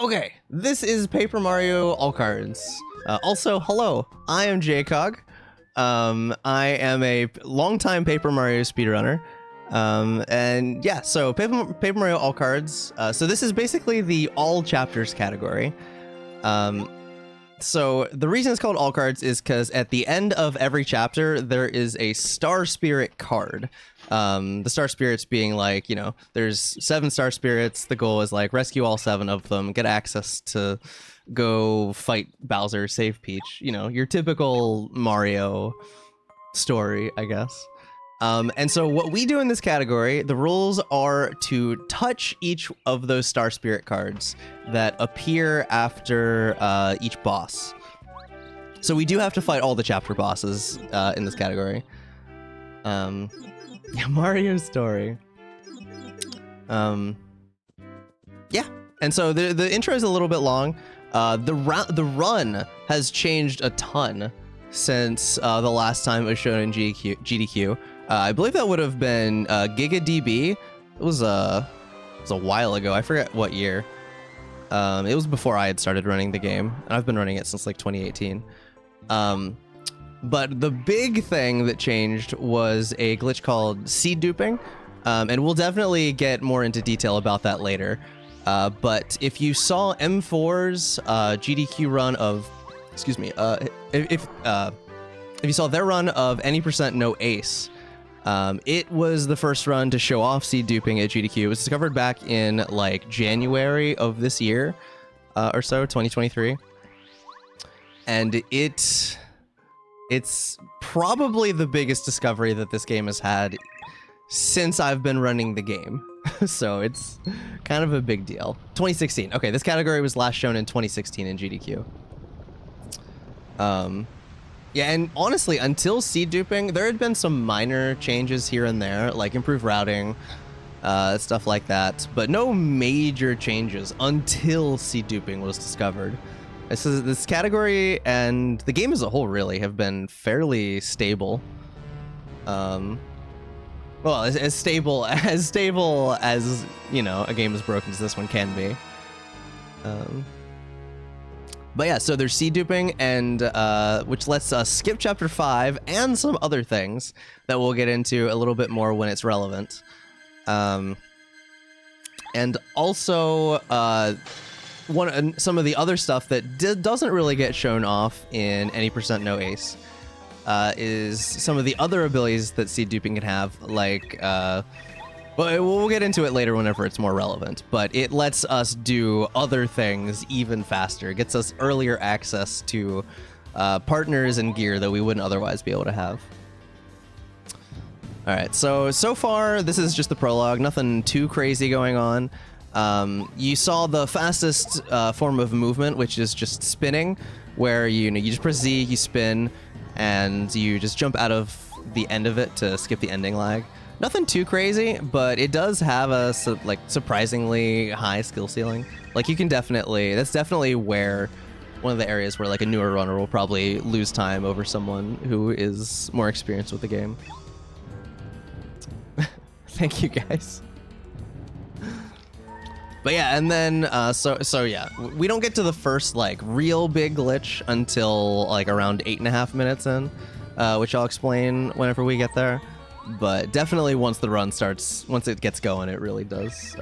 Okay, this is Paper Mario All Cards. Also, hello, I am Jcog. I am a longtime Paper Mario speedrunner. And yeah, so Paper Mario All Cards. So this is basically the all chapters category. So the reason it's called All Cards is because at the end of every chapter, there is a Star Spirit card. The Star Spirits being like, you know, there's 7 Star Spirits. The goal is like rescue all 7 of them, get access to go fight Bowser, save Peach. You know, your typical Mario story, I guess. And so what we do in this category, the rules are to touch each of those Star Spirit cards that appear after each boss. So we do have to fight all the chapter bosses in this category. Yeah, Mario story. Yeah, and so the intro is a little bit long. The run has changed a ton since the last time it was shown in GDQ. I believe that would have been GigaDB. It was a while ago. I forget what year. It was before I had started running the game, and I've been running it since like 2018. But the big thing that changed was a glitch called seed duping, and we'll definitely get more into detail about that later. But if you saw M4's GDQ run of, excuse me, if you saw their run of any percent no ace, it was the first run to show off seed duping at GDQ. It was discovered back in like January of this year, or so, 2023, and it's probably the biggest discovery that this game has had since I've been running the game. So it's kind of a big deal. 2016. Okay, this category was last shown in 2016 in GDQ. Yeah, and honestly, until seed duping, there had been some minor changes here and there, like improved routing, stuff like that, but no major changes until seed duping was discovered. This category and the game as a whole really have been fairly stable. Well, as stable as you know, a game as broken as this one can be. But yeah, so there's seed duping, and which lets us skip chapter 5 and some other things that we'll get into a little bit more when it's relevant. And also some of the other stuff that doesn't really get shown off in any percent no ace is some of the other abilities that seed duping can have, like well, we'll get into it later whenever it's more relevant, but it lets us do other things even faster. It gets us earlier access to partners and gear that we wouldn't otherwise be able to have. All right, so far this is just the prologue, nothing too crazy going on. You saw the fastest form of movement, which is just spinning, where you just press Z, you spin, and you just jump out of the end of it to skip the ending lag. Nothing too crazy, but it does have a like surprisingly high skill ceiling. Like you can that's definitely where one of the areas where like a newer runner will probably lose time over someone who is more experienced with the game. Thank you guys. But yeah, and then so yeah, we don't get to the first like real big glitch until like around 8.5 minutes in, which I'll explain whenever we get there. But definitely once the run starts, once it gets going, it really does.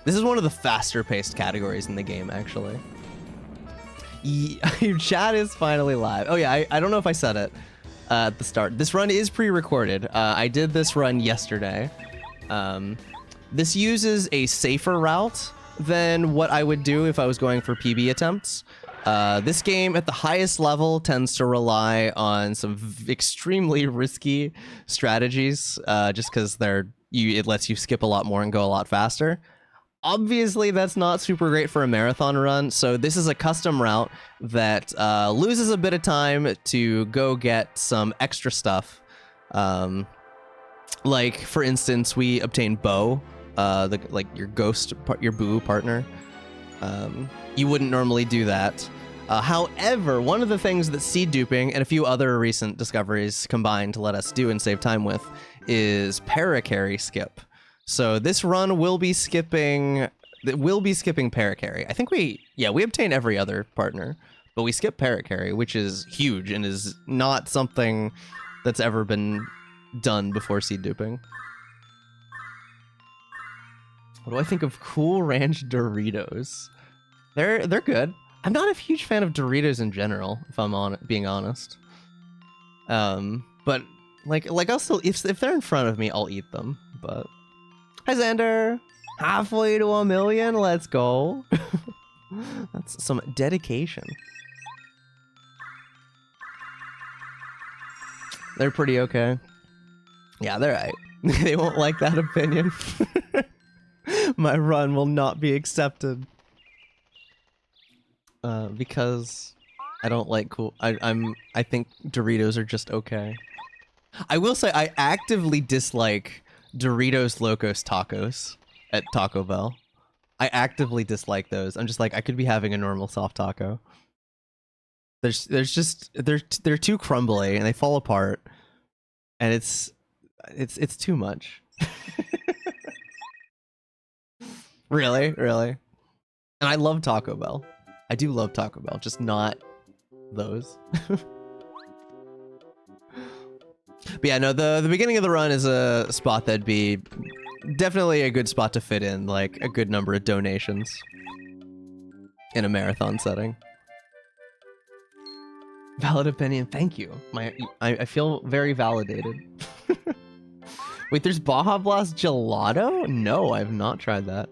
This is one of the faster paced categories in the game, actually. Chat is finally live. Oh yeah, I don't know if I said it at the start. This run is pre-recorded. I did this run yesterday. This uses a safer route than what I would do if I was going for PB attempts. This game at the highest level tends to rely on some extremely risky strategies, just because it lets you skip a lot more and go a lot faster. Obviously, that's not super great for a marathon run, so this is a custom route that loses a bit of time to go get some extra stuff. Like, for instance, we obtain Bo, your your boo partner. You wouldn't normally do that. However, one of the things that seed duping and a few other recent discoveries combined to let us do and save time with is para-carry skip. So this run will be skipping that will be skipping Paracarry. I think we obtain every other partner, but we skip Paracarry, which is huge and is not something that's ever been done before seed duping. What do I think of Cool Ranch Doritos? They're good. I'm not a huge fan of Doritos in general, if I'm being honest. But like I'll still, if they're in front of me, I'll eat them. But hi Xander, halfway to 1 million. Let's go. That's some dedication. They're pretty okay. Yeah, they're right. They won't like that opinion. My run will not be accepted. Because I don't like cool. I think Doritos are just okay. I will say I actively dislike Doritos Locos Tacos at Taco Bell. I actively dislike those. I'm just like, I could be having a normal soft taco. There's just they're too crumbly and they fall apart, and it's too much. Really. And I love Taco Bell. I do love Taco Bell, just not those. But yeah, no, the beginning of the run is a spot that'd be definitely a good spot to fit in like a good number of donations in a marathon setting. Valid opinion, thank you. I feel very validated. Wait, there's Baja Blast Gelato? No, I've not tried that.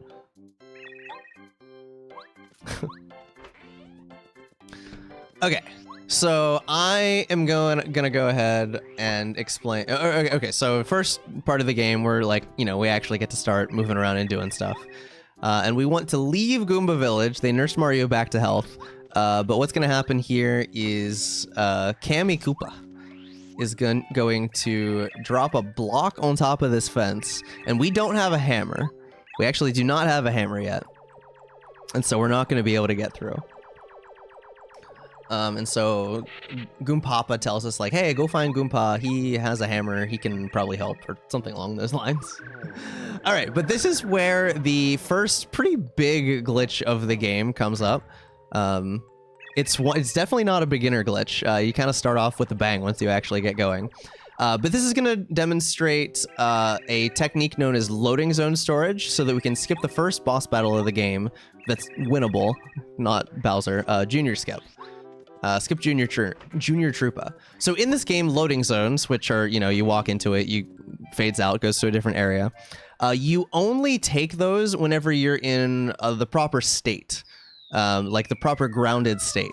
Okay, so I am gonna go ahead and explain. Okay, so first part of the game, we're like, you know, we actually get to start moving around and doing stuff. And we want to leave Goomba Village. They nurse Mario back to health. But what's gonna happen here is Kammy Koopa is going to drop a block on top of this fence. And we don't have a hammer. We actually do not have a hammer yet. And so we're not gonna be able to get through. And so Goompapa tells us like, hey, go find Goompa. He has a hammer. He can probably help, or something along those lines. All right, but this is where the first pretty big glitch of the game comes up. It's definitely not a beginner glitch. You kind of start off with a bang once you actually get going. But this is going to demonstrate a technique known as loading zone storage so that we can skip the first boss battle of the game that's winnable, not Bowser, Junior Skip. Skip Junior Troopa. So in this game, loading zones, which are, you know, you walk into it, you fades out, goes to a different area. You only take those whenever you're in the proper state, like the proper grounded state.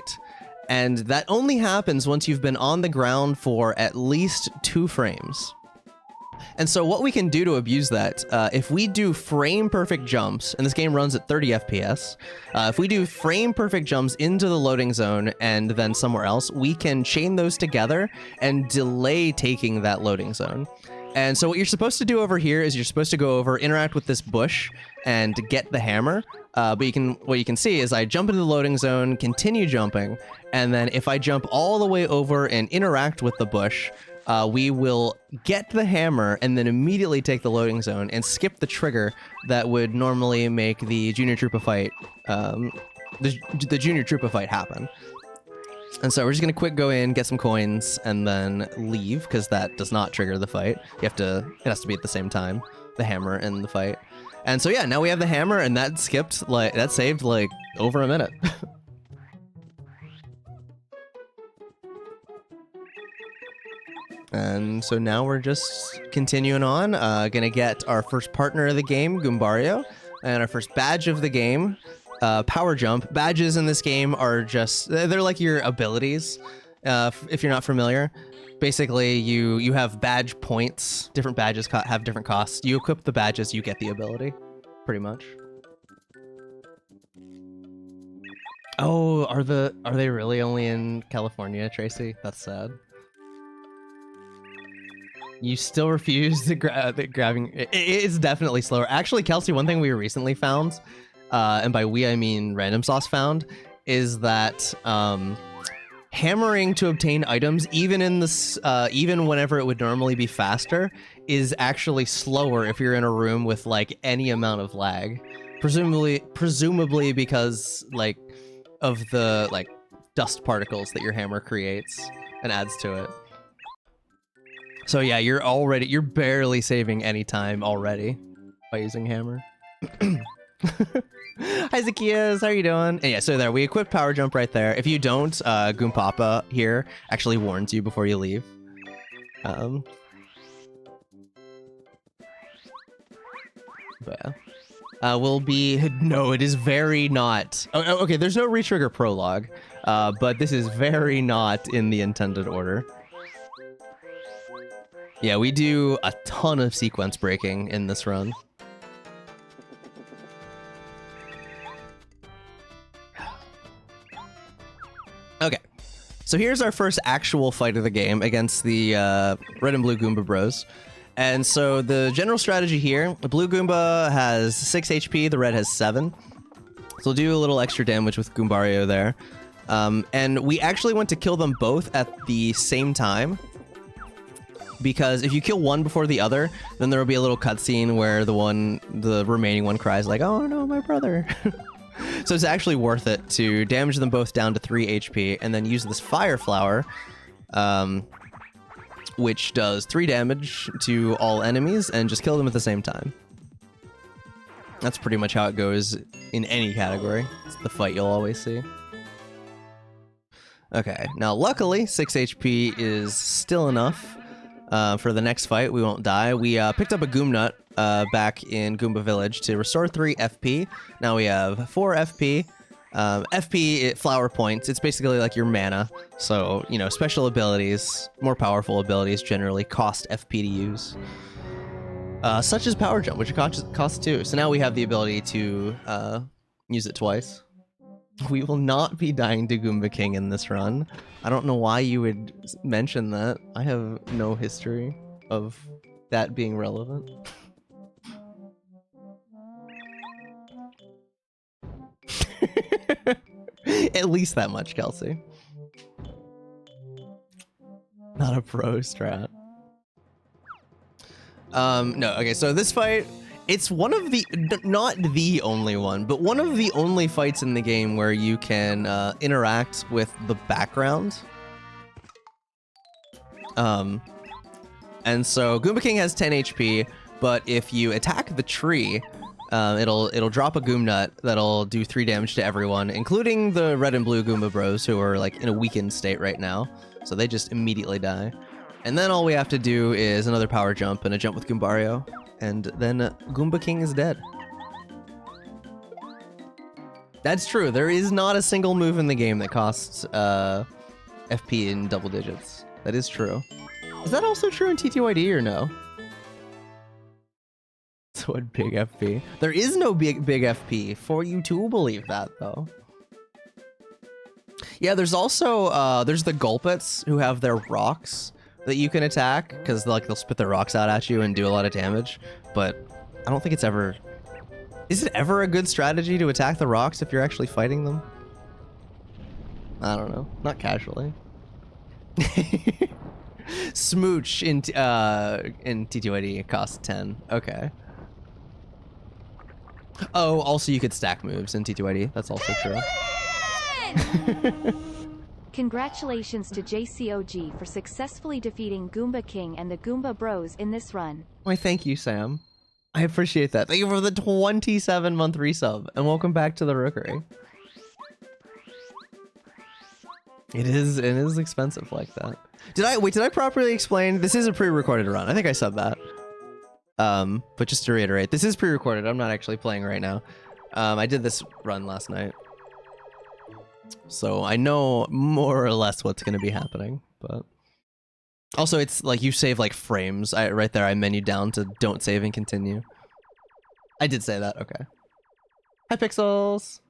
And that only happens once you've been on the ground for at least 2 frames. And so what we can do to abuse that, if we do frame perfect jumps, and this game runs at 30 FPS, if we do frame perfect jumps into the loading zone and then somewhere else, we can chain those together and delay taking that loading zone. And so what you're supposed to do over here is you're supposed to go over, interact with this bush, and get the hammer. But what you can see is I jump into the loading zone, continue jumping, and then if I jump all the way over and interact with the bush, we will get the hammer and then immediately take the loading zone and skip the trigger that would normally make the Junior Troopa fight, the Junior Troopa fight happen. And so we're just gonna quick go in, get some coins, and then leave, because that does not trigger the fight. It has to be at the same time, the hammer and the fight. And so yeah, now we have the hammer, and that saved like over a minute. And so now we're just continuing on, gonna get our first partner of the game, Goombario, and our first badge of the game, Power Jump. Badges in this game are just, they're like your abilities, if you're not familiar. Basically, you have badge points. Different badges have different costs. You equip the badges, you get the ability, pretty much. Oh, are they really only in California, Tracy? That's sad. You still refuse the grabbing. It's definitely slower. Actually, Kelsey, one thing we recently found, and by we I mean Random Sauce found, is that hammering to obtain items, even in this, even whenever it would normally be faster, is actually slower if you're in a room with like any amount of lag. Presumably because like of the like dust particles that your hammer creates and adds to it. So yeah, you're barely saving any time already by using hammer. Hi Zacchaeus, how are you doing? And yeah, so there, we equipped power jump right there. If you don't, Goompapa here actually warns you before you leave. But yeah. Will be, no, it is very not. Oh, okay, there's no retrigger prologue, but this is very not in the intended order. Yeah, we do a ton of sequence breaking in this run. Okay, so here's our first actual fight of the game against the Red and Blue Goomba Bros. And so the general strategy here, the Blue Goomba has 6 HP, the Red has 7. So we'll do a little extra damage with Goombario there. And we actually want to kill them both at the same time, because if you kill one before the other, then there will be a little cutscene where the remaining one cries like, "Oh no, my brother." So it's actually worth it to damage them both down to 3 HP and then use this Fire Flower, which does 3 damage to all enemies and just kill them at the same time. That's pretty much how it goes in any category. It's the fight you'll always see. Okay, now luckily 6 HP is still enough for the next fight. We won't die. We picked up a Goom Nut back in Goomba Village to restore 3 FP. Now we have 4 FP. FP, flower points, it's basically like your mana. So, you know, special abilities, more powerful abilities generally cost FP to use. Such as Power Jump, which costs 2. So now we have the ability to use it twice. We will not be dying to Goomba King in this run. I don't know why you would mention that. I have no history of that being relevant. At least that much, Kelsey. Not a pro strat. No, okay, so this fight, it's one of the, not the only one, but one of the only fights in the game where you can interact with the background. And so Goomba King has 10 HP, but if you attack the tree, it'll drop a Goom Nut that'll do 3 damage to everyone, including the Red and Blue Goomba Bros, who are like in a weakened state right now. So they just immediately die. And then all we have to do is another power jump and a jump with Goombario, and then Goomba King is dead. That's true. There is not a single move in the game that costs FP in double digits. That is true. Is that also true in TTYD or no? So what big FP? There is no big FP for you to believe that though. Yeah, there's also there's the Gulpits who have their rocks that you can attack, because like they'll spit their rocks out at you and do a lot of damage, but I don't think it's ever... Is it ever a good strategy to attack the rocks if you're actually fighting them? I don't know. Not casually. Smooch in TTYD costs 10. Okay. Oh, also you could stack moves in TTYD. That's also true. Congratulations to JCOG for successfully defeating Goomba King and the Goomba Bros in this run. Why, thank you, Sam. I appreciate that. Thank you for the 27-month resub, and welcome back to the Rookery. It is expensive like that. Did I properly explain? This is a pre-recorded run. I think I said that. But just to reiterate, this is pre-recorded. I'm not actually playing right now. I did this run last night, so I know more or less what's going to be happening. But also, it's like you save like frames. Right there, I menued down to don't save and continue. I did say that. Okay. Hi, Pixels.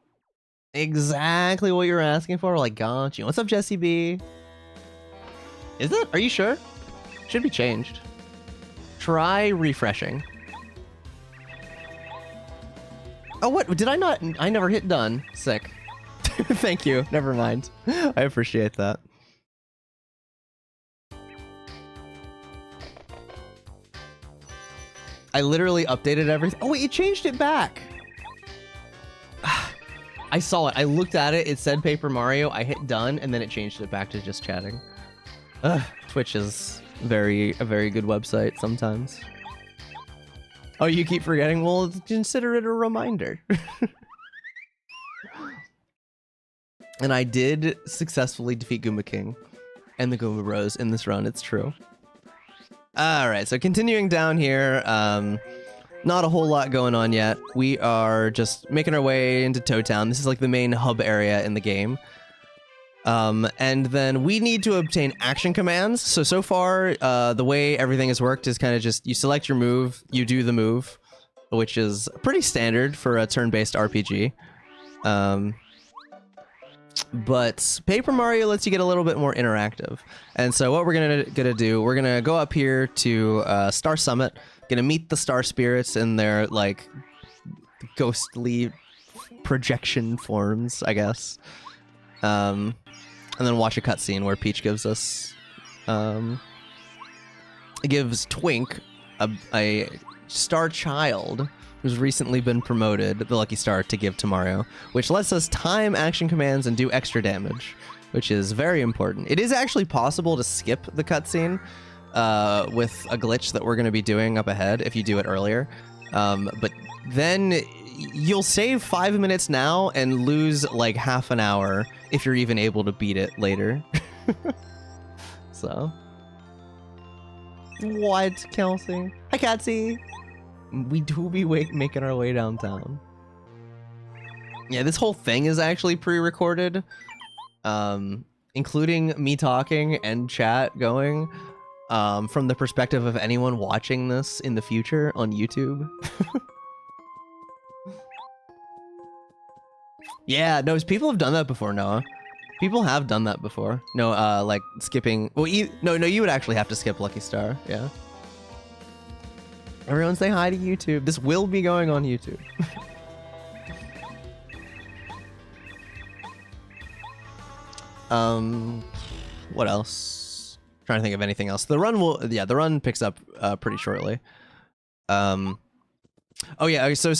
Exactly what you were asking for. Like, got you. What's up, Jesse B? Is it? Are you sure? Should be changed. Try refreshing. Oh, what? Did I not? I never hit done. Sick. Thank you. Never mind. I appreciate that. I literally updated everything. Oh, wait, it changed it back. I saw it. I looked at it. It said Paper Mario. I hit done, and then it changed it back to just chatting. Twitch is a very good website sometimes. Oh, you keep forgetting? Well, consider it a reminder. And I did successfully defeat Goomba King and the Goomba Bros in this run. It's true. All right, so continuing down here, not a whole lot going on yet. We are just making our way into Toad Town. This is like the main hub area in the game. And then we need to obtain action commands. So far, the way everything has worked is kind of just you select your move, you do the move, which is pretty standard for a turn-based RPG. But Paper Mario lets you get a little bit more interactive. And so what we're gonna do, we're gonna go up here to Star Summit, gonna meet the Star Spirits in their like ghostly projection forms, I guess. And then watch a cutscene where Peach gives us, gives Twink a Star Child who's recently been promoted, the Lucky Star, to give to Mario, which lets us time action commands and do extra damage, which is very important. It is actually possible to skip the cutscene with a glitch that we're going to be doing up ahead if you do it earlier. But then you'll save 5 minutes now and lose like half an hour if you're even able to beat it later. So. What, Kelsey? Hi, Katsy! We do be making our way downtown. Yeah, this whole thing is actually pre-recorded, including me talking and chat going, from the perspective of anyone watching this in the future on YouTube. Yeah, no, people have done that before, Noah. People have done that before. No, like skipping. Well, no, you would actually have to skip Lucky Star. Yeah. Everyone say hi to YouTube. This will be going on YouTube. What else? Trying to think of anything else. The run picks up pretty shortly. Oh yeah, so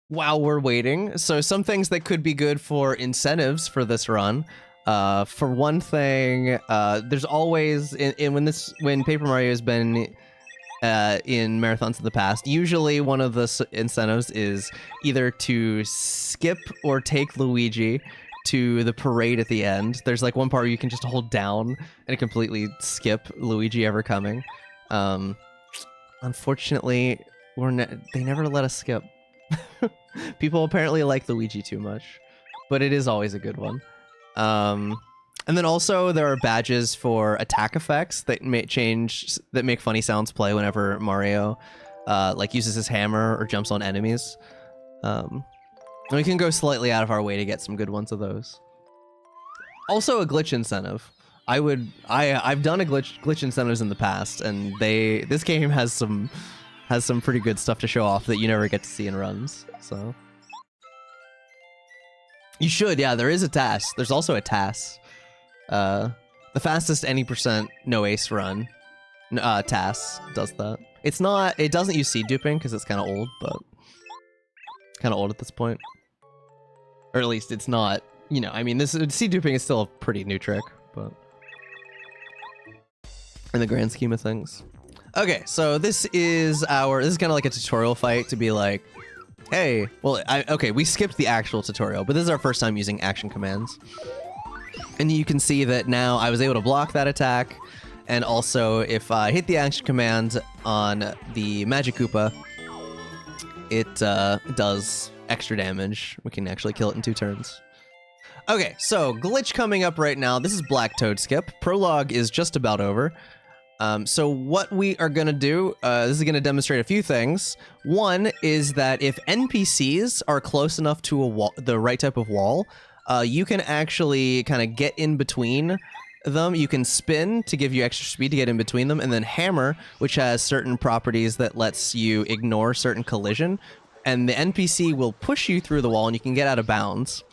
while we're waiting, so some things that could be good for incentives for this run. For one thing, there's always when Paper Mario has been in marathons in the past, usually one of the incentives is either to skip or take Luigi to the parade at the end. There's like one part where you can just hold down and completely skip Luigi ever coming. Unfortunately, they never let us skip. People apparently like Luigi too much, but it is always a good one. And then also there are badges for attack effects that make funny sounds play whenever Mario like uses his hammer or jumps on enemies. And we can go slightly out of our way to get some good ones of those. Also a glitch incentive. I've done a glitch incentives in the past, and this game has some pretty good stuff to show off that you never get to see in runs. So you should, yeah. There is a task. There's also a task. The fastest any % no ace run task does that. It doesn't use seed duping because it's kind of old, but kind of old at this point. Or at least it's not, you know, I mean, this seed duping is still a pretty new trick, but in the grand scheme of things. Okay, so this is kind of like a tutorial fight to be like, hey, well, okay, we skipped the actual tutorial, but this is our first time using action commands. And you can see that now I was able to block that attack, and also if I hit the action command on the Magic Koopa, it does extra damage. We can actually kill it in 2 turns. Okay, so glitch coming up right now. This is Black Toad Skip. Prologue is just about over. So what we are going to do, this is going to demonstrate a few things. One is that if NPCs are close enough to the right type of wall, you can actually kind of get in between them. You can spin to give you extra speed to get in between them, and then hammer, which has certain properties that lets you ignore certain collision, and the NPC will push you through the wall and you can get out of bounds.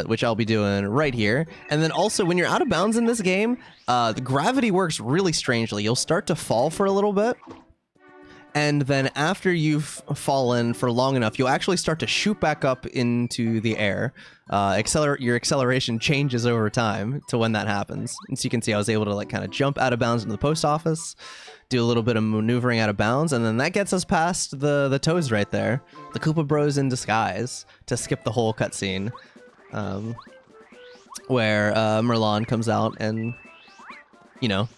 Which I'll be doing right here. And then also, when you're out of bounds in this game, the gravity works really strangely. You'll start to fall for a little bit, And then after you've fallen for long enough, you'll actually start to shoot back up into the air. Your acceleration changes over time to when that happens. And so you can see I was able to like kind of jump out of bounds into the post office, do a little bit of maneuvering out of bounds, and then that gets us past the toads right there. The Koopa Bros in disguise to skip the whole cutscene, where Merlon comes out and, you know,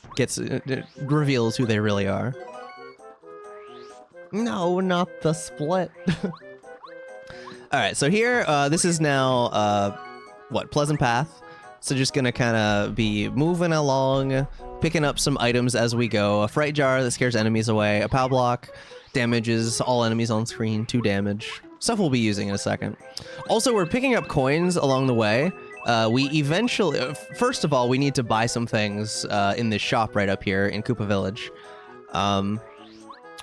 reveals who they really are. No, not the split. All right, so here, this is now, Pleasant Path. So just gonna kind of be moving along, picking up some items as we go. A fright jar that scares enemies away. A POW block damages all enemies on screen, 2 damage. Stuff we'll be using in a second. Also, we're picking up coins along the way. We eventually, first of all, we need to buy some things in this shop right up here in Koopa Village.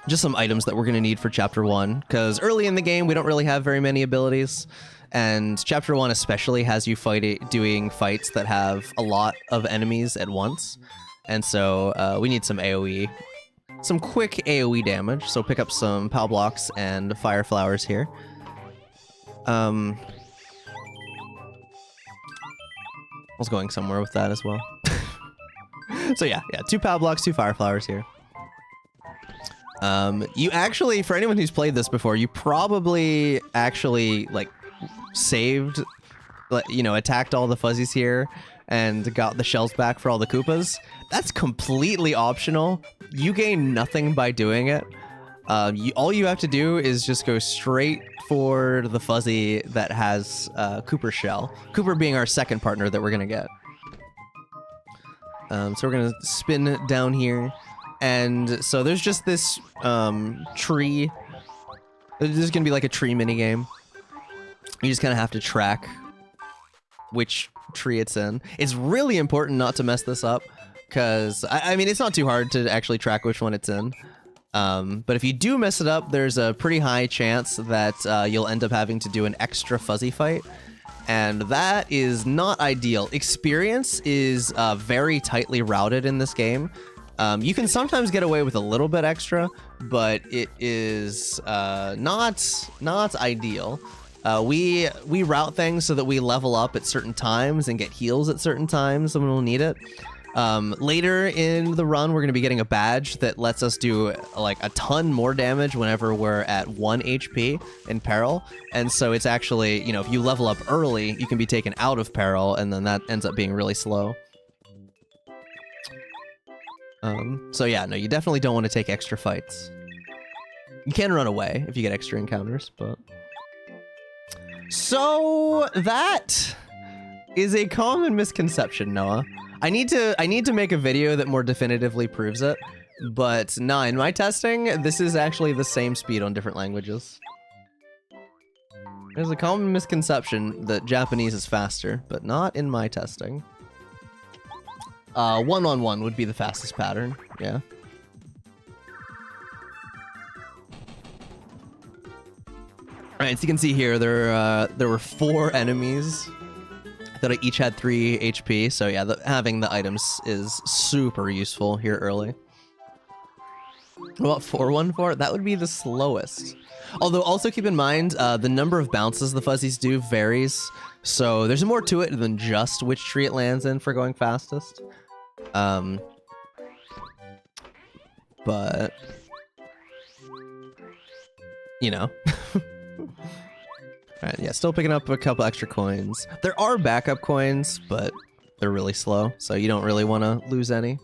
Just some items that we're going to need for Chapter 1, because early in the game, we don't really have very many abilities, and Chapter 1 especially has you doing fights that have a lot of enemies at once, and so we need some AoE, some quick AoE damage, so pick up some POW blocks and fire flowers here. I was going somewhere with that as well. So yeah, 2 POW blocks, 2 fire flowers here. You actually, for anyone who's played this before, you probably actually, like, saved, you know, attacked all the fuzzies here and got the shells back for all the Koopas. That's completely optional. You gain nothing by doing it. All you have to do is just go straight for the fuzzy that has Cooper's shell. Cooper being our second partner that we're going to get. So we're going to spin down here. And so there's just this tree. There's gonna be like a tree minigame. You just kind of have to track which tree it's in. It's really important not to mess this up, because I mean, it's not too hard to actually track which one it's in. But if you do mess it up, there's a pretty high chance that you'll end up having to do an extra fuzzy fight. And that is not ideal. Experience is very tightly routed in this game. You can sometimes get away with a little bit extra, but it is not ideal. We route things so that we level up at certain times and get heals at certain times when we'll need it. Later in the run, we're going to be getting a badge that lets us do like a ton more damage whenever we're at 1 HP in peril. And so it's actually, you know, if you level up early, you can be taken out of peril, and then that ends up being really slow. So yeah, no, you definitely don't want to take extra fights. You can run away if you get extra encounters, but... So that is a common misconception, Noah. I need to make a video that more definitively proves it, but nah, in my testing, this is actually the same speed on different languages. There's a common misconception that Japanese is faster, but not in my testing. 1-on-1 would be the fastest pattern, yeah. Alright, so you can see here, there were 4 enemies that each had 3 HP, so yeah, having the items is super useful here early. What about 414? That would be the slowest. Although, also keep in mind, the number of bounces the fuzzies do varies, so there's more to it than just which tree it lands in for going fastest. But... you know. Alright, yeah, still picking up a couple extra coins. There are backup coins, but they're really slow, so you don't really want to lose any.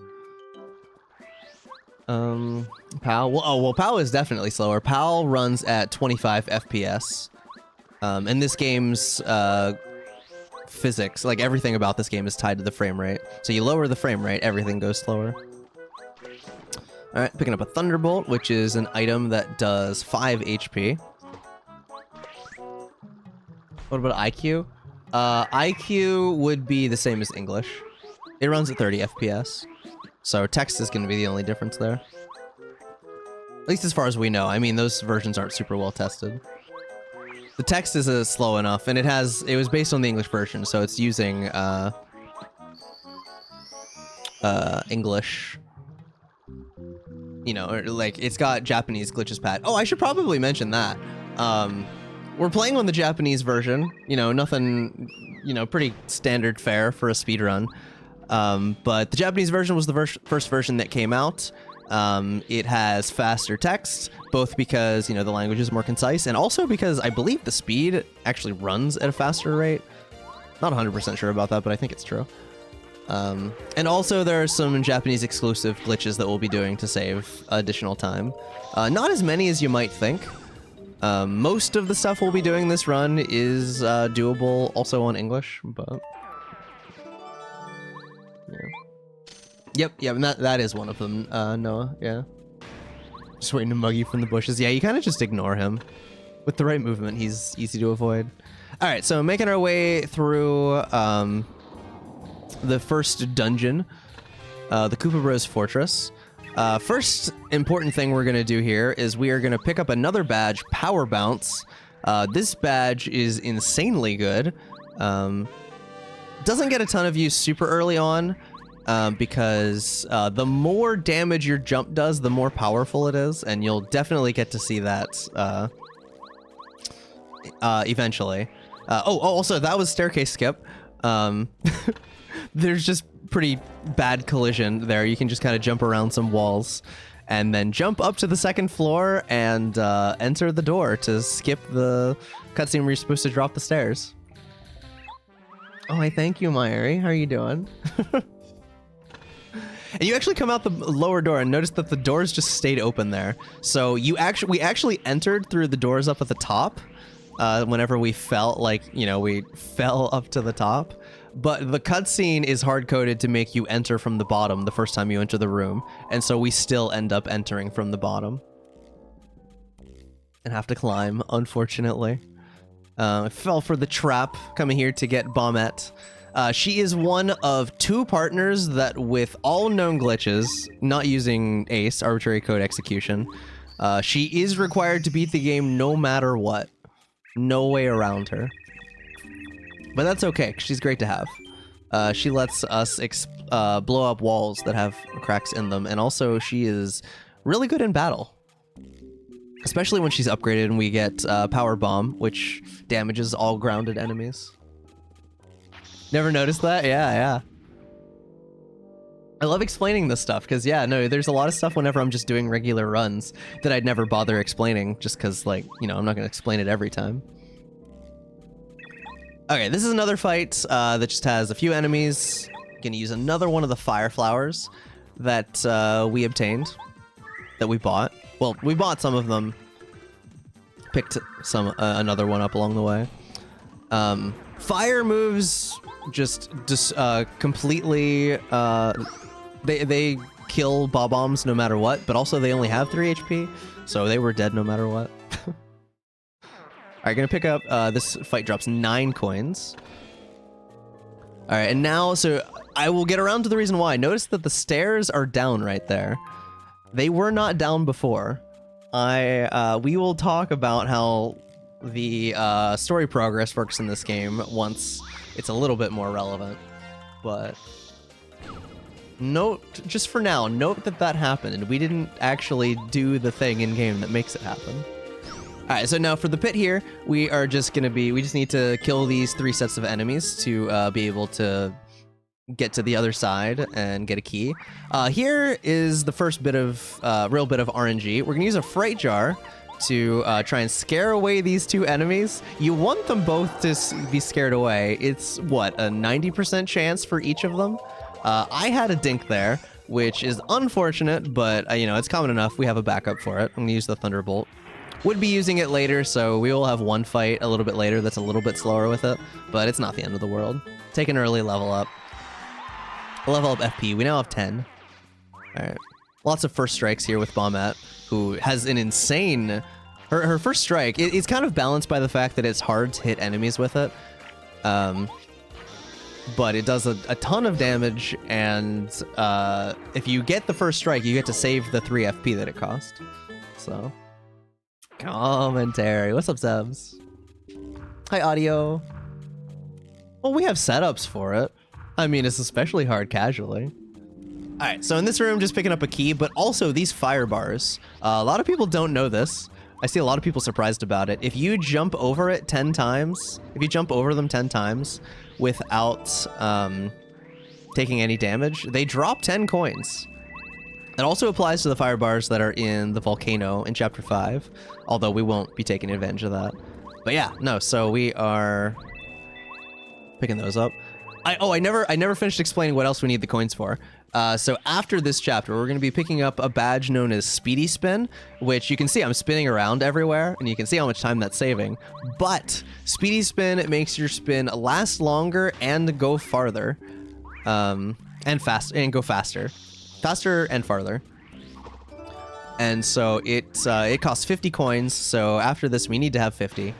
POW? Well, POW is definitely slower. POW runs at 25 FPS. And this game's physics, like everything about this game is tied to the frame rate. So you lower the frame rate, everything goes slower. Alright, picking up a Thunderbolt, which is an item that does 5 HP. What about IQ? IQ would be the same as English. It runs at 30 FPS. So text is going to be the only difference there. At least as far as we know. I mean, those versions aren't super well tested. The text is slow enough, and it was based on the English version, so it's using English. you know, or, like, it's got Japanese glitches pat. Oh, I should probably mention that. We're playing on the Japanese version, you know, nothing, you know, pretty standard fare for a speedrun. But the Japanese version was the first version that came out. It has faster text, both because, you know, the language is more concise, and also because I believe the speed actually runs at a faster rate. Not 100% sure about that, but I think it's true. And also there are some Japanese exclusive glitches that we'll be doing to save additional time. Not as many as you might think. Most of the stuff we'll be doing this run is doable also on English, but yeah. Yep, and that is one of them, Noah, yeah. Just waiting to mug you from the bushes. Yeah, you kind of just ignore him. With the right movement, he's easy to avoid. All right, so making our way through the first dungeon, the Koopa Bros Fortress. First important thing we're going to do here is we are going to pick up another badge, Power Bounce. This badge is insanely good. Doesn't get a ton of use super early on because the more damage your jump does, the more powerful it is, and you'll definitely get to see that eventually. Also, that was staircase skip. There's just pretty bad collision there. You can just kind of jump around some walls and then jump up to the second floor and enter the door to skip the cutscene where you're supposed to drop the stairs. Oh, I thank you, Myri. How are you doing? And you actually come out the lower door and notice that the doors just stayed open there. So we actually entered through the doors up at the top whenever we felt like, you know, we fell up to the top. But the cutscene is hard-coded to make you enter from the bottom the first time you enter the room. And so we still end up entering from the bottom. And have to climb, unfortunately. I fell for the trap coming here to get Bombette. She is one of 2 partners that, with all known glitches, not using ACE, Arbitrary Code Execution, she is required to beat the game no matter what. No way around her. But that's okay, 'cause she's great to have. She lets us blow up walls that have cracks in them, and also she is really good in battle. Especially when she's upgraded and we get Power Bomb, which damages all grounded enemies. Never noticed that? Yeah. I love explaining this stuff, because, yeah, no, there's a lot of stuff whenever I'm just doing regular runs that I'd never bother explaining, just because, like, you know, I'm not going to explain it every time. Okay, this is another fight that just has a few enemies. Gonna use another one of the fire flowers that we obtained, that we bought. Well, we bought some of them, picked some another one up along the way. Fire moves just completely they kill bob-ombs no matter what, but also they only have 3 HP, so they were dead no matter what. Alright, gonna pick up, this fight drops 9 coins. Alright, and now, so I will get around to the reason why. Notice that the stairs are down right there. They were not down before. We will talk about how the story progress works in this game once it's a little bit more relevant. But note, just for now, note that that happened, and we didn't actually do the thing in-game that makes it happen. Alright, so now for the pit here, we just need to kill these 3 sets of enemies to be able to get to the other side and get a key. Here is the first bit of, real bit of RNG. We're gonna use a Fright Jar to try and scare away these 2 enemies. You want them both to be scared away. It's, what, a 90% chance for each of them? I had a dink there, which is unfortunate, but, you know, it's common enough. We have a backup for it. I'm gonna use the Thunderbolt. Would be using it later, so we will have one fight a little bit later that's a little bit slower with it, but it's not the end of the world. Take an early level up. Level up FP. We now have 10. Alright. Lots of first strikes here with Bombette, who has an insane... Her first strike, it's kind of balanced by the fact that it's hard to hit enemies with it. But it does a ton of damage, and if you get the first strike, you get to save the 3 FP that it cost. So... Commentary. What's up, Zebs? Hi, audio. Well, we have setups for it. I mean, it's especially hard casually. All right, so in this room, just picking up a key, but also these fire bars. A lot of people don't know this. I see a lot of people surprised about it. If you jump over it 10 times, if you jump over them 10 times without taking any damage, they drop 10 coins. It also applies to the fire bars that are in the volcano in Chapter 5, although we won't be taking advantage of that. But yeah, no, so we are picking those up. I never finished explaining what else we need the coins for. So after this chapter, we're going to be picking up a badge known as Speedy Spin, which you can see I'm spinning around everywhere, and you can see how much time that's saving. But Speedy Spin makes your spin last longer and go farther, and go faster and farther. And so it costs 50 coins. So after this, we need to have 50.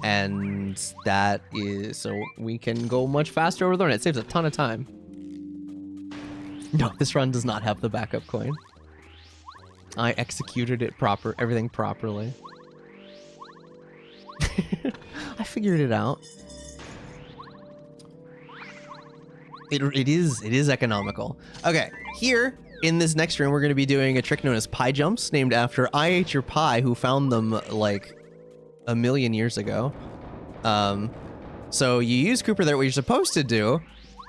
And that is so we can go much faster over there, and it saves a ton of time. No, this run does not have the backup coin. I executed it everything properly. I figured it out. It is economical. Okay, here in this next room, we're going to be doing a trick known as pie jumps, named after I Ate Your Pie, who found them like a million years ago. So you use Cooper there. What you're supposed to do,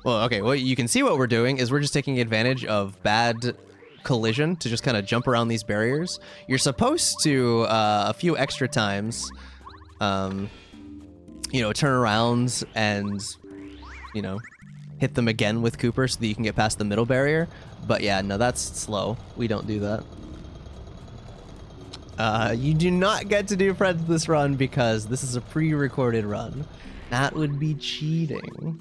well, okay, well, you can see what we're doing is we're just taking advantage of bad collision to just kind of jump around these barriers. You're supposed to, a few extra times, you know, turn around and, you know, hit them again with Cooper so that you can get past the middle barrier. But yeah, no, that's slow. We don't do that. You do not get to do friends this run because this is a pre-recorded run. That would be cheating.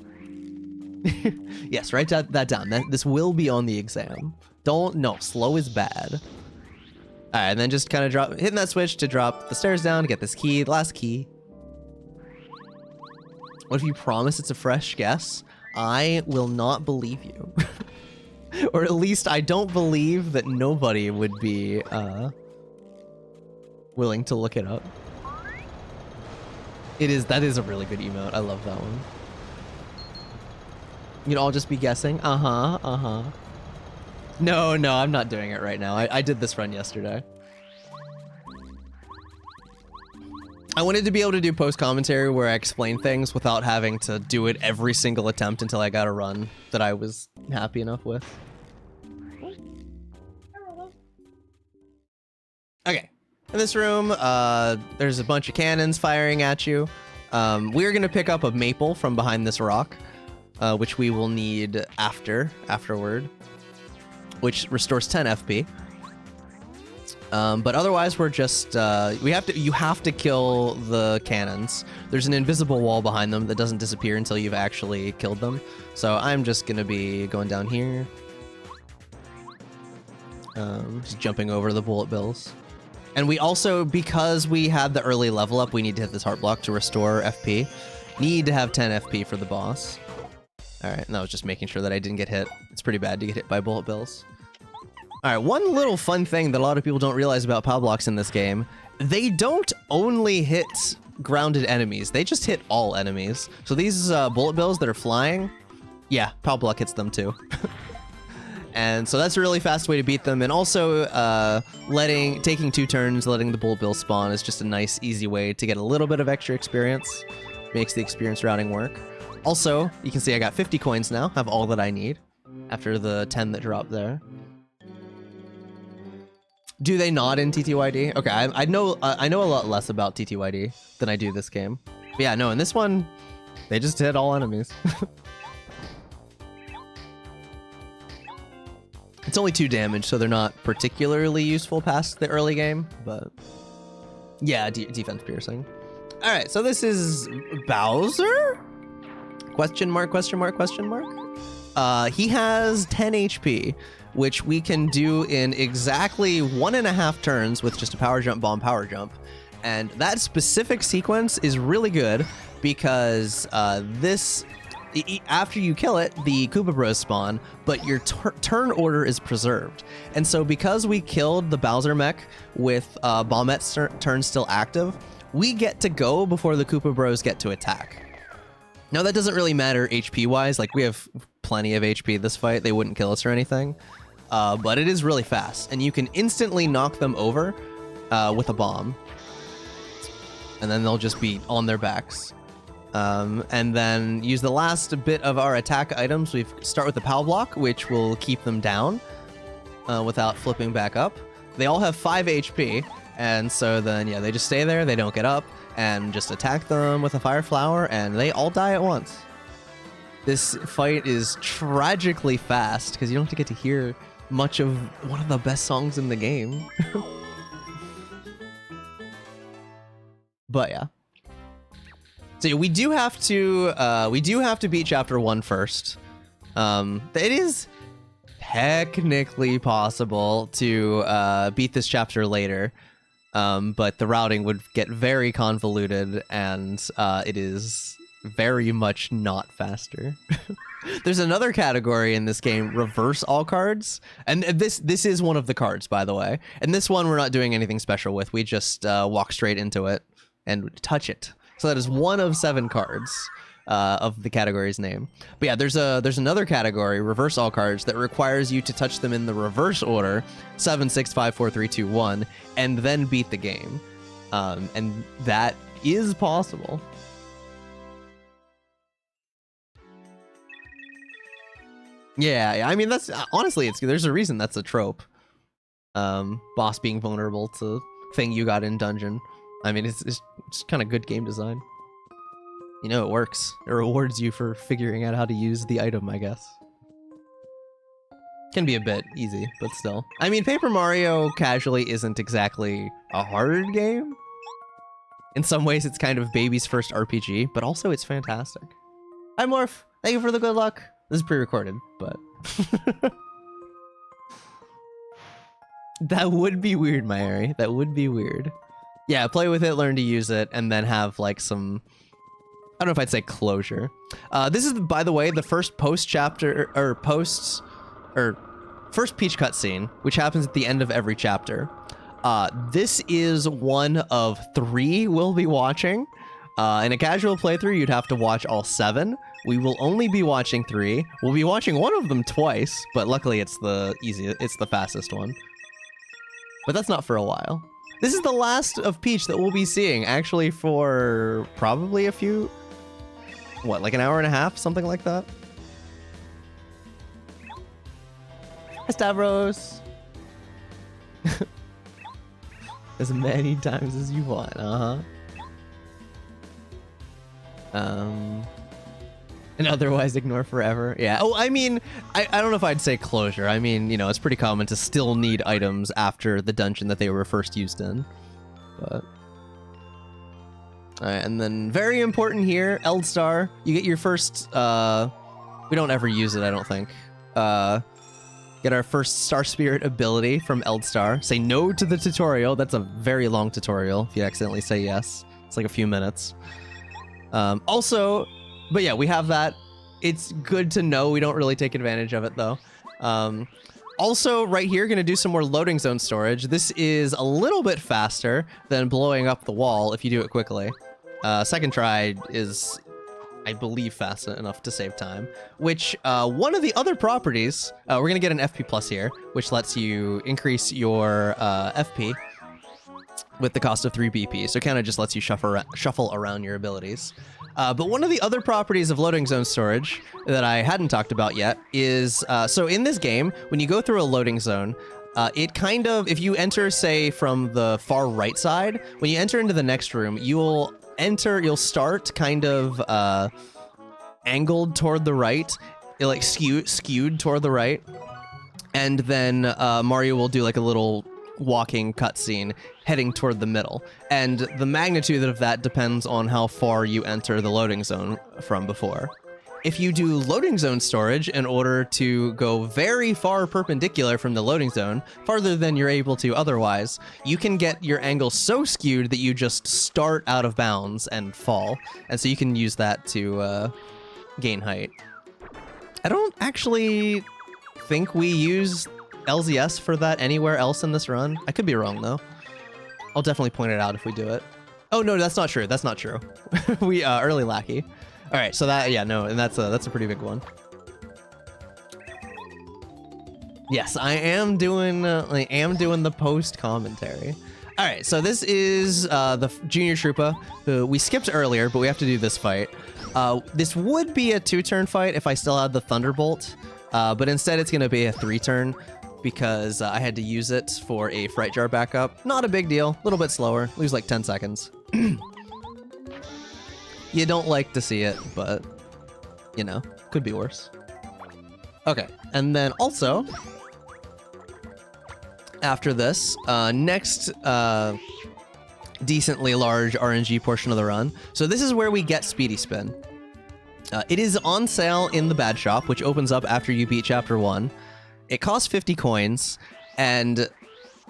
Yes, write that down. This will be on the exam. No, slow is bad. All right, and then just kind of hitting that switch to drop the stairs down to get this key, the last key. What if you promise it's a fresh guess? I will not believe you. Or at least I don't believe that nobody would be, willing to look it up. That is a really good emote. I love that one. You'd all just be guessing. No, I'm not doing it right now. I did this run yesterday. I wanted to be able to do post commentary where I explain things without having to do it every single attempt until I got a run that I was happy enough with. Okay. In this room, there's a bunch of cannons firing at you. We're gonna pick up a maple from behind this rock, which we will need afterward, which restores 10 FP. But otherwise, we're just you have to kill the cannons. There's an invisible wall behind them that doesn't disappear until you've actually killed them. So I'm just gonna be going down here, just jumping over the bullet bills. And we also, because we had the early level up, we need to hit this heart block to restore FP. Need to have 10 FP for the boss. All right, and that was just making sure that I didn't get hit. It's pretty bad to get hit by bullet bills. All right, one little fun thing that a lot of people don't realize about POW blocks in this game, they don't only hit grounded enemies, they just hit all enemies. So these bullet bills that are flying, yeah, POW block hits them too. And so that's a really fast way to beat them. And also taking 2 turns, letting the bullet bill spawn is just a nice, easy way to get a little bit of extra experience. Makes the experience routing work. Also, you can see I got 50 coins now, have all that I need after the 10 that dropped there. Do they not in TTYD? Okay, I know a lot less about TTYD than I do this game. But yeah, no, in this one, they just hit all enemies. It's only 2 damage, so they're not particularly useful past the early game, but yeah, defense piercing. All right, so this is Bowser? Question mark, question mark, question mark? He has 10 HP, which we can do in exactly 1.5 turns with just a power jump, bomb, power jump. And that specific sequence is really good because after you kill it, the Koopa Bros spawn, but your turn order is preserved. And so because we killed the Bowser mech with Bombett's turn still active, we get to go before the Koopa Bros get to attack. Now that doesn't really matter HP-wise, like we have plenty of HP this fight, they wouldn't kill us or anything. but it is really fast, and you can instantly knock them over with a bomb, and then they'll just be on their backs. And then use the last bit of our attack items. We start with the POW block, which will keep them down without flipping back up. They all have 5 HP, and so then, yeah, they just stay there, they don't get up, and just attack them with a fire flower, and they all die at once. This fight is tragically fast, because you don't have to get to hear much of one of the best songs in the game. But yeah. So yeah, we do have to beat chapter 1 first. It is technically possible to beat this chapter later, but the routing would get very convoluted, and it is very much not faster. There's another category in this game, reverse all cards, and this is one of the cards, by the way. And this one we're not doing anything special with. We just walk straight into it and touch it. So that is 1 of 7 cards of the category's name. But yeah, there's another category, reverse all cards, that requires you to touch them in the reverse order, 7, 6, 5, 4, 3, 2, 1, and then beat the game. And that is possible. Yeah, I mean, that's honestly, there's a reason that's a trope. Boss being vulnerable to thing you got in dungeon. I mean, it's kind of good game design. You know, it works. It rewards you for figuring out how to use the item, I guess. Can be a bit easy, but still. I mean, Paper Mario casually isn't exactly a hard game. In some ways, it's kind of baby's first RPG, but also it's fantastic. Hi, Morph. Thank you for the good luck. This is pre-recorded, but... That would be weird, my Ari. That would be weird. Yeah, play with it, learn to use it, and then have, like, some... I don't know if I'd say closure. This is, by the way, the first post-chapter... first Peach cutscene, which happens at the end of every chapter. This is one of 3 we'll be watching. In a casual playthrough, you'd have to watch all 7. We will only be watching 3. We'll be watching one of them twice, but luckily it's the fastest one. But that's not for a while. This is the last of Peach that we'll be seeing, actually, for probably a few... What, like an hour and a half? Something like that? Hi, Stavros! As many times as you want, and otherwise ignore forever. Yeah. Oh, I mean, I don't know if I'd say closure. I mean, you know, it's pretty common to still need items after the dungeon that they were first used in. But... Alright, and then very important here, Eldstar. You get your first, we don't ever use it, I don't think. Get our first Star Spirit ability from Eldstar. Say no to the tutorial. That's a very long tutorial if you accidentally say yes. It's like a few minutes. Also... But yeah, we have that. It's good to know. We don't really take advantage of it, though. Also, right here, going to do some more loading zone storage. This is a little bit faster than blowing up the wall if you do it quickly. Second try is, I believe, fast enough to save time. Which, one of the other properties, we're going to get an FP plus here, which lets you increase your FP with the cost of 3 BP. So it kind of just lets you shuffle around your abilities. But one of the other properties of loading zone storage that I hadn't talked about yet is, so in this game, when you go through a loading zone, it kind of, if you enter, say, from the far right side, when you enter into the next room, you'll start kind of angled toward the right, like skewed toward the right, and then Mario will do like a little walking cutscene heading toward the middle, and the magnitude of that depends on how far you enter the loading zone from before. If you do loading zone storage in order to go very far perpendicular from the loading zone, farther than you're able to otherwise, you can get your angle so skewed that you just start out of bounds and fall, and so you can use that to gain height. I don't actually think we use LZS for that anywhere else in this run. I could be wrong, though. I'll definitely point it out if we do it. Oh, no, that's not true. That's not true. We, early lackey. All right, so that, yeah, no, and that's a pretty big one. Yes, I am doing the post commentary. All right, so this is the Junior Troopa, who we skipped earlier, but we have to do this fight. This would be a 2-turn fight if I still had the Thunderbolt, but instead it's going to be a 3-turn because I had to use it for a Fright Jar backup. Not a big deal, a little bit slower, lose like 10 seconds. You don't like to see it, but, you know, could be worse. Okay, and then also, after this, next decently large RNG portion of the run. So this is where we get Speedy Spin. It is on sale in the Bad Shop, which opens up after you beat Chapter 1. It costs 50 coins, and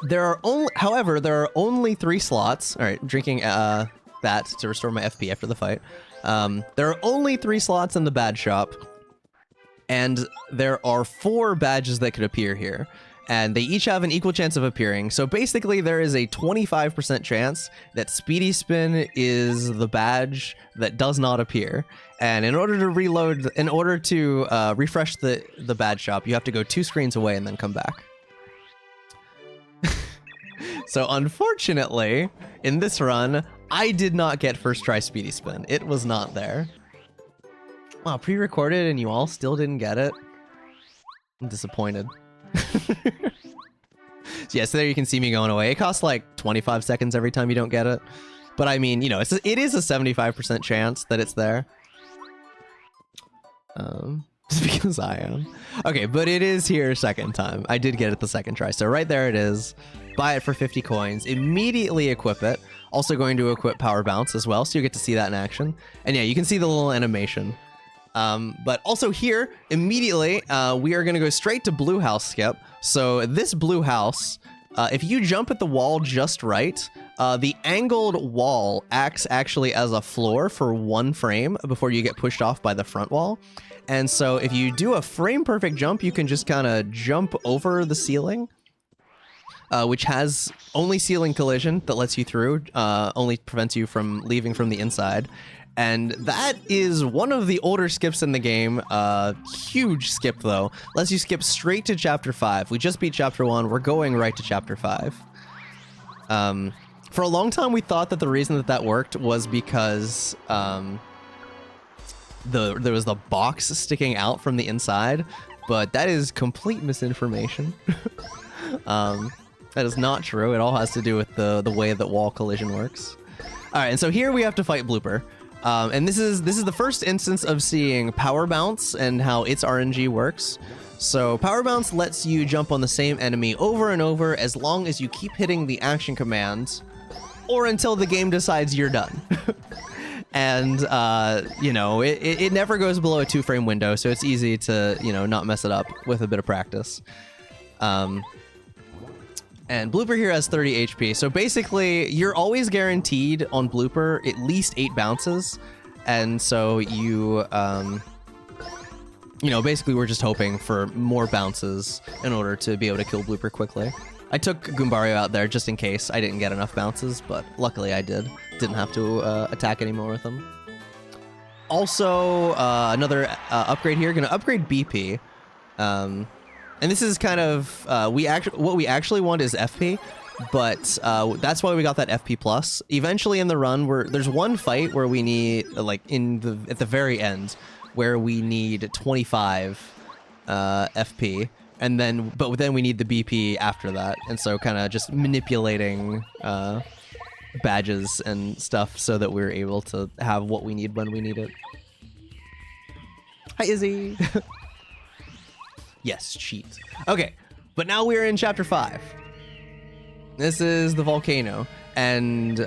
there are only, however, there are only 3 slots. All right, drinking that to restore my FP after the fight. There are only 3 slots in the Bad Shop, and there are 4 badges that could appear here. And they each have an equal chance of appearing. So basically there is a 25% chance that Speedy Spin is the badge that does not appear. And in order to reload, in order to refresh the Bad Shop, you have to go 2 screens away and then come back. So unfortunately, in this run, I did not get first try Speedy Spin. It was not there. Wow, pre-recorded and you all still didn't get it? I'm disappointed. So yeah, so there you can see me going away. It costs like 25 seconds every time you don't get it. But I mean, you know, it is a 75% chance that it's there. Just because I am. Okay, but it is here second time. I did get it the second try. So right there it is. Buy it for 50 coins. Immediately equip it. Also going to equip Power Bounce as well, so you get to see that in action. And yeah, you can see the little animation. But also here, immediately, we are going to go straight to Blue House skip. So this Blue House, if you jump at the wall just right, the angled wall acts actually as a floor for 1 frame before you get pushed off by the front wall. And so if you do a frame perfect jump, you can just kind of jump over the ceiling, which has only ceiling collision that lets you through, only prevents you from leaving from the inside. And that is one of the older skips in the game. Huge skip, though. Lets you skip straight to Chapter 5. We just beat Chapter 1. We're going right to Chapter 5. For a long time, we thought that the reason that worked was because there was the box sticking out from the inside. But that is complete misinformation. That is not true. It all has to do with the way that wall collision works. All right, and so here we have to fight Blooper. And this is the first instance of seeing Power Bounce and how its RNG works. So Power Bounce lets you jump on the same enemy over and over as long as you keep hitting the action commands or until the game decides you're done. And, you know, it never goes below a 2-frame window, so it's easy to, you know, not mess it up with a bit of practice. And Blooper here has 30 HP, so basically you're always guaranteed on Blooper at least 8 bounces, and so you know, basically we're just hoping for more bounces in order to be able to kill Blooper quickly. I took Goombario out there just in case I didn't get enough bounces, but luckily I did. Didn't have to attack anymore with him. Also, another upgrade here, gonna upgrade BP. And this is kind of, what we actually want is FP, but that's why we got that FP plus. Eventually in the run, there's one fight where we need, like at the very end, where we need 25 FP, and then we need the BP after that, and so kind of just manipulating badges and stuff so that we're able to have what we need when we need it. Hi, Izzy. Yes, cheat. Okay, but now we're in Chapter 5. This is the volcano, and,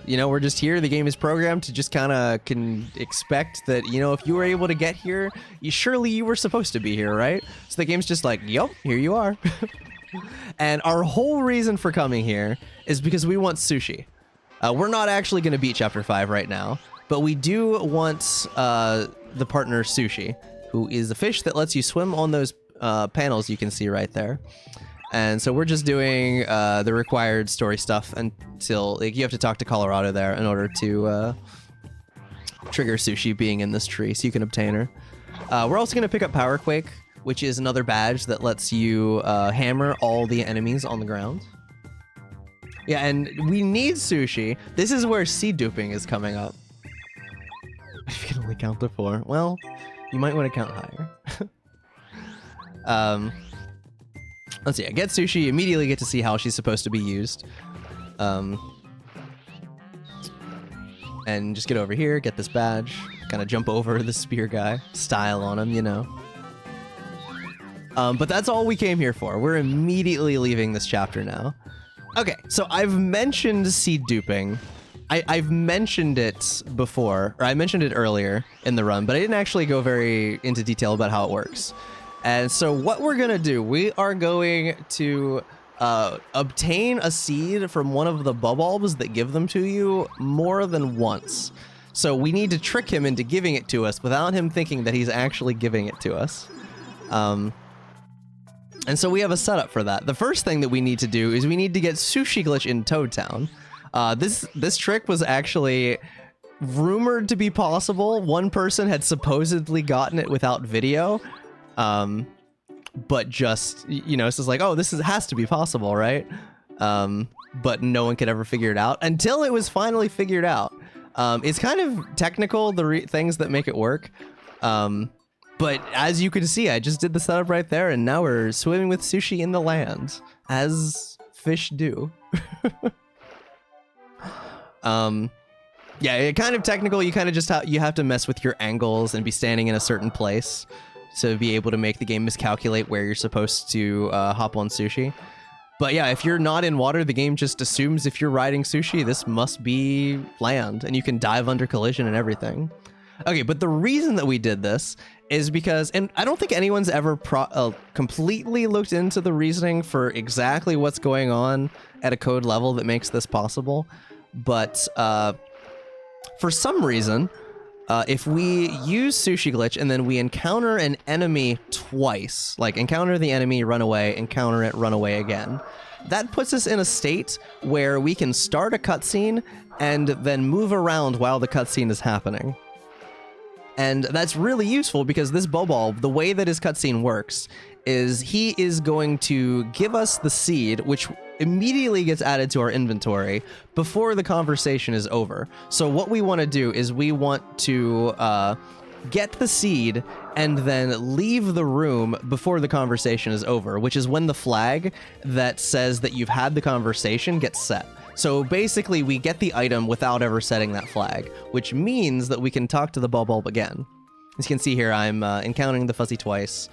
you know, we're just here. The game is programmed to just kind of can expect that, you know, if you were able to get here, surely you were supposed to be here, right? So the game's just like, yup, here you are. And our whole reason for coming here is because we want sushi. We're not actually going to beat Chapter 5 right now, but we do want the partner Sushi, who is a fish that lets you swim on those panels you can see right there. And so we're just doing the required story stuff until, like, you have to talk to Colorado there in order to trigger Sushi being in this tree so you can obtain her. We're also going to pick up Power Quake, which is another badge that lets you hammer all the enemies on the ground. Yeah, and we need sushi. This is where seed duping is coming up. If you can only count to 4. Well, you might want to count higher. Let's see. I get sushi. You immediately get to see how she's supposed to be used. And just get over here, get this badge, kind of jump over the spear guy, style on him, you know. But that's all we came here for. We're immediately leaving this chapter now. Okay, so I've mentioned seed duping. I've mentioned it before, or I mentioned it earlier in the run, but I didn't actually go very into detail about how it works. And so what we're gonna do, we are going to obtain a seed from one of the bulbs that give them to you more than once. So we need to trick him into giving it to us without him thinking that he's actually giving it to us. And so we have a setup for that. The first thing that we need to do is we need to get Sushi Glitch in Toad Town. This trick was actually rumored to be possible. One person had supposedly gotten it without video. But just, you know, it's just like, oh, has to be possible, right? But no one could ever figure it out until it was finally figured out. It's kind of technical, the things that make it work. But as you can see, I just did the setup right there, and now we're swimming with sushi in the land, as fish do. Yeah, kind of technical. You kind of just you have to mess with your angles and be standing in a certain place to be able to make the game miscalculate where you're supposed to hop on sushi. But yeah, if you're not in water, the game just assumes if you're riding sushi, this must be land, and you can dive under collision and everything. Okay, but the reason that we did this is because, and I don't think anyone's ever completely looked into the reasoning for exactly what's going on at a code level that makes this possible, but for some reason, if we use Sushi Glitch and then we encounter an enemy twice, like encounter the enemy, run away, encounter it, run away again, that puts us in a state where we can start a cutscene and then move around while the cutscene is happening. And that's really useful because this Bobulb, the way that his cutscene works, is he is going to give us the seed, which immediately gets added to our inventory before the conversation is over. So what we want to do is we want to get the seed and then leave the room before the conversation is over, which is when the flag that says that you've had the conversation gets set. So basically, we get the item without ever setting that flag, which means that we can talk to the Bobulb again. As you can see here, I'm encountering the Fuzzy twice,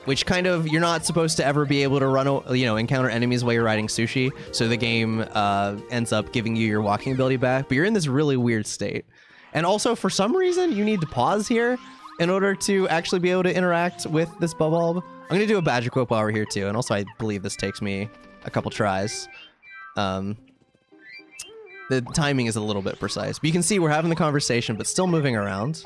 which kind of, you're not supposed to ever be able to encounter enemies while you're riding sushi, so the game ends up giving you your walking ability back, but you're in this really weird state. And also, for some reason, you need to pause here in order to actually be able to interact with this Bobulb. I'm going to do a badge equip while we're here, too, and also I believe this takes me a couple tries. The timing is a little bit precise, but you can see we're having the conversation, but still moving around.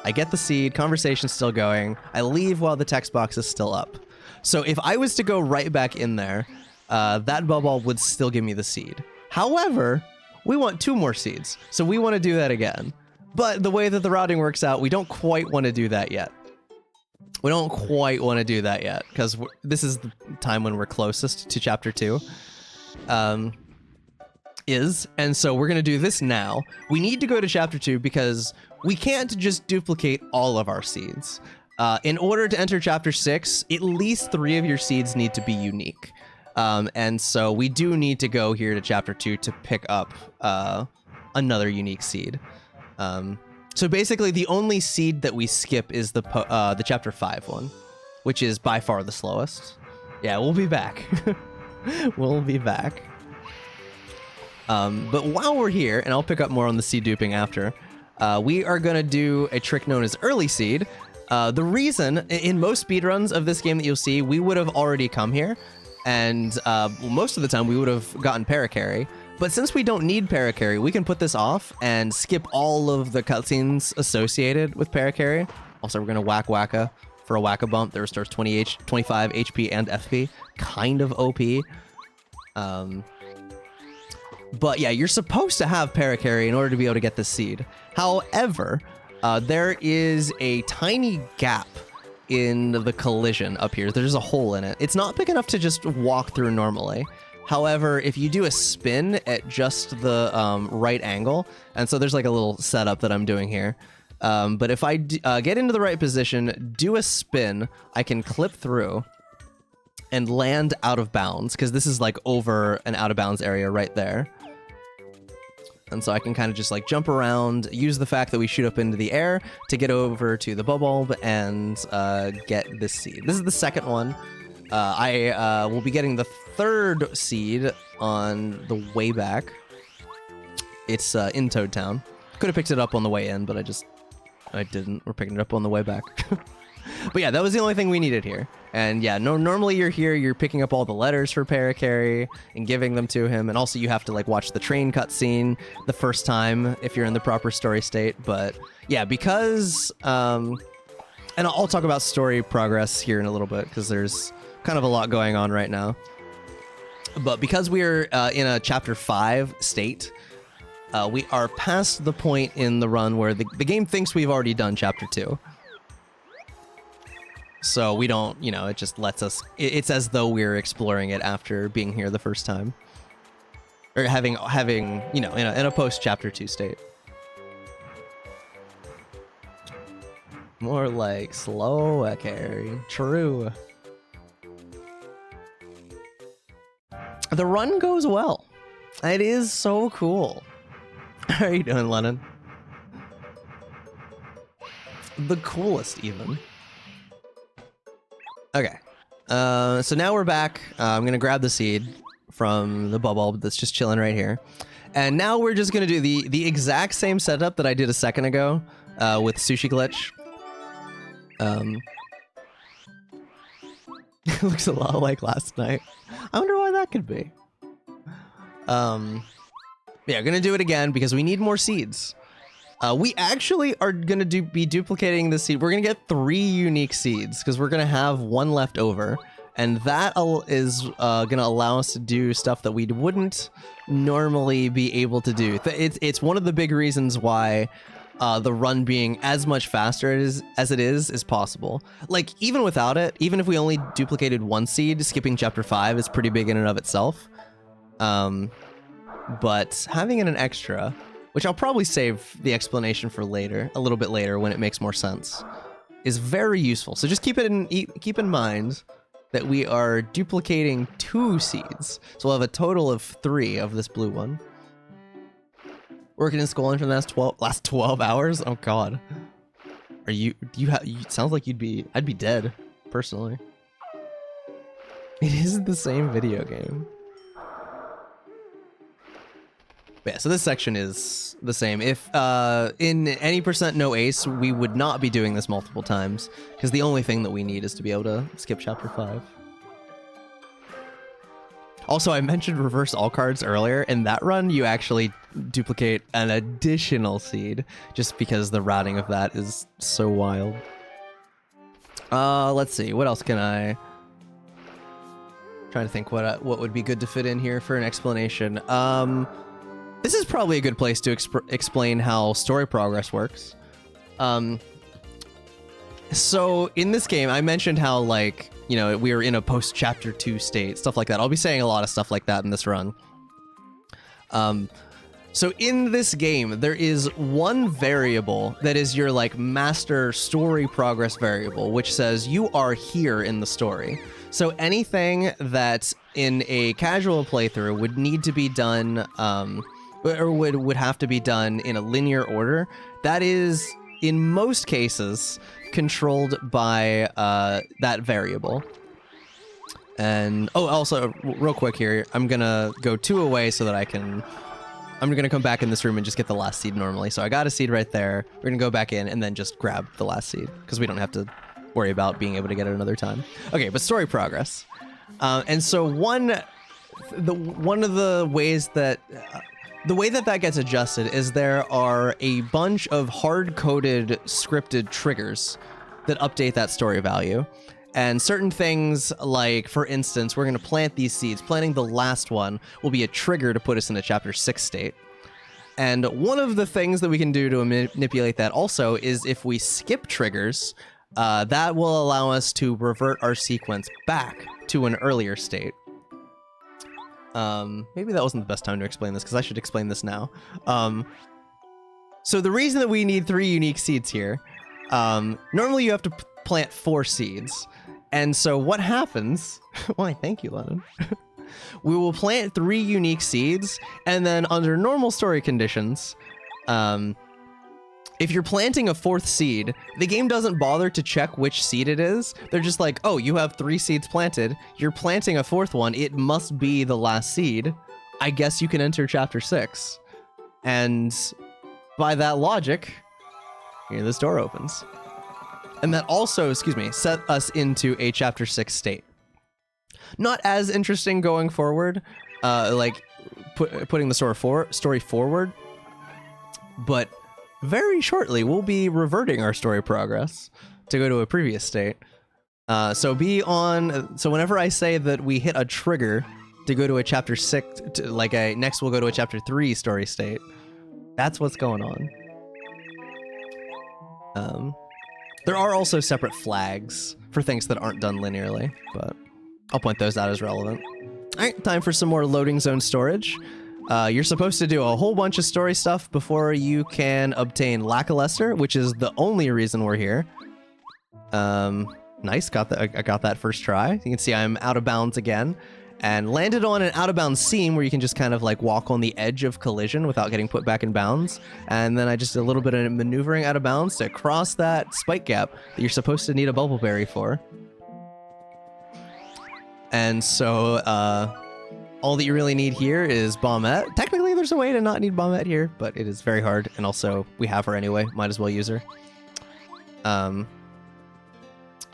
I get the seed, conversation's still going. I leave while the text box is still up. So if I was to go right back in there, that Bobulb would still give me the seed. However, we want 2 more seeds, so we want to do that again. But the way that the routing works out, we don't quite want to do that yet. We don't quite want to do that yet, because this is the time when we're closest to Chapter 2. And so we're going to do this now. We need to go to Chapter 2 because we can't just duplicate all of our seeds. In order to enter Chapter 6, at least 3 of your seeds need to be unique. And so we do need to go here to Chapter 2 to pick up another unique seed. So basically, the only seed that we skip is the Chapter 5 one, which is by far the slowest. Yeah, we'll be back. We'll be back. But while we're here, and I'll pick up more on the seed duping after, we are going to do a trick known as early seed. The reason, in most speedruns of this game that you'll see, we would have already come here, and most of the time we would have gotten Paracarry. But since we don't need Paracarry, we can put this off and skip all of the cutscenes associated with Paracarry. Also, we're going to whack Wacka for a Wacka bump that restores 25 HP and FP. Kind of OP. But yeah, you're supposed to have Paracarry in order to be able to get this seed. However, there is a tiny gap in the collision up here. There's a hole in it. It's not big enough to just walk through normally. However, if you do a spin at just the right angle, and so there's like a little setup that I'm doing here. But if I get into the right position, do a spin, I can clip through and land out of bounds, because this is like over an out of bounds area right there. And so I can kind of just like jump around, use the fact that we shoot up into the air to get over to the bubble and get this seed. This is the second one. I will be getting the third seed on the way back. It's in Toad Town. Could have picked it up on the way in, but I didn't. We're picking it up on the way back. But yeah, that was the only thing we needed here. And yeah, normally you're here, you're picking up all the letters for Parakarry and giving them to him. And also you have to like watch the train cutscene the first time if you're in the proper story state. But yeah, because, and I'll talk about story progress here in a little bit because there's kind of a lot going on right now. But because we're in a chapter 5 state, we are past the point in the run where the game thinks we've already done chapter 2. So we don't, you know, it just lets us, it's as though we're exploring it after being here the first time. Or having you know, in a post-chapter 2 state. More like slow carry. True. The run goes well. It is so cool. How are you doing, Lennon? The coolest, even. Okay. So now we're back. I'm going to grab the seed from the bubble that's just chilling right here. And now we're just going to do the exact same setup that I did a second ago with Sushi Glitch. It looks a lot like last night. I wonder why that could be. Yeah, gonna do it again because we need more seeds. We actually are gonna be duplicating the seed. We're gonna get 3 unique seeds because we're gonna have 1 left over, and that is gonna allow us to do stuff that we wouldn't normally be able to do. It's one of the big reasons why the run being as much faster as it is possible. Like, even without it, even if we only duplicated 1 seed, skipping chapter 5 is pretty big in and of itself. But having it an extra, which I'll probably save the explanation for later, a little bit later when it makes more sense, is very useful. So just keep in mind that we are duplicating 2 seeds. So we'll have a total of 3 of this blue one. Working in Skull for the last 12 hours? Oh god. Are you sounds like I'd be dead, personally. It isn't the same video game. But yeah, so this section is the same. If in any % no ace, we would not be doing this multiple times, because the only thing that we need is to be able to skip chapter 5. Also, I mentioned reverse all cards earlier. In that run, you actually duplicate an additional seed, just because the routing of that is so wild. Let's see, what else can I... Trying to think what would be good to fit in here for an explanation. This is probably a good place to explain how story progress works. So in this game, I mentioned how, like, you know, we were in a post-chapter 2 state, stuff like that. I'll be saying a lot of stuff like that in this run. So in this game, there is one variable that is your, like, master story progress variable, which says you are here in the story. So anything that in a casual playthrough would need to be done, or would have to be done in a linear order, that is, in most cases, controlled by that variable. And, oh, also, real quick here, I'm gonna go 2 away so that I'm gonna come back in this room and just get the last seed normally. So I got a seed right there. We're gonna go back in and then just grab the last seed, because we don't have to worry about being able to get it another time. Okay, but story progress. And so one of the ways that... the way that gets adjusted is there are a bunch of hard-coded scripted triggers that update that story value. And certain things, like, for instance, we're going to plant these seeds. Planting the last one will be a trigger to put us in a chapter 6 state. And one of the things that we can do to manipulate that also is if we skip triggers, that will allow us to revert our sequence back to an earlier state. Maybe that wasn't the best time to explain this, because I should explain this now. So the reason that we need 3 unique seeds here, normally you have to plant 4 seeds. And so what happens, why, thank you, Lennon. We will plant 3 unique seeds, and then under normal story conditions, if you're planting a 4th seed, the game doesn't bother to check which seed it is. They're just like, oh, you have 3 seeds planted. You're planting a 4th one. It must be the last seed. I guess you can enter chapter 6. And by that logic, here this door opens. And that also, set us into a chapter 6 state. Not as interesting going forward, like putting the story forward, but very shortly we'll be reverting our story progress to go to a previous state. So whenever I say that we hit a trigger to go to a chapter 6, next we'll go to a chapter 3 story state, that's what's going on. There are also separate flags for things that aren't done linearly, but I'll point those out as relevant. All right, time for some more loading zone storage. You're supposed to do a whole bunch of story stuff before you can obtain Lackluster, which is the only reason we're here. Nice, I got that first try. You can see I'm out of bounds again, and landed on an out of bounds seam where you can just kind of like walk on the edge of collision without getting put back in bounds. And then I just did a little bit of maneuvering out of bounds to cross that spike gap that you're supposed to need a bubble berry for. And so, all that you really need here is Bombette. Technically, there's a way to not need Bombette here, but it is very hard, and also, we have her anyway. Might as well use her.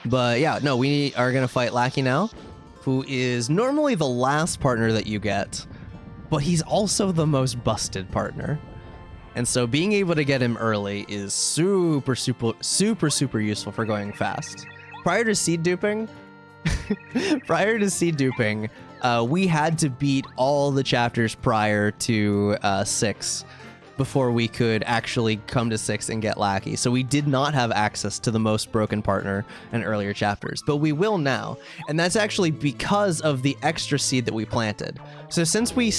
But yeah, no, we are gonna fight Lackey now, who is normally the last partner that you get, but he's also the most busted partner. And so being able to get him early is super useful for going fast. Prior to seed duping, we had to beat all the chapters prior to 6 before we could actually come to 6 and get Lackey. So we did not have access to the most broken partner in earlier chapters, but we will now. And that's actually because of the extra seed that we planted. So since we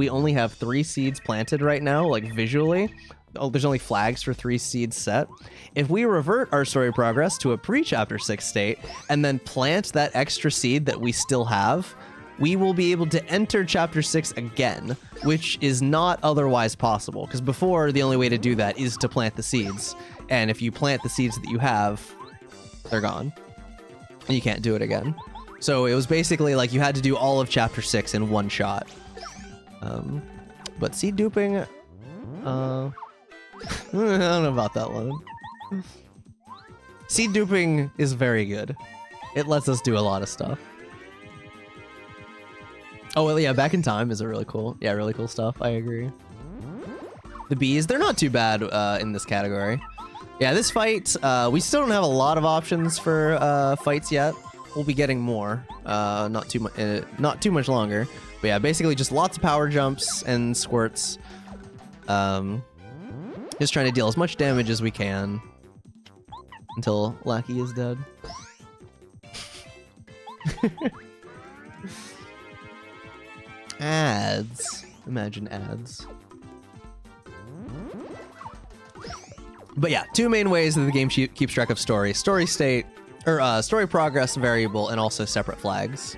only have 3 seeds planted right now, like visually, there's only flags for 3 seeds set. If we revert our story progress to a pre-chapter 6 state and then plant that extra seed that we still have, we will be able to enter chapter 6 again, which is not otherwise possible, because before the only way to do that is to plant the seeds. And if you plant the seeds that you have, they're gone. And you can't do it again. So it was basically like you had to do all of chapter 6 in one shot. But seed duping, I don't know about that one. Seed duping is very good. It lets us do a lot of stuff. Oh, well, yeah, Back in Time is a really cool stuff. I agree. The bees, they're not too bad in this category. Yeah, this fight, we still don't have a lot of options for fights yet. We'll be getting more, not too much longer. But yeah, basically just lots of power jumps and squirts. Just trying to deal as much damage as we can until Lackey is dead. Ads. Imagine ads. But yeah, 2 main ways that the game keeps track of story. Story state, or story progress variable, and also separate flags.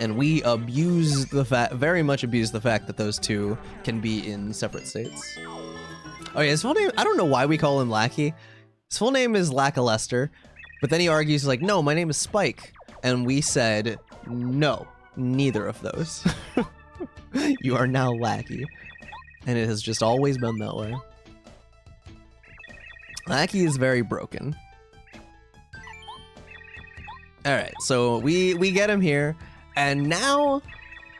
And we very much abuse the fact that those 2 can be in separate states. Oh yeah, his full name, I don't know why we call him Lackey. His full name is Lackluster, but then he argues like, no, my name is Spike. And we said, no. Neither of those. You are now Lackey. And it has just always been that way. Lackey is very broken. Alright, so we get him here. And now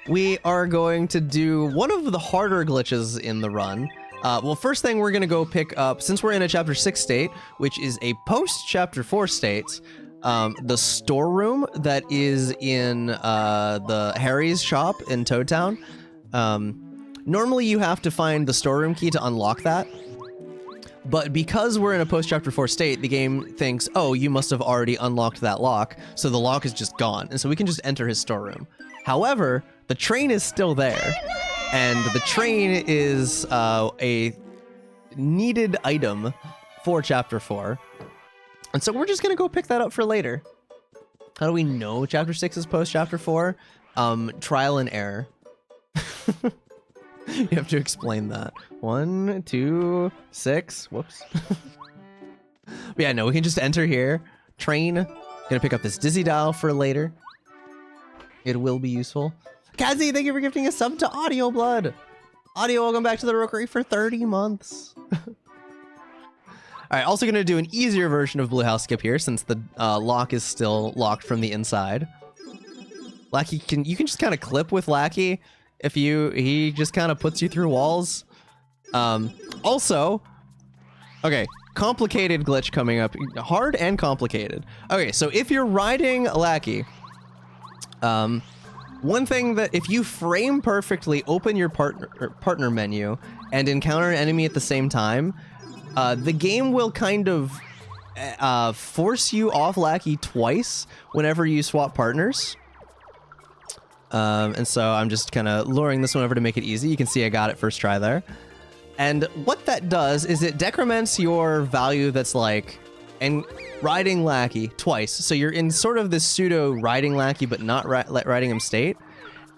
we are going to do one of the harder glitches in the run. Well, first thing we're going to go pick up, since we're in a chapter 6 state, which is a post-chapter 4 state, the storeroom that is in the Harry's shop in Toad Town. Normally you have to find the storeroom key to unlock that. But because we're in a post-chapter 4 state, the game thinks, oh, you must have already unlocked that lock, so the lock is just gone, and so we can just enter his storeroom. However, the train is still there, and the train is a needed item for Chapter 4. And so we're just gonna go pick that up for later. How do we know Chapter 6 is post-Chapter 4? Trial and error. You have to explain that. 1, 2, 6. Whoops. But yeah, no, we can just enter here. Train. Gonna pick up this Dizzy Dial for later. It will be useful. Kazi, thank you for gifting a sub to Audio Blood. Audio, welcome back to the Rookery for 30 months. Alright, also gonna do an easier version of Blue House Skip here since the lock is still locked from the inside. Lackey you can just kind of clip with Lackey. If he just kind of puts you through walls. Also, okay, complicated glitch coming up. Hard and complicated. Okay, so if you're riding a Lackey, one thing that if you frame perfectly, open your partner menu and encounter an enemy at the same time, the game will kind of force you off Lackey twice whenever you swap partners. And so I'm just kind of luring this one over to make it easy. You can see I got it first try there. And what that does is it decrements your value that's like, and riding Lackey twice. So you're in sort of this pseudo riding Lackey, but not riding him state.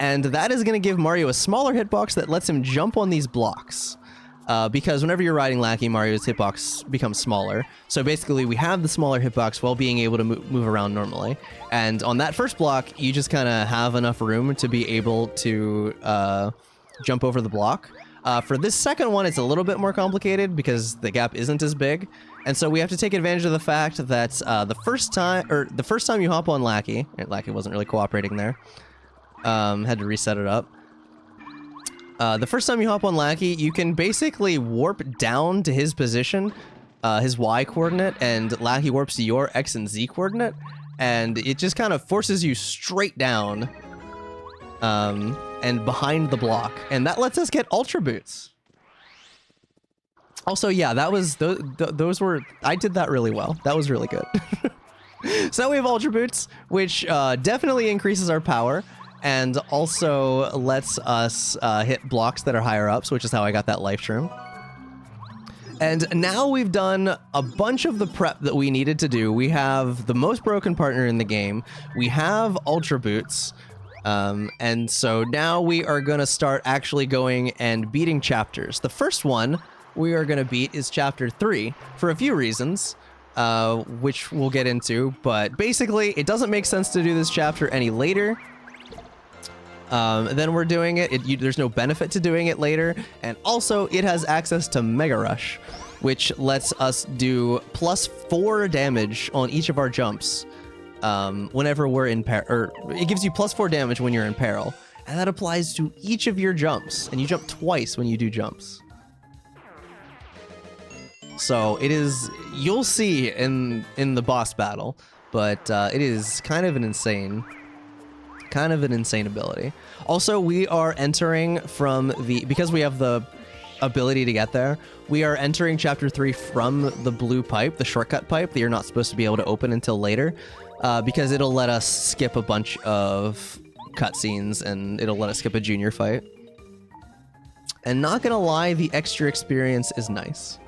And that is going to give Mario a smaller hitbox that lets him jump on these blocks. Because whenever you're riding Lackey, Mario's hitbox becomes smaller. So basically, we have the smaller hitbox while being able to move around normally. And on that first block, you just kind of have enough room to be able to jump over the block. For this second one, it's a little bit more complicated because the gap isn't as big. And so we have to take advantage of the fact that the first time you hop on Lackey, Lackey wasn't really cooperating there. Had to reset it up. The first time you hop on Lackey, you can basically warp down to his position, his Y coordinate, and Lackey warps to your X and Z coordinate, and it just kind of forces you straight down, and behind the block, and that lets us get Ultra Boots. Also, yeah, that was, those were, I did that really well. That was really good. So now we have Ultra Boots, which definitely increases our power, and also lets us hit blocks that are higher ups, which is how I got that life shroom. And now we've done a bunch of the prep that we needed to do. We have the most broken partner in the game. We have Ultra Boots. And so now we are going to start actually going and beating chapters. The first one we are going to beat is Chapter 3 for a few reasons, which we'll get into. But basically, it doesn't make sense to do this chapter any later. Then we're doing it. There's no benefit to doing it later. And also, it has access to Mega Rush, which lets us do +4 damage on each of our jumps whenever we're in peril. Or it gives you +4 damage when you're in peril. And that applies to each of your jumps. And you jump twice when you do jumps. So it is, you'll see in the boss battle, but it is kind of an insane ability. Also, we are entering from because we have the ability to get there, we are entering Chapter 3 from the blue pipe, the shortcut pipe that you're not supposed to be able to open until later, because it'll let us skip a bunch of cutscenes and it'll let us skip a junior fight. And not gonna lie, the extra experience is nice.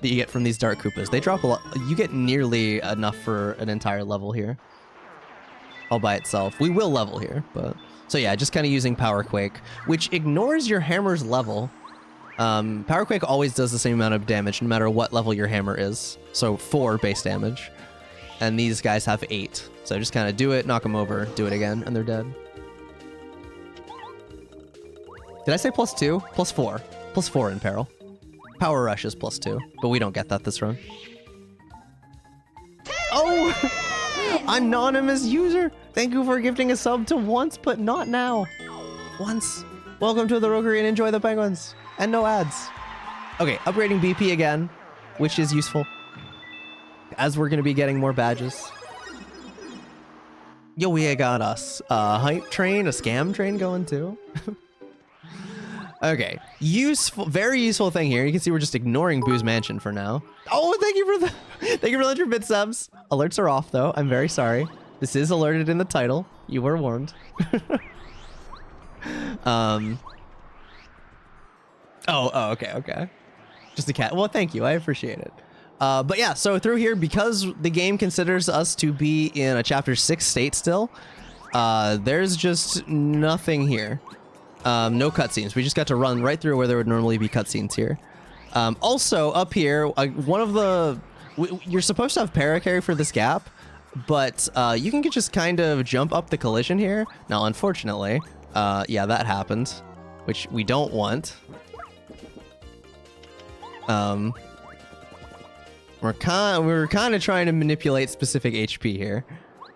That you get from these Dark Koopas. They drop a lot. You get nearly enough for an entire level here. All by itself. We will level here, but... So yeah, just kind of using Power Quake, which ignores your hammer's level. Power Quake always does the same amount of damage, no matter what level your hammer is. So 4 base damage. And these guys have 8. So just kind of do it, knock them over, do it again, and they're dead. Did I say +2? +4. +4 in peril. Power Rush is +2, but we don't get that this run. Oh! Anonymous user! Thank you for gifting a sub to once, but not now. Once. Welcome to the Rookery and enjoy the penguins. And no ads. Okay, upgrading BP again, which is useful. As we're gonna be getting more badges. Yo, we got us a hype train, a scam train going too. Okay, useful, very useful thing here. You can see we're just ignoring Boo's Mansion for now. Oh, thank you for the, thank you for the 100 bit subs. Alerts are off though. I'm very sorry. This is alerted in the title. You were warned. Oh, okay. Just a cat. Well, thank you. I appreciate it. But yeah, so through here, because the game considers us to be in a chapter 6 state still, there's just nothing here. No cutscenes. We just got to run right through where there would normally be cutscenes here. Also, up here, one of the... You're supposed to have paracarry for this gap, but you can just kind of jump up the collision here. Now, unfortunately, yeah, that happened, which we don't want. We're kind of trying to manipulate specific HP here.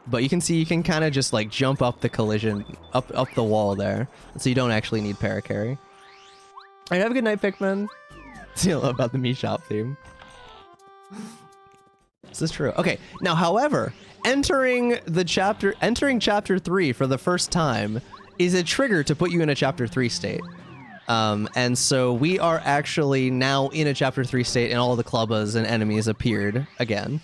But you can see you can kind of just like jump up the collision, up the wall there. So you don't actually need paracarry. All right, have a good night, Pikmin. See about the Me Shop theme. This is true. Okay, now, however, entering chapter 3 for the first time is a trigger to put you in a chapter 3 state. And so we are actually now in a chapter 3 state and all the clubbas and enemies appeared again.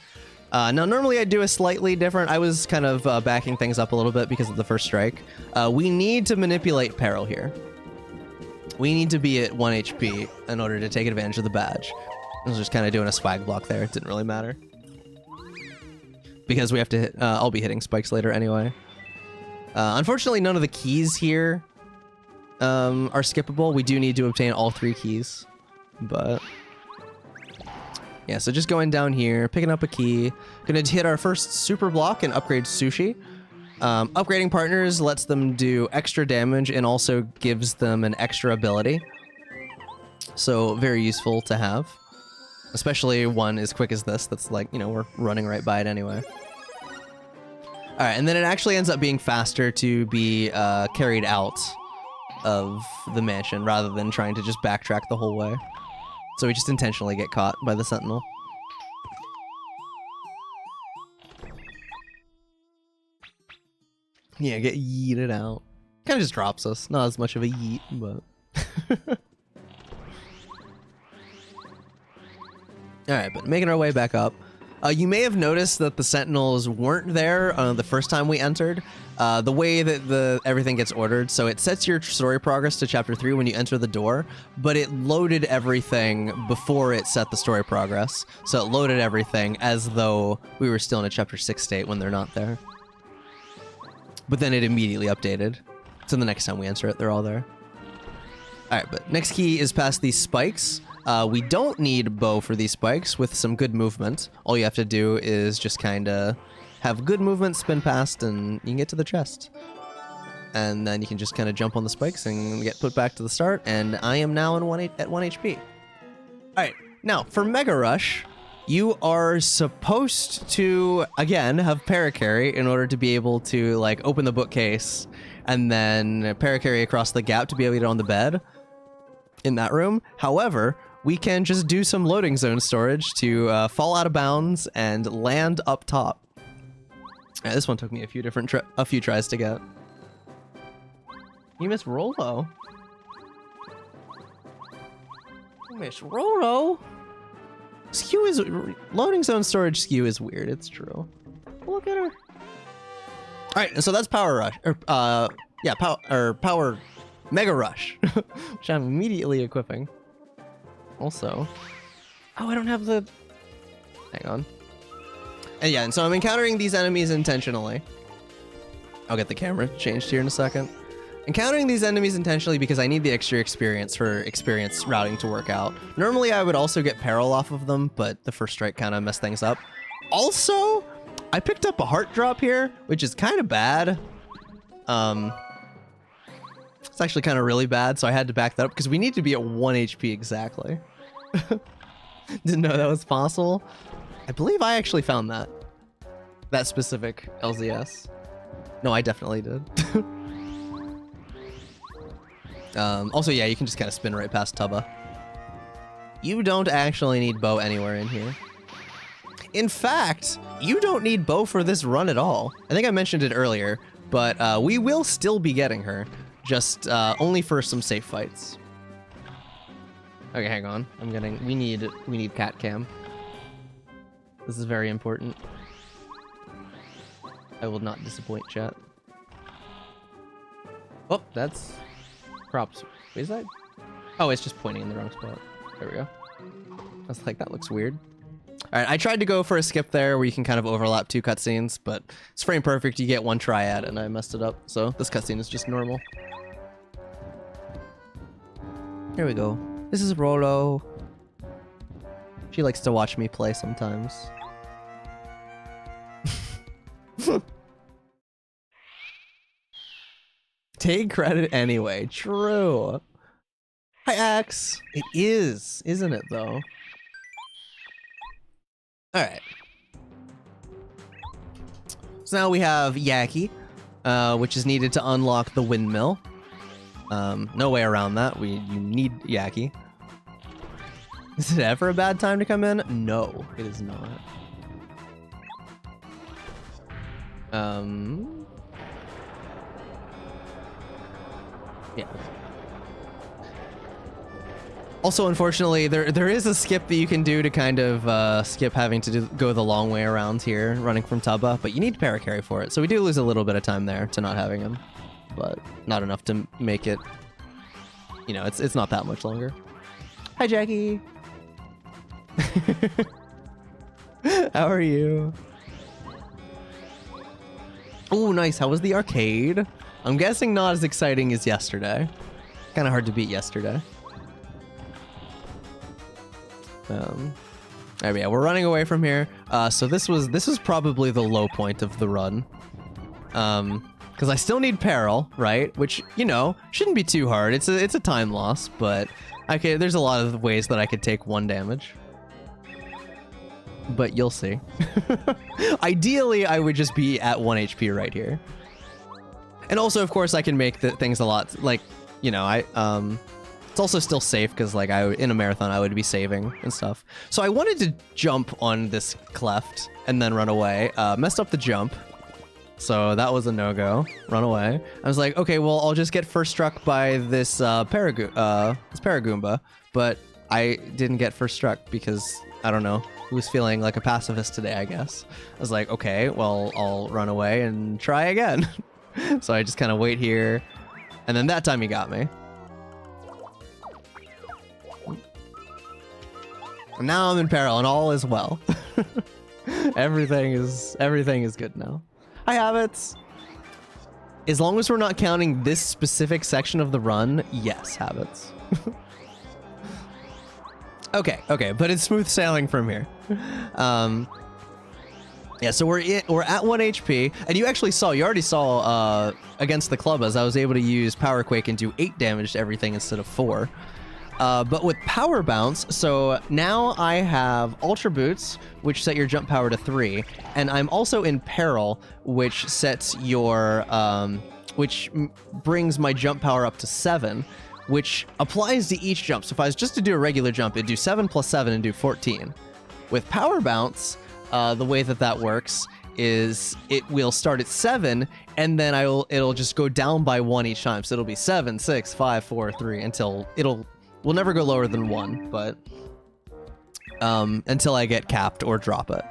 Now, normally I do a slightly different... I was kind of backing things up a little bit because of the first strike. We need to manipulate Peril here. We need to be at 1 HP in order to take advantage of the badge. I was just kind of doing a swag block there. It didn't really matter. Because we have to hit... I'll be hitting spikes later anyway. Unfortunately, none of the keys here are skippable. We do need to obtain all 3 keys. But... yeah, so just going down here, picking up a key, gonna hit our first super block and upgrade Sushi. Upgrading partners lets them do extra damage and also gives them an extra ability. So very useful to have. Especially one as quick as this, that's like, you know, we're running right by it anyway. Alright, and then it actually ends up being faster to be carried out of the mansion rather than trying to just backtrack the whole way. So we just intentionally get caught by the Sentinel. Yeah, get yeeted out. Kind of just drops us. Not as much of a yeet, but... Alright, but making our way back up. You may have noticed that the Sentinels weren't there the first time we entered. The way that everything gets ordered, so it sets your story progress to chapter 3 when you enter the door, but it loaded everything before it set the story progress. So it loaded everything as though we were still in a chapter 6 state when they're not there. But then it immediately updated. So the next time we enter it, they're all there. Alright, but next key is past these spikes. We don't need bow for these spikes with some good movement. All you have to do is just kind of have good movement, spin past, and you can get to the chest. And then you can just kind of jump on the spikes and get put back to the start, and I am now at 1 HP. Alright, now, for Mega Rush, you are supposed to, again, have paracarry in order to be able to, like, open the bookcase, and then paracarry across the gap to be able to get on the bed in that room. However, we can just do some loading zone storage to fall out of bounds and land up top. Yeah, this one took me a few tries to get. You missed Rolo. Miss Rolo. Skew is loading zone storage. Skew is weird. It's true. Look at her. All right, and so that's Power Rush, or yeah, Power Mega Rush, which I'm immediately equipping. Also, oh, I don't have the. Hang on. And yeah, and so I'm encountering these enemies intentionally. I'll get the camera changed here in a second. Encountering these enemies intentionally because I need the extra experience for experience routing to work out. Normally I would also get Peril off of them, but the first strike kind of messed things up. Also, I picked up a heart drop here, which is kind of bad. It's actually kind of really bad, so I had to back that up because we need to be at 1 HP exactly. Didn't know that was possible. I believe I actually found that specific LZS. No, I definitely did. Also, yeah, you can just kind of spin right past Tubba. You don't actually need bow anywhere in here. In fact, you don't need bow for this run at all. I think I mentioned it earlier, but we will still be getting her, just only for some safe fights. Okay, hang on. We need cat cam. This is very important. I will not disappoint, chat. Oh, that's props. Wait, is that? Oh, it's just pointing in the wrong spot. There we go. I was like, that looks weird. All right, I tried to go for a skip there where you can kind of overlap two cutscenes, but it's frame perfect. You get one try at it, and I messed it up. So this cutscene is just normal. Here we go. This is Rolo. She likes to watch me play sometimes. Take credit anyway. True. Hi, Axe. It is, isn't it, though? Alright. So now we have Yaki, which is needed to unlock the windmill. No way around that. You need Yaki. Is it ever a bad time to come in? No, it is not. Yeah. Also, unfortunately, there is a skip that you can do to kind of skip having to go the long way around here, running from Tubba, but you need paracarry for it. So we do lose a little bit of time there to not having him, but not enough to make it, you know, it's not that much longer. Hi, Jackie. How are you? Oh, nice. How was the arcade? I'm guessing not as exciting as yesterday. Kind of hard to beat yesterday. Yeah, we're running away from here. So this was probably the low point of the run. Because I still need Peril, right? Which, you know, shouldn't be too hard. It's a time loss, but there's a lot of ways that I could take 1 damage. But you'll see. Ideally, I would just be at 1 HP right here. And also, of course, I can make things a lot, like, you know, it's also still safe because, like, in a marathon, I would be saving and stuff. So I wanted to jump on this cleft and then run away. Messed up the jump. So that was a no-go. Run away. I was like, okay, well, I'll just get first struck by this Paragoomba. But I didn't get first struck because, I don't know, who was feeling like a pacifist today, I guess. I was like, okay, well, I'll run away and try again. So I just kind of wait here. And then that time he got me. And now I'm in peril and all is well. Everything is good now. Hi, Habits. As long as we're not counting this specific section of the run, yes, Habits. Okay, but it's smooth sailing from here. Yeah, so we're at 1 HP, and you already saw against the club as I was able to use Power Quake and do 8 damage to everything instead of 4. But with Power Bounce, so now I have Ultra Boots, which set your jump power to 3, and I'm also in Peril, which sets your, which brings my jump power up to 7, which applies to each jump. So if I was just to do a regular jump, it'd do 7 plus 7 and do 14. With Power Bounce, the way that works is it will start at 7, and then it'll just go down by 1 each time. So it'll be 7, 6, 5, 4, 3 until we'll never go lower than 1, but until I get capped or drop it.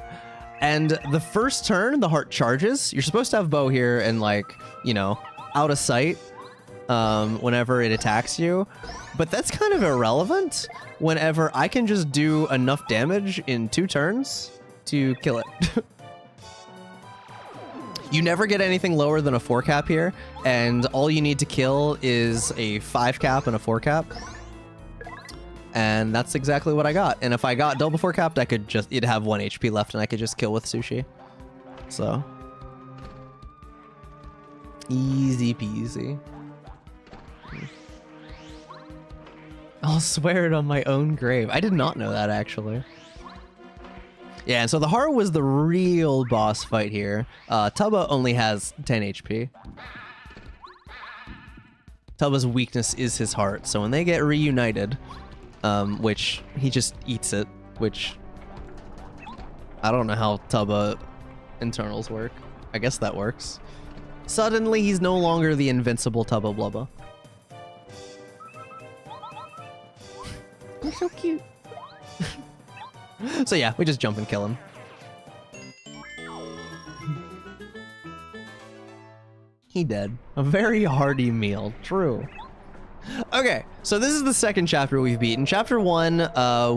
And the first turn, the heart charges. You're supposed to have bow here and, like, you know, out of sight whenever it attacks you. But that's kind of irrelevant whenever I can just do enough damage in 2 turns to kill it. You never get anything lower than a 4 cap here, and all you need to kill is a 5 cap and a 4 cap. And that's exactly what I got. And if I got double 4 capped, it'd have 1 HP left and I could just kill with Sushi. So easy peasy. I'll swear it on my own grave. I did not know that, actually. Yeah, and so the heart was the real boss fight here. Tubba only has 10 HP. Tubba's weakness is his heart, so when they get reunited, which he just eats it, which I don't know how Tubba internals work. I guess that works. Suddenly, he's no longer the invincible Tubba Blubba. so cute. So yeah, we just jump and kill him. He dead. A very hearty meal. True. Okay, so this is the second chapter we've beaten. Chapter 1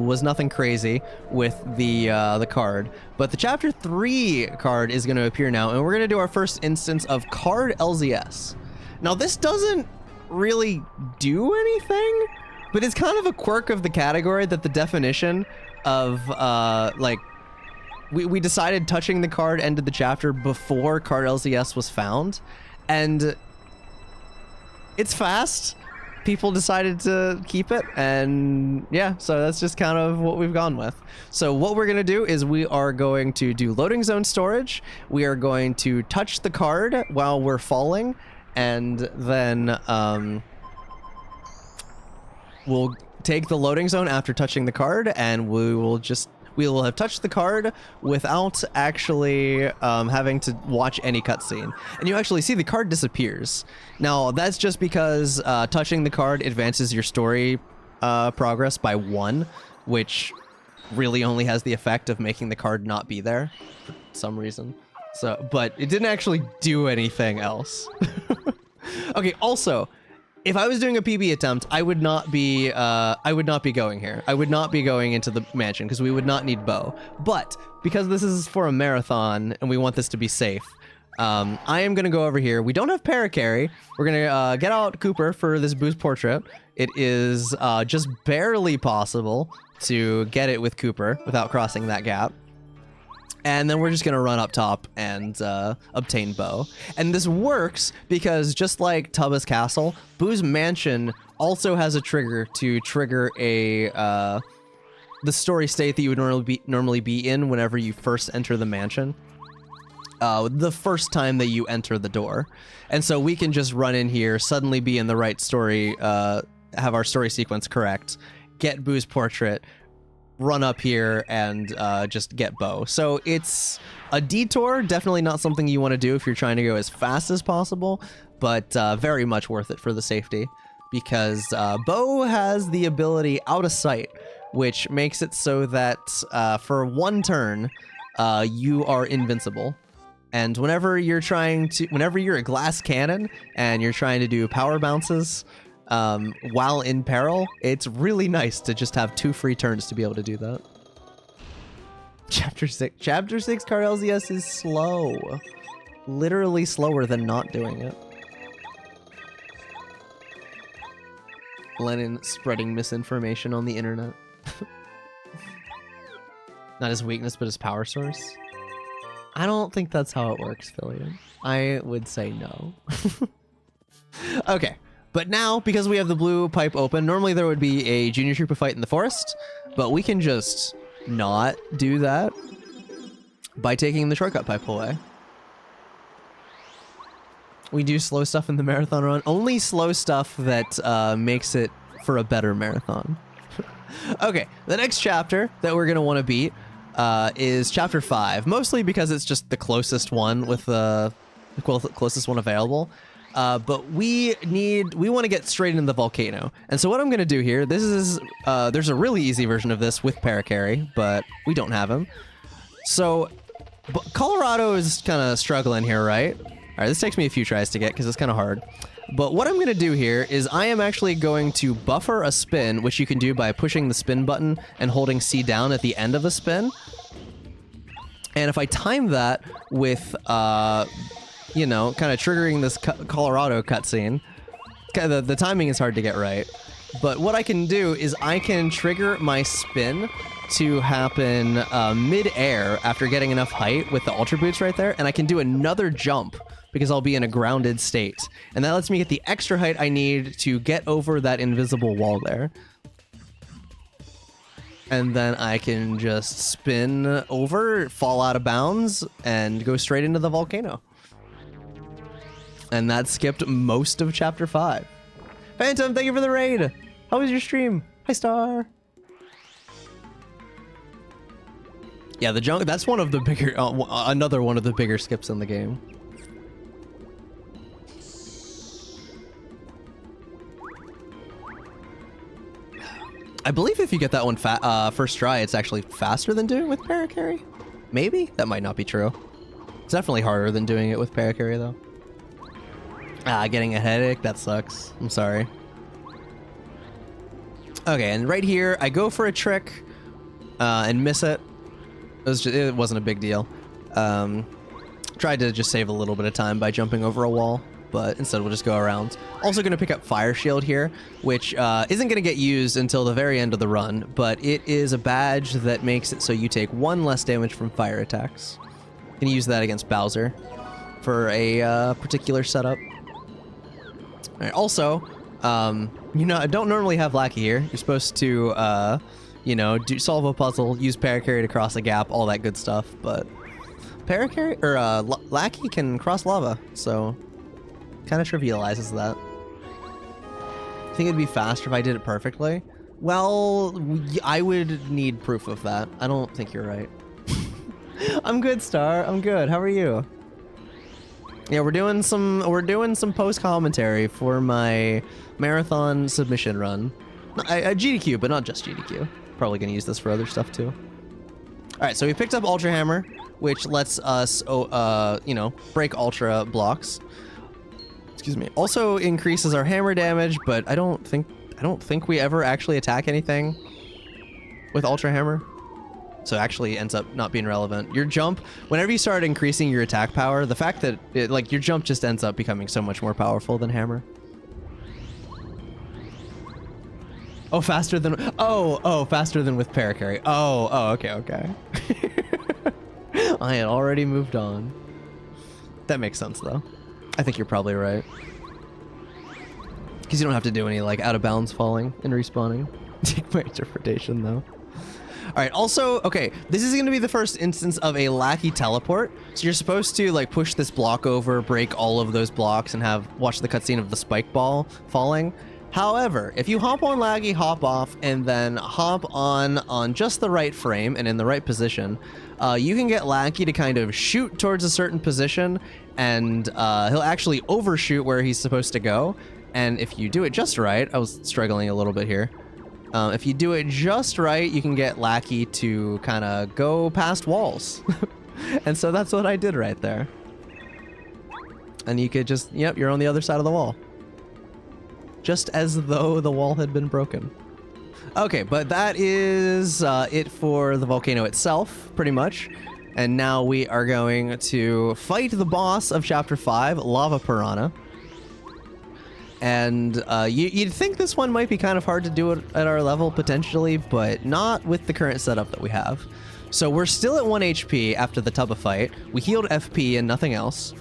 was nothing crazy with the card, but the Chapter 3 card is going to appear now, and we're going to do our first instance of card LZS. Now, this doesn't really do anything, but it's kind of a quirk of the category that the definition of, like, we decided touching the card ended the chapter before card LZS was found, and it's fast. People decided to keep it, and yeah, so that's just kind of what we've gone with. So what we're gonna do is we are going to do loading zone storage. We are going to touch the card while we're falling, and then we'll take the loading zone after touching the card, and we will have touched the card without actually having to watch any cutscene. And you actually see the card disappears. Now, that's just because touching the card advances your story progress by 1, which really only has the effect of making the card not be there for some reason. So, but it didn't actually do anything else. Okay, also, if I was doing a PB attempt, I would not be going here. I would not be going into the mansion because we would not need bow. But because this is for a marathon and we want this to be safe, I am gonna go over here. We don't have paracarry. We're gonna get out Cooper for this boost portrait. It is just barely possible to get it with Cooper without crossing that gap. And then we're just going to run up top and obtain bow. And this works because just like Tubba's Castle, Boo's Mansion also has a trigger to trigger the story state that you would normally be in whenever you first enter the mansion. The first time that you enter the door. And so we can just run in here, suddenly be in the right story, have our story sequence correct, get Boo's portrait, run up here, and just get bow. So it's a detour, definitely not something you want to do if you're trying to go as fast as possible, but very much worth it for the safety, because bow has the ability out of sight, which makes it so that for 1 turn you are invincible. And whenever you're a glass cannon and you're trying to do power bounces while in peril, it's really nice to just have 2 free turns to be able to do that. Chapter 6 card LZS is slow. Literally slower than not doing it. Lennon spreading misinformation on the internet. Not his weakness, but his power source. I don't think that's how it works, Fillion. I would say no. Okay. But now, because we have the blue pipe open, normally there would be a junior trooper fight in the forest, but we can just not do that by taking the shortcut pipe away. We do slow stuff in the marathon run. Only slow stuff that makes it for a better marathon. Okay, the next chapter that we're going to want to beat is Chapter 5, mostly because it's just the closest one with the closest one available. But we want to get straight into the volcano. And so what I'm going to do here, there's a really easy version of this with paracarry, but we don't have him. So Colorado is kind of struggling here, right? All right, this takes me a few tries to get because it's kind of hard. But what I'm going to do here is I am actually going to buffer a spin, which you can do by pushing the spin button and holding C down at the end of a spin. And if I time that with, you know, kind of triggering this Colorado cutscene, the timing is hard to get right. But what I can do is I can trigger my spin to happen mid-air after getting enough height with the Ultra Boots right there, and I can do another jump because I'll be in a grounded state. And that lets me get the extra height I need to get over that invisible wall there. And then I can just spin over, fall out of bounds, and go straight into the volcano. And that skipped most of Chapter 5. Phantom, thank you for the raid! How was your stream? Hi, Star! Yeah, the junk, that's one of the bigger, another one of the bigger skips in the game. I believe if you get that one first try, it's actually faster than doing it with Paracarry. Maybe? That might not be true. It's definitely harder than doing it with Paracarry, though. Getting a headache? That sucks. I'm sorry. Okay, and right here, I go for a trick and miss it. It wasn't a big deal. Tried to just save a little bit of time by jumping over a wall, but instead we'll just go around. Also going to pick up Fire Shield here, which isn't going to get used until the very end of the run, but it is a badge that makes it so you take 1 less damage from fire attacks. You can use that against Bowser for a particular setup. All right, also, you know, I don't normally have Lackey here. You're supposed to, you know, solve a puzzle, use Paracarry to cross a gap, all that good stuff, but Paracarry, or Lackey can cross lava, so kind of trivializes that. I think it'd be faster if I did it perfectly. Well, I would need proof of that. I don't think you're right. I'm good, Star. I'm good. How are you? Yeah, we're doing some post commentary for my marathon submission run. GDQ, but not just GDQ. Probably gonna use this for other stuff too. All right, so we picked up Ultra Hammer, which lets us, you know, break Ultra blocks. Excuse me. Also increases our hammer damage, but I don't think we ever actually attack anything with Ultra Hammer. So it actually ends up not being relevant. Your jump, whenever you start increasing your attack power, the fact that like your jump just ends up becoming so much more powerful than hammer. Oh, faster than faster than with Paracarry. Okay. I had already moved on. That makes sense though. I think you're probably right. Because you don't have to do any like out of bounds falling and respawning. Take my interpretation though. All right, also, okay, this is going to be the first instance of a Lackey teleport. So you're supposed to like push this block over, break all of those blocks, and watch the cutscene of the spike ball falling. However, if you hop on Lackey, hop off, and then hop on just the right frame and in the right position, you can get Lackey to kind of shoot towards a certain position, and he'll actually overshoot where he's supposed to go. And if you do it just right, I was struggling a little bit here. If you do it just right, you can get Lackey to kind of go past walls. And so that's what I did right there. And you could just, yep, you're on the other side of the wall. Just as though the wall had been broken. Okay, but that is it for the volcano itself, pretty much. And now we are going to fight the boss of Chapter 5, Lava Piranha. And you'd think this one might be kind of hard to do it at our level, potentially, but not with the current setup that we have. So we're still at 1 HP after the Tubba fight. We healed FP and nothing else.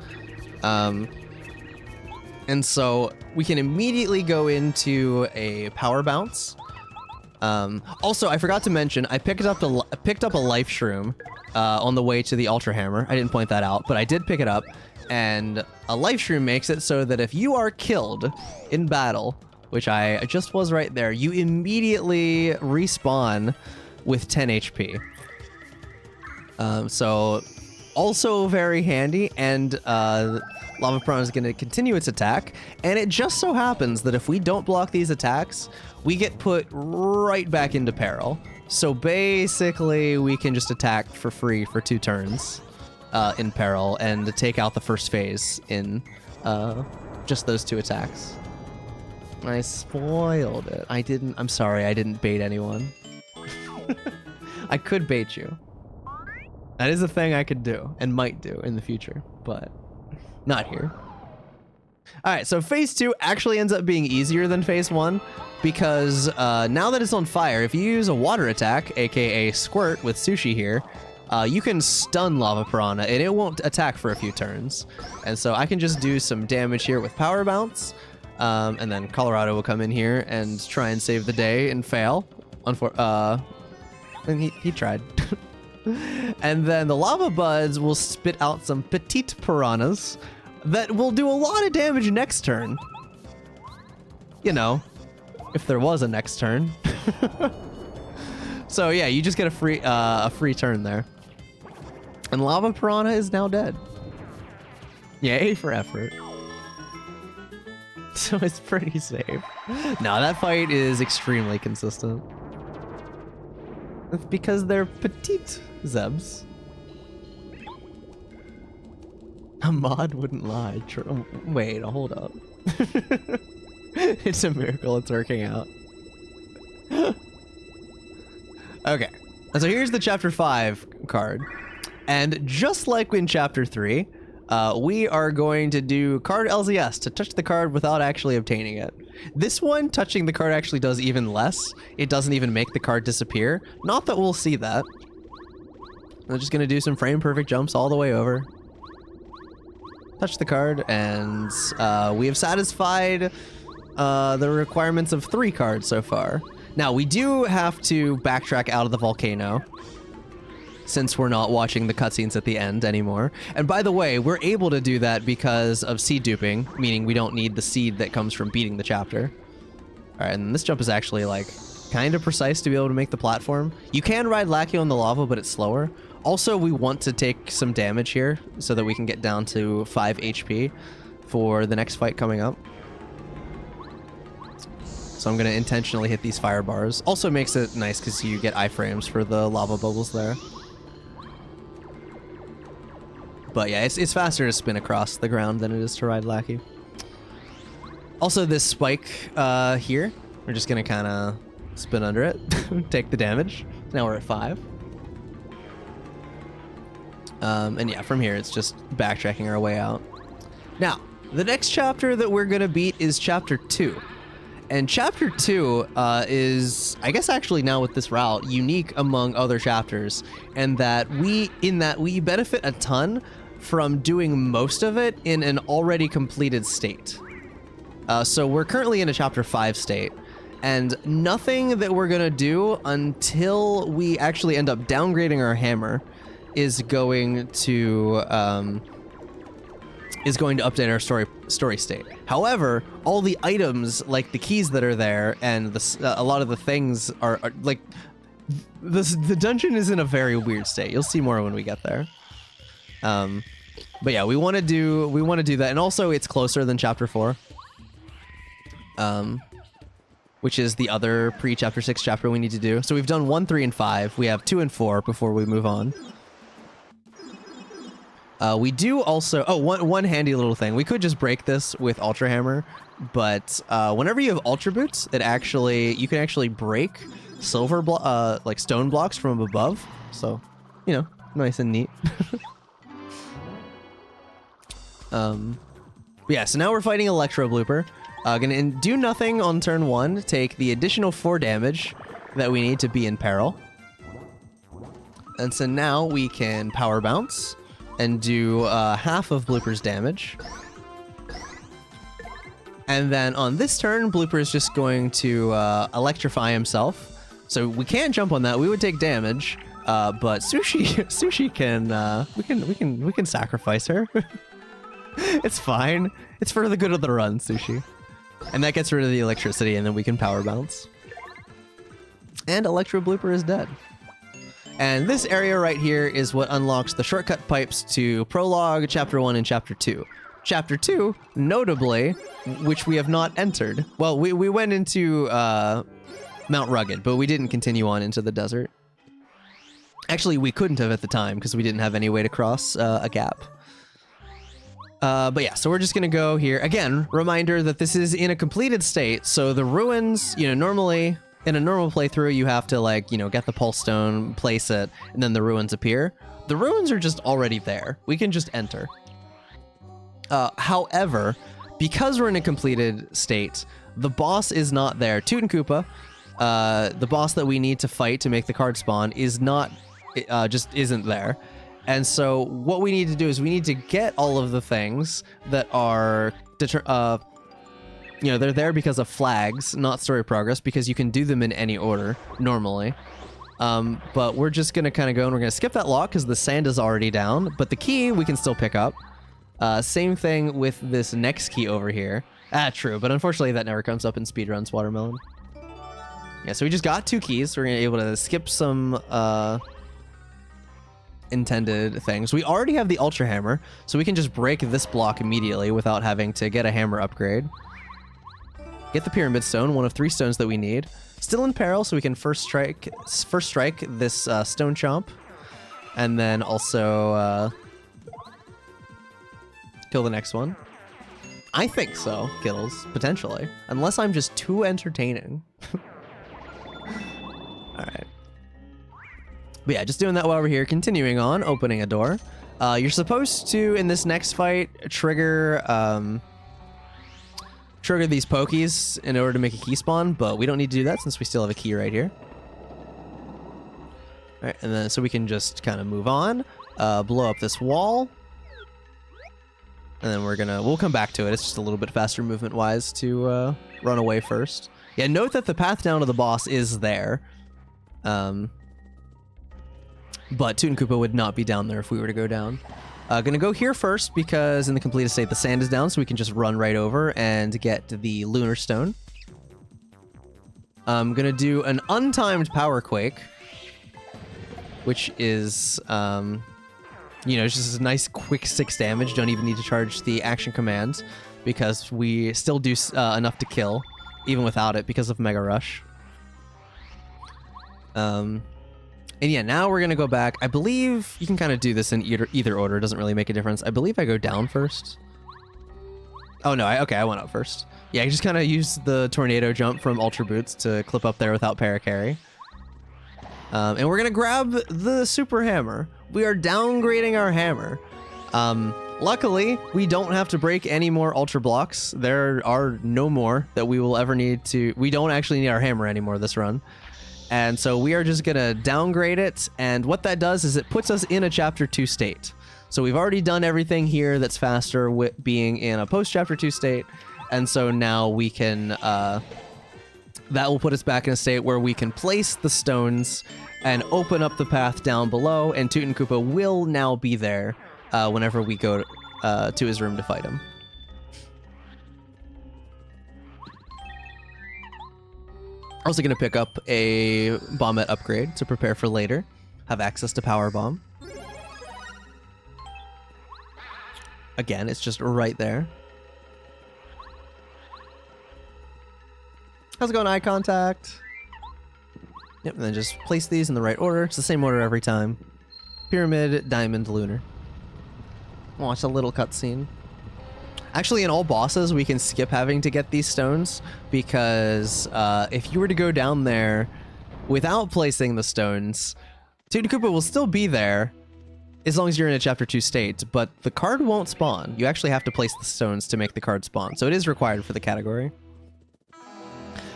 And so we can immediately go into a power bounce. Also, I forgot to mention, I picked up a life shroom on the way to the Ultra Hammer. I didn't point that out, but I did pick it up. And a life shroom makes it so that if you are killed in battle, which I just was right there, you immediately respawn with 10 HP. So also very handy, and Lava Piranha is going to continue its attack, and it just so happens that if we don't block these attacks, we get put right back into peril. So basically, we can just attack for free for 2 turns. In peril, and take out the first phase in just those 2 attacks. I spoiled it. I'm sorry, I didn't bait anyone. I could bait you. That is a thing I could do, and might do in the future, but not here. Alright, so phase 2 actually ends up being easier than phase 1, because now that it's on fire, if you use a water attack, aka Squirt with Sushi here, you can stun Lava Piranha, and it won't attack for a few turns. And so I can just do some damage here with Power Bounce, and then Colorado will come in here and try and save the day and fail. And he tried. And then the Lava Buds will spit out some Petite Piranhas that will do a lot of damage next turn. You know, if there was a next turn. So yeah, you just get a free turn there. And Lava Piranha is now dead. Yay for effort. So it's pretty safe. No, that fight is extremely consistent. Because they're petite Zebs. A mod wouldn't lie. Wait, hold up. It's a miracle it's working out. Okay, and so here's the Chapter 5 card. And just like in Chapter 3, we are going to do card LZS to touch the card without actually obtaining it. This one, touching the card actually does even less. It doesn't even make the card disappear. Not that we'll see that. I'm just going to do some frame perfect jumps all the way over. Touch the card, and we have satisfied the requirements of 3 cards so far. Now, we do have to backtrack out of the volcano, since we're not watching the cutscenes at the end anymore. And by the way, we're able to do that because of seed duping, meaning we don't need the seed that comes from beating the chapter. All right, and this jump is actually, like, kind of precise to be able to make the platform. You can ride Lachio in the lava, but it's slower. Also, we want to take some damage here so that we can get down to 5 HP for the next fight coming up. So I'm going to intentionally hit these fire bars. Also makes it nice because you get iframes for the lava bubbles there. But yeah, it's faster to spin across the ground than it is to ride Lackey. Also, this spike here, we're just going to kind of spin under it, take the damage. Now we're at 5. And yeah, from here, it's just backtracking our way out. Now, the next chapter that we're going to beat is Chapter 2. And Chapter 2 is, I guess actually now with this route, unique among other chapters, and that we benefit a ton from doing most of it in an already completed state. So we're currently in a Chapter 5 state, and nothing that we're going to do until we actually end up downgrading our hammer is going to update our story state. However, all the items, like the keys that are there, and a lot of the things are like the dungeon is in a very weird state. You'll see more when we get there. But yeah, we want to do that, and also it's closer than Chapter 4, which is the other pre-Chapter 6 chapter we need to do. So we've done 1, 3, and 5. We have 2 and 4 before we move on. We do also... Oh, one handy little thing. We could just break this with Ultra Hammer, but whenever you have Ultra Boots, you can actually break silver like stone blocks from above. So, you know, nice and neat. Yeah, so now we're fighting Electro Blooper. Gonna do nothing on turn 1. Take the additional 4 damage that we need to be in peril. And so now we can Power Bounce and do half of Blooper's damage. And then on this turn, Blooper is just going to electrify himself. So we can jump on that. We would take damage, but Sushi can we can sacrifice her. It's fine. It's for the good of the run, Sushi. And that gets rid of the electricity, and then we can Power Bounce. And Electro Blooper is dead. And this area right here is what unlocks the shortcut pipes to Prologue, Chapter 1, and Chapter 2. Chapter 2, notably, which we have not entered. Well, we went into Mount Rugged, but we didn't continue on into the desert. Actually, we couldn't have at the time, because we didn't have any way to cross a gap. But yeah, so we're just going to go here. Again, reminder that this is in a completed state, so the ruins, you know, normally... In a normal playthrough, you have to, like, you know, get the pulse stone, place it, and then the ruins appear. The ruins are just already there. We can just enter. However, because we're in a completed state, the boss is not there. Toot and Koopa, the boss that we need to fight to make the card spawn, is not, just isn't there. And so what we need to do is we need to get all of the things that are you know, they're there because of flags, not story progress, because you can do them in any order, normally. But we're just going to kind of go and we're going to skip that lock because the sand is already down, but the key we can still pick up. Same thing with this next key over here. True, but unfortunately that never comes up in Speedrun's Watermelon. Yeah, so we just got 2 keys. We're going to be able to skip some intended things. We already have the Ultra Hammer, so we can just break this block immediately without having to get a hammer upgrade. get the pyramid stone, one of 3 stones that we need. Still in peril, so we can first strike this stone chomp, and then also kill the next one. I think so, Kittles, potentially, unless I'm just too entertaining. All right. But yeah, just doing that while we're here. Continuing on, opening a door. You're supposed to, in this next fight, trigger these pokies in order to make a key spawn, but we don't need to do that since we still have a key right here. All right, and then so we can just kind of move on, blow up this wall, and then we'll come back to it. It's just a little bit faster movement-wise to run away first. Yeah, note that the path down to the boss is there. But Toot and Koopa would not be down there if we were to go down. Gonna go here first because in the completed state the sand is down, so we can just run right over and get the lunar stone. I'm gonna do an untimed power quake, which is you know, just a nice quick 6 damage. Don't even need to charge the action command because we still do enough to kill even without it because of Mega Rush. And yeah, now we're going to go back. I believe you can kind of do this in either order. It doesn't really make a difference. I believe I go down first. Oh, no. Okay, I went up first. Yeah, I just kind of used the tornado jump from Ultra Boots to clip up there without para-carry. And we're going to grab the super hammer. We are downgrading our hammer. Luckily, we don't have to break any more Ultra Blocks. There are no more that we will ever need to... We don't actually need our hammer anymore this run. And so we are just going to downgrade it, and what that does is it puts us in a Chapter 2 state. So we've already done everything here that's faster with being in a post-Chapter 2 state, and so now we can... that will put us back in a state where we can place the stones and open up the path down below, and Toot and Koopa will now be there whenever we go to his room to fight him. Also going to pick up a Bombette upgrade to prepare for later. Have access to Power Bomb. Again, it's just right there. How's it going, eye contact? Yep, and then just place these in the right order. It's the same order every time. Pyramid, Diamond, Lunar. Oh, it's a little cutscene. Actually, in all bosses, we can skip having to get these stones because if you were to go down there without placing the stones, Toot and Koopa will still be there as long as you're in a Chapter 2 state, but the card won't spawn. You actually have to place the stones to make the card spawn, so it is required for the category. All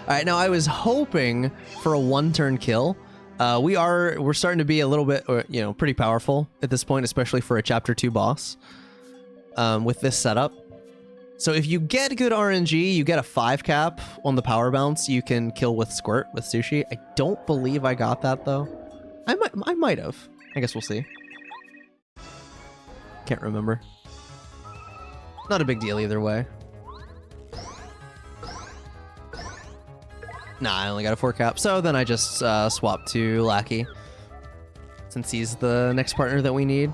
right, now I was hoping for a 1-turn kill. We're starting to be a little bit, you know, pretty powerful at this point, especially for a Chapter 2 boss with this setup. So if you get good RNG, you get a 5 cap on the power bounce. You can kill with Squirt with Sushi. I don't believe I got that though. I might have. I guess we'll see. Can't remember. Not a big deal either way. Nah, I only got a 4 cap. So then I just swap to Lackey since he's the next partner that we need.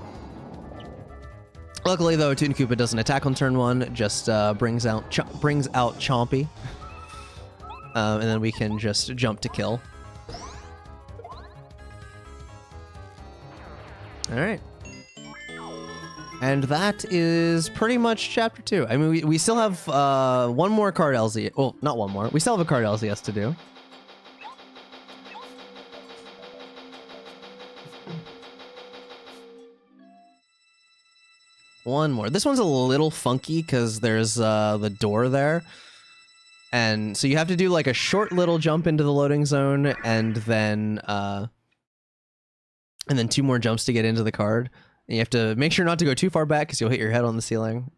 Luckily, though, Toot and Koopa doesn't attack on turn 1, just brings out Chompy. And then we can just jump to kill. Alright. And that is pretty much Chapter 2. I mean, we still have one more card LZ. Well, not one more. We still have a card LZS to do. One more. This one's a little funky because there's the door there. And so you have to do like a short little jump into the loading zone and then 2 more jumps to get into the card. And you have to make sure not to go too far back because you'll hit your head on the ceiling.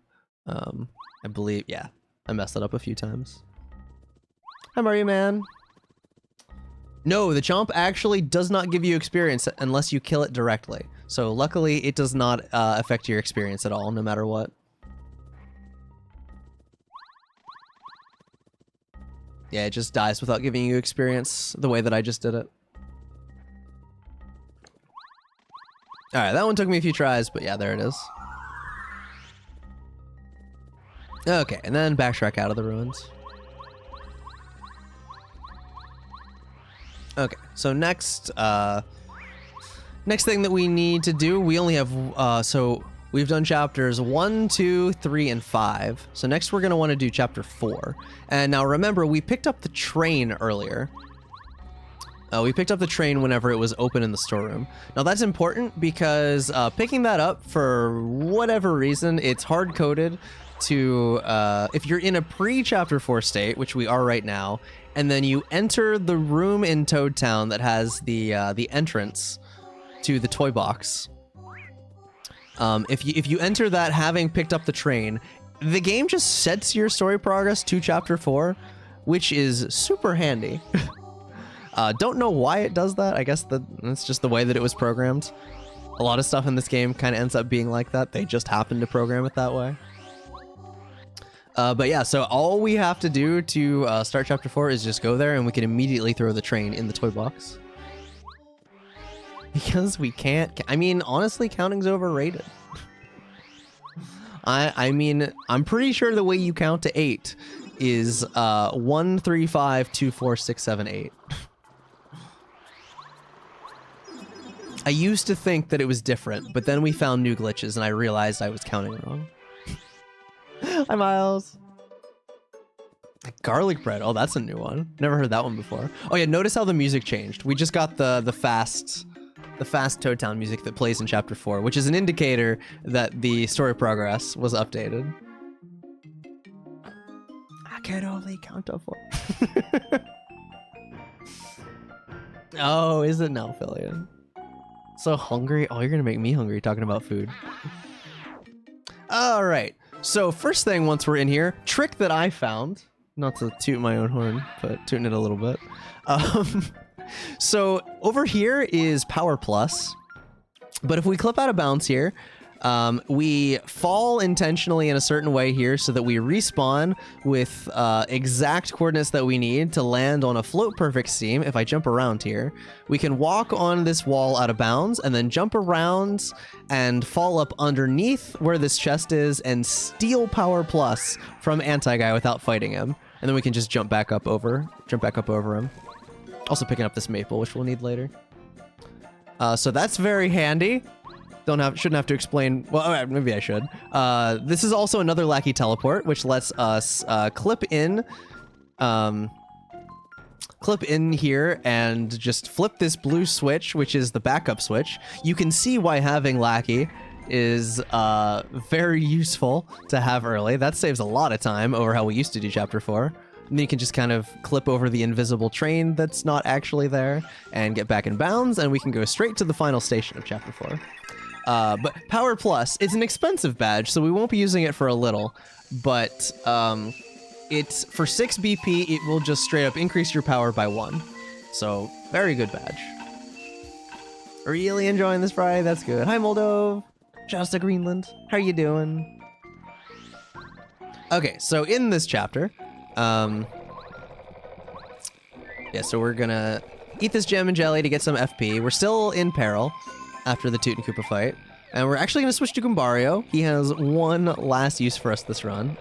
I believe, yeah, I messed that up a few times. Hi, Mario Man. No, the chomp actually does not give you experience unless you kill it directly. So luckily, it does not affect your experience at all, no matter what. Yeah, it just dies without giving you experience the way that I just did it. Alright, that one took me a few tries, but yeah, there it is. Okay, and then backtrack out of the ruins. So next thing that we need to do, we only have, so we've done chapters 1, 2, 3, and 5. So next we're going to want to do chapter 4. And now remember, we picked up the train earlier. We picked up the train whenever it was open in the storeroom. Now that's important because picking that up, for whatever reason, it's hard-coded to, if you're in a pre-chapter 4 state, which we are right now, and then you enter the room in Toad Town that has the entrance to the toy box. If you enter that having picked up the train, the game just sets your story progress to chapter 4, which is super handy. Don't know why it does that. I guess that's just the way that it was programmed. A lot of stuff in this game kind of ends up being like that. They just happen to program it that way. But yeah, so all we have to do to start chapter 4 is just go there and we can immediately throw the train in the toy box. Because we can't... I mean, honestly, counting's overrated. I mean, I'm pretty sure the way you count to 8 is 1, 3, 5, 2, 4, 6, 7, 8. I used to think that it was different, but then we found new glitches and I realized I was counting wrong. Hi, Miles. Garlic bread. Oh, that's a new one. Never heard that one before. Oh yeah, notice how the music changed. We just got the fast Toad Town music that plays in chapter 4, which is an indicator that the story progress was updated. I can only count to 4. Oh, is it now, Phillian? So hungry. Oh, you're gonna make me hungry talking about food. All right. So first thing, once we're in here, trick that I found, not to toot my own horn, but tooting it a little bit. So over here is power plus, but if we clip out of bounds here, we fall intentionally in a certain way here so that we respawn with exact coordinates that we need to land on a float perfect seam. If I jump around here, we can walk on this wall out of bounds and then jump around and fall up underneath where this chest is and steal power plus from Anti-Guy without fighting him. And then we can just jump back up over him. Also picking up this maple, which we'll need later. So that's very handy. Shouldn't have to explain. Well, maybe I should. This is also another Lackey teleport, which lets us clip in here and just flip this blue switch, which is the backup switch. You can see why having Lackey is very useful to have early. That saves a lot of time over how we used to do chapter 4. And then you can just kind of clip over the invisible train that's not actually there and get back in bounds, and we can go straight to the final station of chapter 4. But Power Plus, it's an expensive badge, so we won't be using it for a little, but it's for 6 BP, it will just straight up increase your power by 1. So, very good badge. Really enjoying this Friday? That's good. Hi, Moldove. Just a Greenland. How are you doing? Okay, so in this chapter, yeah, so we're gonna eat this gem and jelly to get some FP. We're still in peril after the Toot and Koopa fight. And we're actually going to switch to Goombario. He has one last use for us this run.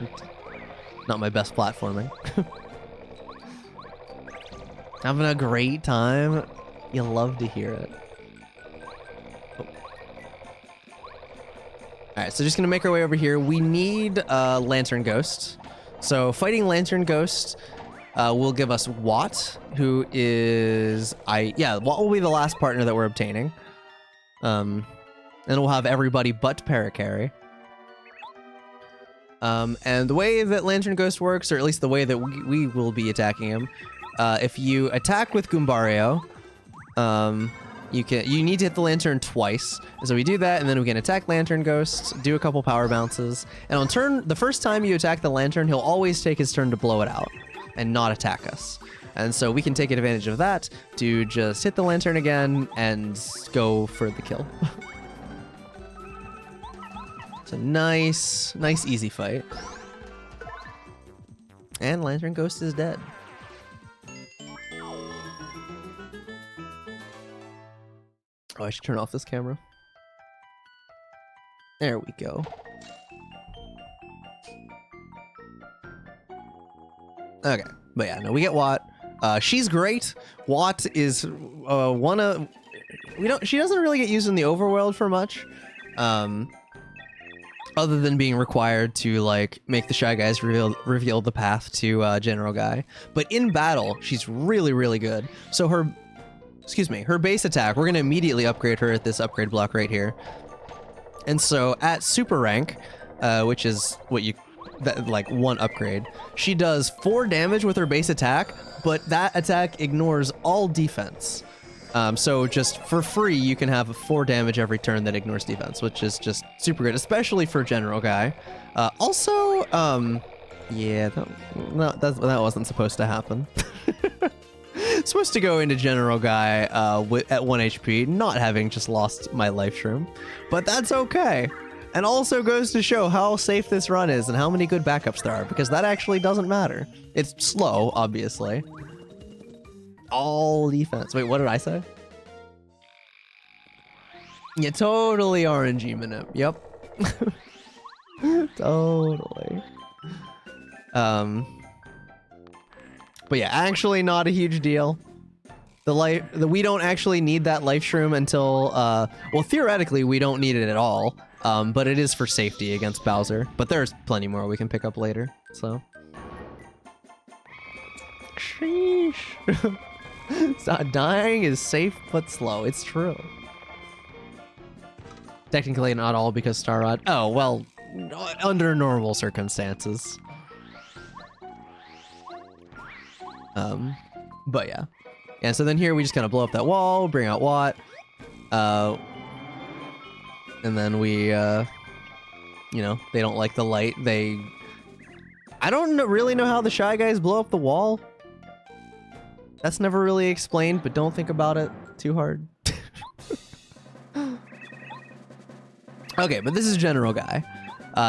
Not my best platforming. Having a great time. You love to hear it. Oh. Alright, so just going to make our way over here. We need Lantern Ghost. So fighting Lantern Ghost will give us Watt, who is... Watt will be the last partner that we're obtaining. And we'll have everybody but Parakarry. And the way that Lantern Ghost works, or at least the way that we will be attacking him, if you attack with Goombario, you need to hit the lantern twice. And so we do that, and then we can attack Lantern Ghost, do a couple power bounces, and on the first time you attack the lantern, he'll always take his turn to blow it out and not attack us. And so we can take advantage of that to just hit the lantern again and go for the kill. It's a nice easy fight. And Lantern Ghost is dead. Oh, I should turn off this camera. There we go. Okay, but yeah, no, we get Watt. She's great. Watt is one of she doesn't really get used in the overworld for much, other than being required to like make the Shy Guys reveal the path to General Guy. But in battle, she's really good. So her base attack, we're gonna immediately upgrade her at this upgrade block right here. And so at super rank, which is what like one upgrade, she does 4 damage with her base attack, but that attack ignores all defense. So just for free, you can have 4 damage every turn that ignores defense, which is just super good, especially for General Guy. Also, yeah, that wasn't supposed to happen. Supposed to go into General Guy at 1 HP, not having just lost my life shroom, but that's okay. And also goes to show how safe this run is and how many good backups there are, because that actually doesn't matter. It's slow, obviously. All defense. Wait, what did I say? Yeah, totally RNG manip. Yep. Totally. But yeah, actually not a huge deal. We don't actually need that life shroom until well, theoretically we don't need it at all. But it is for safety against Bowser. But there's plenty more we can pick up later. So. Sheesh. Dying is safe but slow. It's true. Technically not all because Star Rod. Oh, well, under normal circumstances. But yeah. And so then here we just kind of blow up that wall, bring out Watt. And then we, you know, they don't like the light. I don't really know how the Shy Guys blow up the wall. That's never really explained, but don't think about it too hard. Okay, but this is General Guy.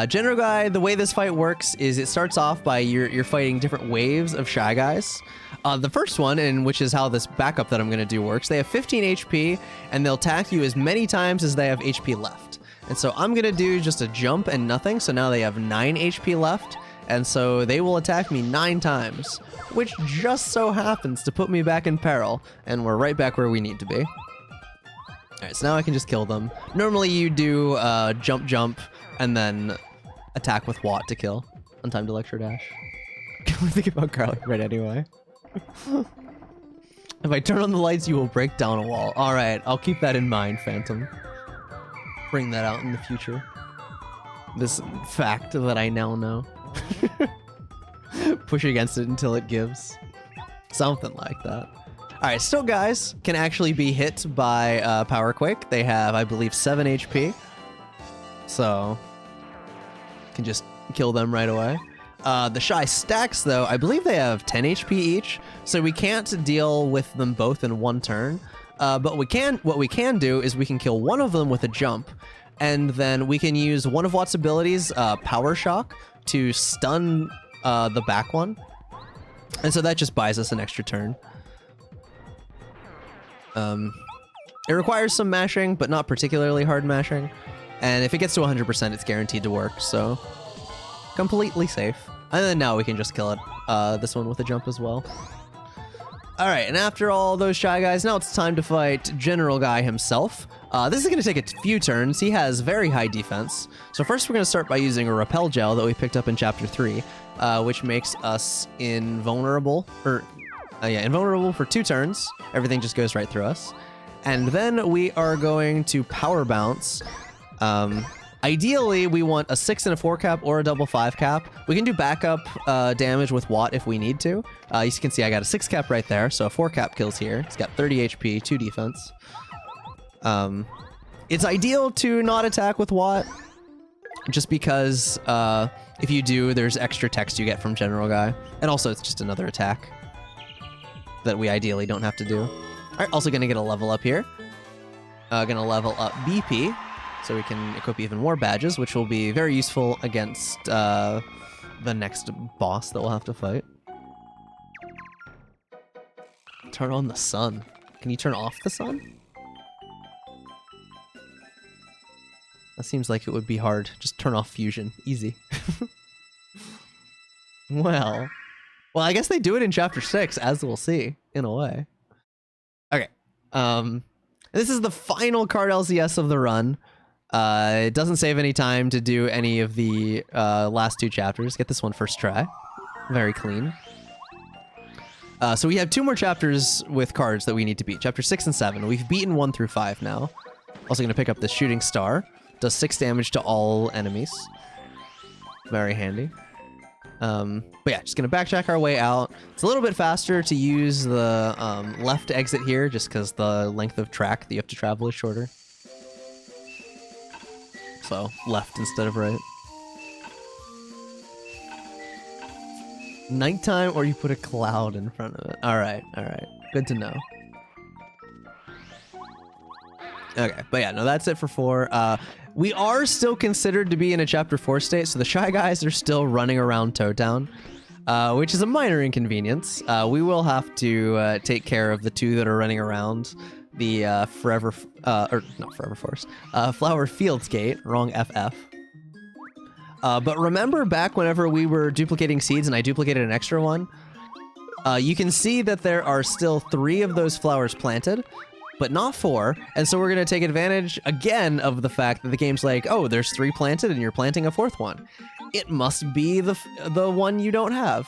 General Guy, the way this fight works is it starts off by you're fighting different waves of Shy Guys. The first one, and which is how this backup that I'm going to do works, they have 15 HP, and they'll attack you as many times as they have HP left. And so I'm going to do just a jump and nothing, so now they have 9 HP left, and so they will attack me 9 times, which just so happens to put me back in peril, and we're right back where we need to be. Alright, so now I can just kill them. Normally you do jump, and then attack with Watt to kill. Untimed Electro Dash. Can we think about garlic bread anyway? If I turn on the lights, you will break down a wall. Alright, I'll keep that in mind, Phantom. Bring that out in the future. This fact that I now know. Push against it until it gives. Something like that. Alright, still guys can actually be hit by Power Quake. They have, I believe, 7 HP. So, can just kill them right away. The Shy Stacks, though, I believe they have 10 HP each, so we can't deal with them both in one turn. But what we can do is we can kill one of them with a jump, and then we can use one of Watt's abilities, Power Shock, to stun the back one. And so that just buys us an extra turn. It requires some mashing, but not particularly hard mashing. And if it gets to 100%, it's guaranteed to work, so completely safe. And then now we can just kill it, this one with a jump as well. Alright, and after all those Shy Guys, now it's time to fight General Guy himself. This is going to take a few turns. He has very high defense. So first we're going to start by using a Repel Gel that we picked up in Chapter 3, which makes us invulnerable, invulnerable for 2 turns. Everything just goes right through us. And then we are going to Power Bounce. Ideally, we want a 6 and a 4 cap or a double 5 cap. We can do backup damage with Watt if we need to. You can see I got a 6 cap right there, so a 4 cap kills here. He's got 30 HP, 2 defense. It's ideal to not attack with Watt, just because if you do, there's extra text you get from General Guy. And also, it's just another attack that we ideally don't have to do. Alright, also gonna get a level up here. Gonna level up BP, so we can equip even more badges, which will be very useful against the next boss that we'll have to fight. Turn on the sun. Can you turn off the sun? That seems like it would be hard. Just turn off fusion. Easy. Well, Well, I guess they do it in chapter 6, as we'll see, in a way. Okay. This is the final card LCS of the run. It doesn't save any time to do any of the last 2 chapters. Get this one first try. Very clean. So we have 2 more chapters with cards that we need to beat. Chapter 6 and 7. We've beaten 1 through 5 now. Also going to pick up the Shooting Star. Does 6 damage to all enemies. Very handy. But yeah, just going to backtrack our way out. It's a little bit faster to use the left exit here, just because the length of track that you have to travel is shorter. So, left instead of right. Nighttime, or you put a cloud in front of it. Alright, alright. Good to know. Okay, but yeah, no, that's it for 4. We are still considered to be in a Chapter 4 state, so the Shy Guys are still running around Toad Town, which is a minor inconvenience. We will have to take care of the 2 that are running around the Flower Fields Gate, wrong FF. But remember back whenever we were duplicating seeds and I duplicated an extra one, you can see that there are still 3 of those flowers planted, but not 4, and so we're going to take advantage again of the fact that the game's like, oh, there's 3 planted and you're planting a 4th one. It must be the one you don't have.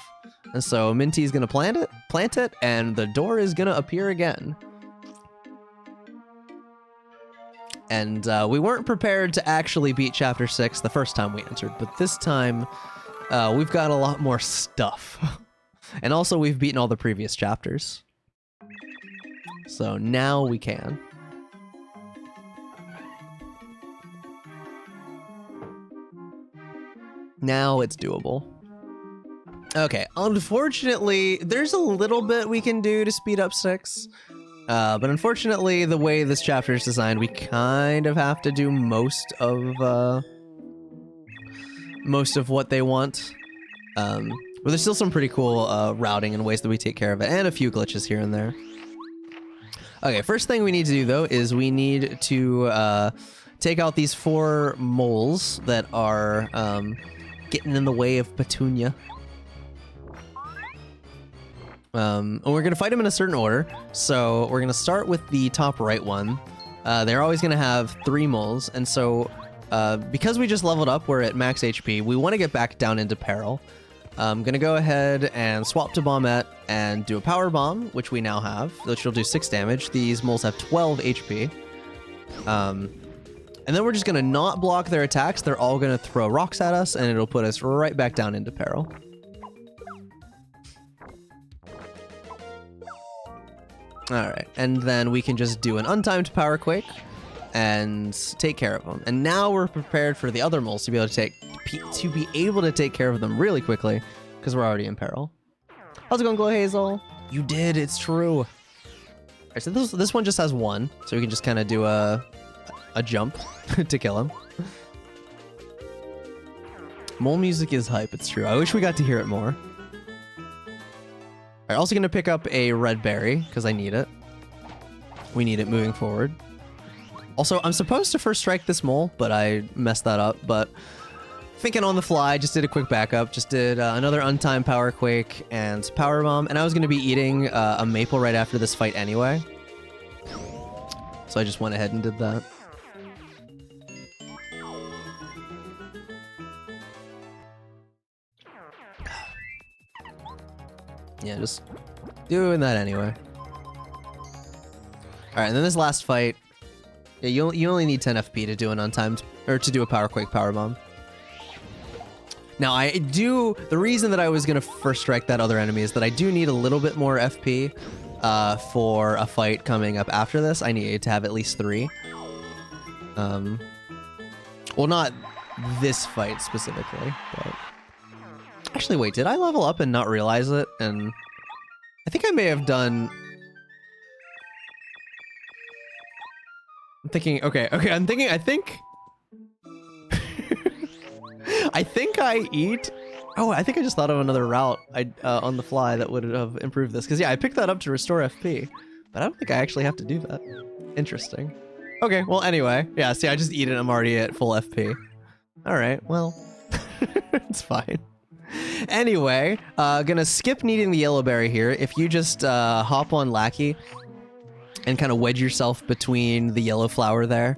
And so Minty's going to plant it, and the door is going to appear again. And we weren't prepared to actually beat Chapter 6 the first time we entered, but this time we've got a lot more stuff. And also we've beaten all the previous chapters. So now we can. Now it's doable. Okay, unfortunately, there's a little bit we can do to speed up 6. But unfortunately, the way this chapter is designed, we kind of have to do most of what they want. But there's still some pretty cool routing and ways that we take care of it, and a few glitches here and there. Okay, first thing we need to do, though, is we need to take out these 4 moles that are getting in the way of Petunia. And we're going to fight them in a certain order. So we're going to start with the top right one. They're always going to have 3 moles. And so because we just leveled up, we're at max HP. We want to get back down into peril. I'm going to go ahead and swap to Bombette and do a power bomb, which we now have, which will do 6 damage. These moles have 12 HP. And then we're just going to not block their attacks. They're all going to throw rocks at us, and it'll put us right back down into peril. Alright, and then we can just do an untimed Power Quake and take care of them. And now we're prepared for the other moles to be able to take care of them really quickly, because we're already in peril. How's it going, Glow Hazel? You did, it's true. Alright, so this one just has 1, so we can just kind of do a jump to kill him. Mole music is hype, it's true. I wish we got to hear it more. Alright, also gonna pick up a red berry, because I need it. We need it moving forward. Also, I'm supposed to first strike this mole, but I messed that up. But thinking on the fly, just did a quick backup. Just did another untimed Power Quake and Power Bomb. And I was gonna be eating a maple right after this fight anyway. So I just went ahead and did that. Yeah, just doing that anyway. Alright, and then this last fight, yeah, you only need 10 FP to do an untimed, or to do a Power Quake Power Bomb. Now, the reason that I was going to first strike that other enemy is that I do need a little bit more FP for a fight coming up after this. I need to have at least 3. Well, not this fight specifically, but... Actually, wait, did I level up and not realize it? And I think I may have done... I'm thinking, okay, I think... I think I eat... Oh, I think I just thought of another route on the fly that would have improved this. Because, yeah, I picked that up to restore FP. But I don't think I actually have to do that. Interesting. Okay, well, anyway. Yeah, see, I just eat it. I'm already at full FP. Alright, well... it's fine. Anyway, gonna skip needing the yellow berry here. If you just hop on Lackey and kind of wedge yourself between the yellow flower there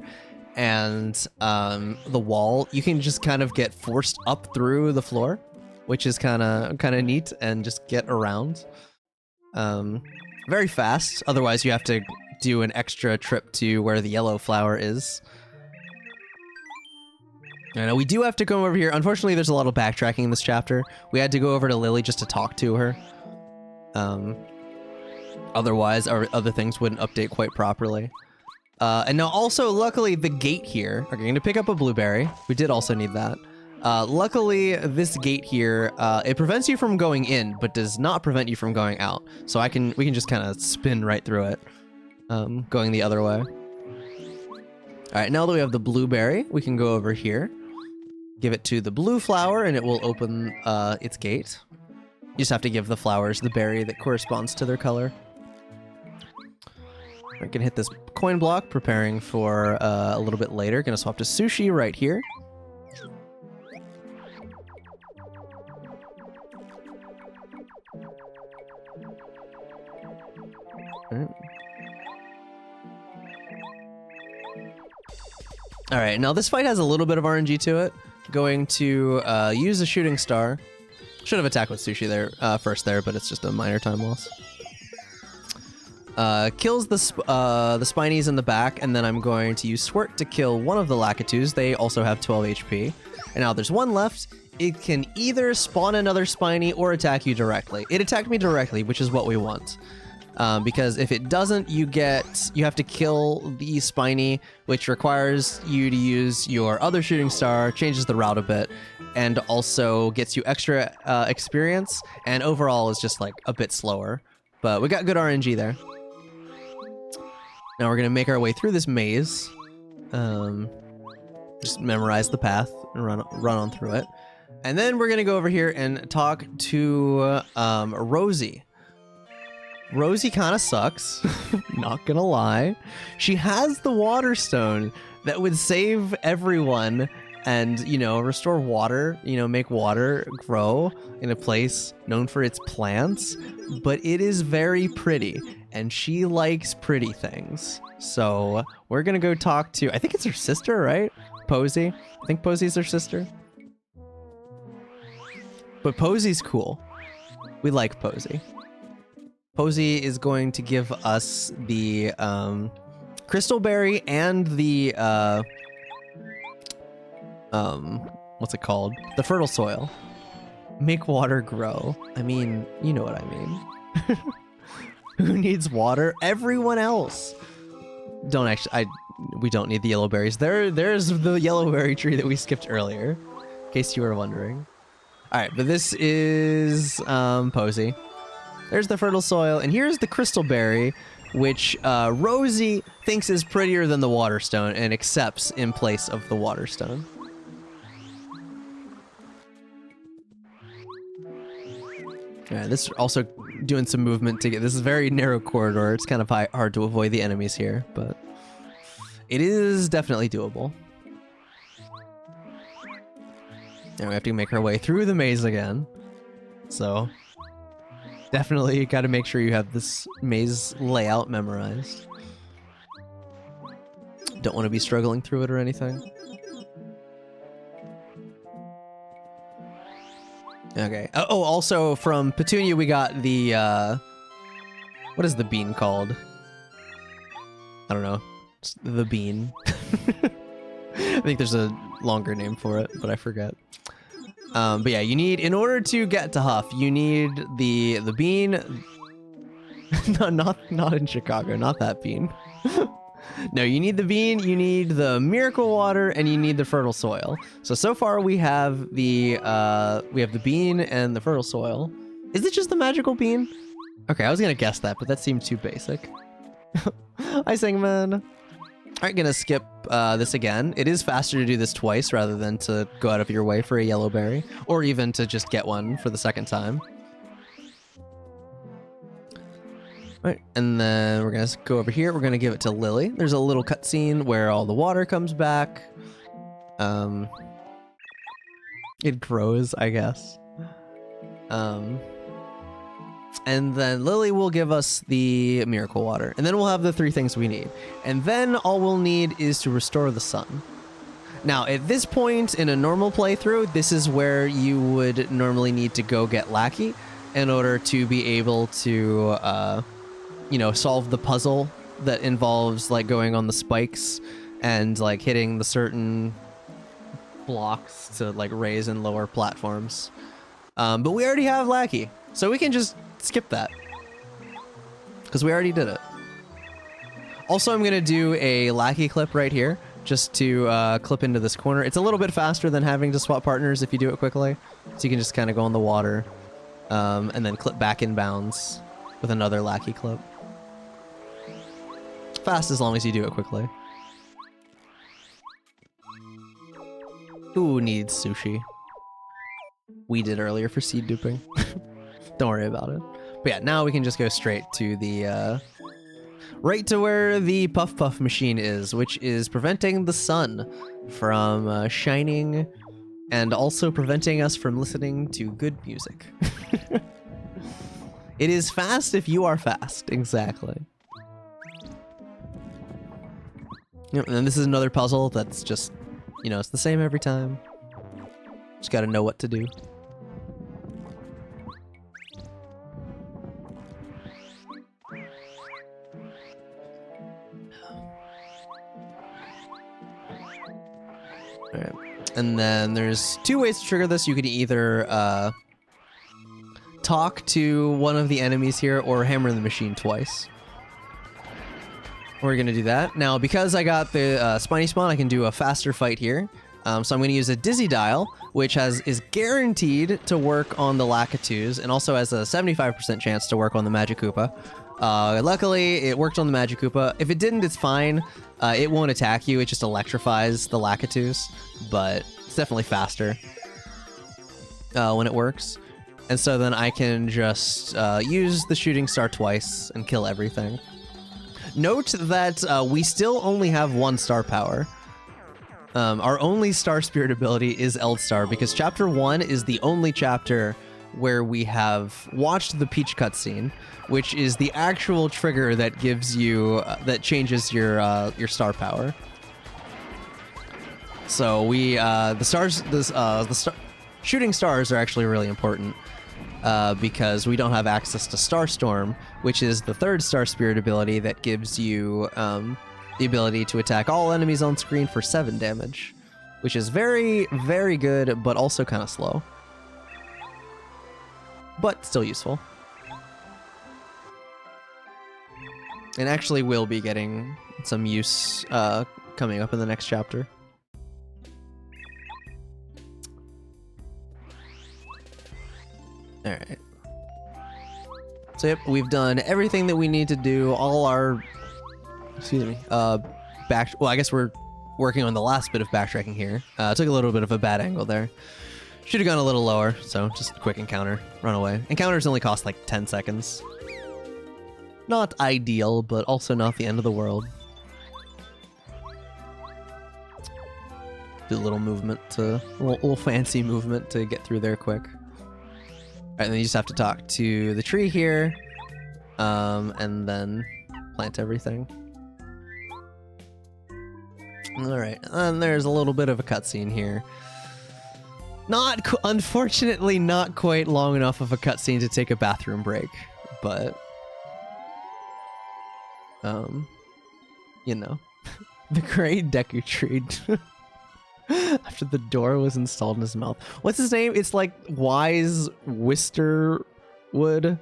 and the wall, you can just kind of get forced up through the floor, which is kind of neat, and just get around very fast. Otherwise, you have to do an extra trip to where the yellow flower is. I know we do have to come over here. Unfortunately, there's a lot of backtracking in this chapter. We had to go over to Lily just to talk to her. Otherwise, our other things wouldn't update quite properly. And now also, luckily, the gate here. Okay, going to pick up a blueberry. We did also need that. Luckily, this gate here, it prevents you from going in, but does not prevent you from going out. So we can just kind of spin right through it, going the other way. All right, now that we have the blueberry, we can go over here, give it to the blue flower, and it will open its gate. You just have to give the flowers the berry that corresponds to their color. We're gonna hit this coin block, preparing for a little bit later. Gonna swap to sushi right here. All right, now this fight has a little bit of RNG to it. Going to use a shooting star. Should have attacked with sushi there first there, but it's just a minor time loss. Kills the spinies in the back, and then I'm going to use Squirt to kill one of the Lakitus. They also have 12 HP. And now there's one left. It can either spawn another spiny or attack you directly. It attacked me directly, which is what we want. Because if it doesn't, you have to kill the spiny, which requires you to use your other shooting star, changes the route a bit, and also gets you extra experience, and overall is just like a bit slower. But we got good RNG there. Now we're gonna make our way through this maze. Just memorize the path and run on through it. And then we're gonna go over here and talk to Rosie. Rosie kind of sucks, not gonna lie. She has the water stone that would save everyone and, you know, restore water, you know, make water grow in a place known for its plants, but it is very pretty, and she likes pretty things. So we're gonna go talk to, I think it's her sister, right? Posy. I think Posy's her sister. But Posy's cool. We like Posy. Posy is going to give us the crystal berry and the what's it called? The fertile soil. Make water grow. I mean, you know what I mean. Who needs water? Everyone else. We don't need the yellow berries. There's the yellow berry tree that we skipped earlier, in case you were wondering. All right, but this is Posy. There's the fertile soil, and here's the crystal berry, which Rosie thinks is prettier than the water stone and accepts in place of the water stone. Yeah, this is also doing some movement to get. This is a very narrow corridor. It's kind of hard to avoid the enemies here, but it is definitely doable. Now we have to make our way through the maze again. So definitely got to make sure you have this maze layout memorized. Don't want to be struggling through it or anything. Okay. Oh, also from Petunia we got the, what is the bean called? I don't know. It's the bean. I think there's a longer name for it, but I forget. But yeah, you need, in order to get to Huff, you need the bean. No, not in Chicago, not that bean. No, you need the bean, you need the miracle water, and you need the fertile soil. So far we have the bean and the fertile soil. Is it just the magical bean? Okay, I was gonna guess that, but that seemed too basic. Hi, Singman. Alright, gonna skip this again. It is faster to do this twice rather than to go out of your way for a yellow berry, or even to just get one for the second time. Alright, and then we're gonna go over here. We're gonna give it to Lily. There's a little cutscene where all the water comes back. It grows, I guess. And then Lily will give us the miracle water. And then we'll have the 3 things we need. And then all we'll need is to restore the sun. Now, at this point in a normal playthrough, this is where you would normally need to go get Lackey in order to be able to, you know, solve the puzzle that involves, like, going on the spikes and, like, hitting the certain blocks to, like, raise and lower platforms. But we already have Lackey, so we can just skip that because we already did it. Also, I'm gonna do a Lackey clip right here just to clip into this corner. It's a little bit faster than having to swap partners if you do it quickly, so you can just kind of go in the water and then clip back in bounds with another Lackey clip. Fast as long as you do it quickly. Who needs sushi? We did earlier for seed duping. Don't worry about it. But yeah, now we can just go straight to the, right to where the Puff Puff machine is, which is preventing the sun from shining and also preventing us from listening to good music. It is fast if you are fast, exactly. Yep, and this is another puzzle that's just, you know, it's the same every time. Just gotta know what to do. Alright. And then there's 2 ways to trigger this. You can either talk to one of the enemies here or hammer the machine twice. We're gonna do that. Now, because I got the Spiny Spawn, I can do a faster fight here. So I'm gonna use a Dizzy Dial, which is guaranteed to work on the Lakitus, and also has a 75% chance to work on the Magic Koopa. Luckily, it worked on the Magic Koopa. If it didn't, it's fine. It won't attack you, it just electrifies the Lakitus, but it's definitely faster when it works. And so then I can just use the Shooting Star twice and kill everything. Note that we still only have 1 star power. Our only Star Spirit ability is Eldstar, because Chapter 1 is the only chapter where we have watched the Peach cutscene, which is the actual trigger that gives you, that changes your star power. So we, the shooting stars are actually really important. Because we don't have access to Starstorm, which is the 3rd Star Spirit ability that gives you the ability to attack all enemies on screen for 7 damage, which is very, very good, but also kind of slow. But still useful. And actually will be getting some use coming up in the next chapter. Alright. So yep, we've done everything that we need to do, all our, excuse me, well, I guess we're working on the last bit of backtracking here. Took a little bit of a bad angle there. Should have gone a little lower, so just a quick encounter, run away. Encounters only cost like 10 seconds. Not ideal, but also not the end of the world. Do a little movement to, little fancy movement to get through there quick. Alright, and then you just have to talk to the tree here, and then plant everything. Alright, and there's a little bit of a cutscene here. Unfortunately, not quite long enough of a cutscene to take a bathroom break, but, you know, the great Deku Tree. After the door was installed in his mouth. What's his name? It's like Wise Wisterwood.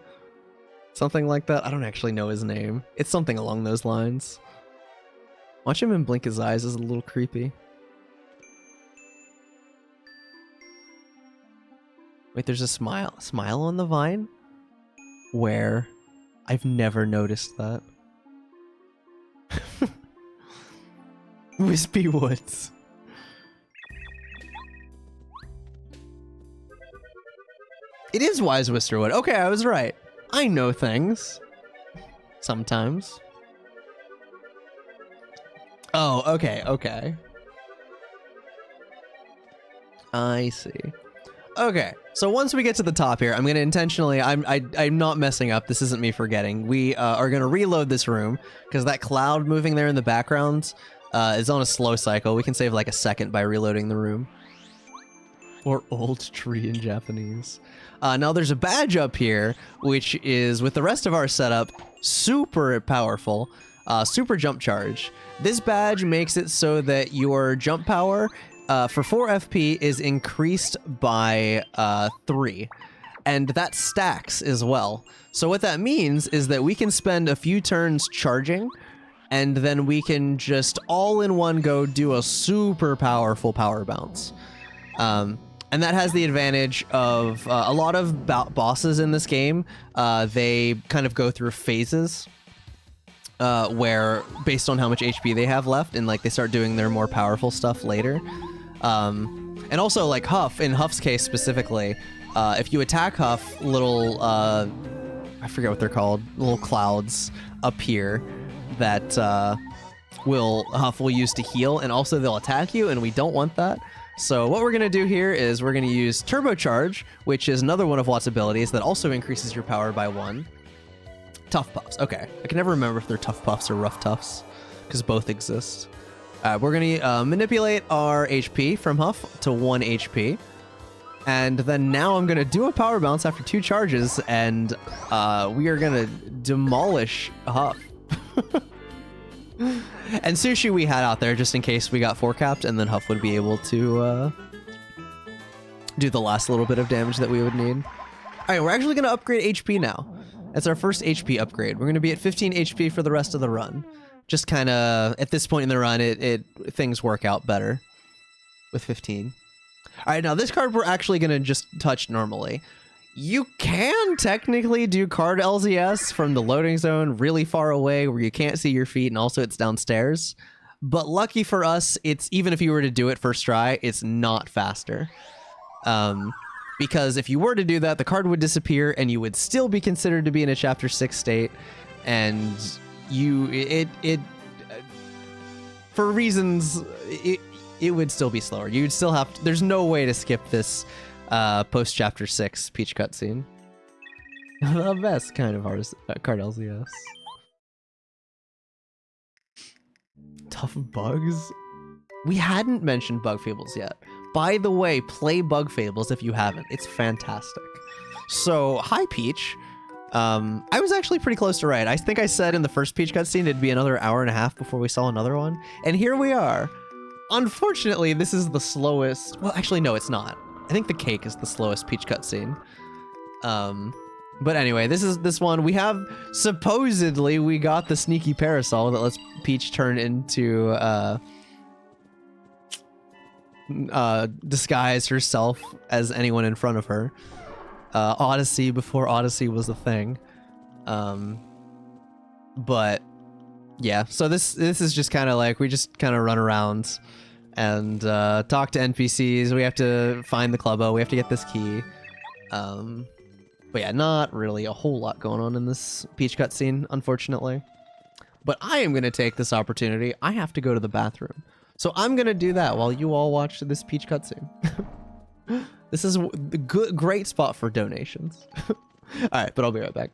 Something like that. I don't actually know his name. It's something along those lines. Watch him and blink his eyes is a little creepy. Wait, there's a smile on the vine? Where? I've never noticed that. Wispy Woods. It is Wise Wisterwood. Okay, I was right. I know things. Sometimes. Oh, okay. I see. Okay, so once we get to the top here, I'm gonna intentionally, I'm not messing up. This isn't me forgetting. We are gonna reload this room because that cloud moving there in the background is on a slow cycle. We can save like a second by reloading the room. Or old tree in Japanese. Now there's a badge up here, which is with the rest of our setup, super powerful, super jump charge. This badge makes it so that your jump power for 4 FP is increased by 3, and that stacks as well. So what that means is that we can spend a few turns charging, and then we can just all in one go do a super powerful power bounce. And that has the advantage of a lot of bosses in this game, they kind of go through phases where based on how much HP they have left, and like they start doing their more powerful stuff later. And also like Huff, in Huff's case specifically, if you attack Huff, little, I forget what they're called, little clouds appear that Huff will use to heal, and also they'll attack you, and we don't want that. So what we're going to do here is we're going to use Turbocharge, which is another one of Watt's abilities that also increases your power by 1. Tough Puffs. Okay. I can never remember if they're Tough Puffs or Rough Tufts, because both exist. We're going to manipulate our HP from Huff to 1 HP. And then now I'm going to do a power bounce after 2 charges, and we are going to demolish Huff. And Sushi we had out there just in case we got 4-capped, and then Huff would be able to do the last little bit of damage that we would need. Alright, we're actually going to upgrade HP now. That's our first HP upgrade. We're going to be at 15 HP for the rest of the run. Just kind of, at this point in the run, things work out better with 15. Alright, now this card we're actually going to just touch normally. You can technically do card LZS from the loading zone really far away where you can't see your feet, and also it's downstairs. But lucky for us, it's even if you were to do it first try, it's not faster. Because if you were to do that, the card would disappear and you would still be considered to be in a Chapter 6 state, and for reasons, it would still be slower. You'd still have to, there's no way to skip this post Chapter 6 Peach cutscene. The best kind of card LZS. Tough Bugs? We hadn't mentioned Bug Fables yet. By the way, play Bug Fables if you haven't. It's fantastic. So, hi Peach. I was actually pretty close to right. I think I said in the first Peach cutscene it'd be another hour and a half before we saw another one. And here we are. Unfortunately, this is the slowest. Well, actually, no, it's not. I think the cake is the slowest Peach cutscene. But anyway, this one. We have, supposedly, we got the sneaky parasol that lets Peach turn into, disguise herself as anyone in front of her. Odyssey before Odyssey was a thing. But yeah, so this is just kind of like, we just kind of run around and talk to NPCs. We have to find the Clubbo. We have to get this key. But yeah, not really a whole lot going on in this Peach cutscene, unfortunately. But I am going to take this opportunity. I have to go to the bathroom. So I'm going to do that while you all watch this Peach cutscene. This is a great spot for donations. All right, but I'll be right back.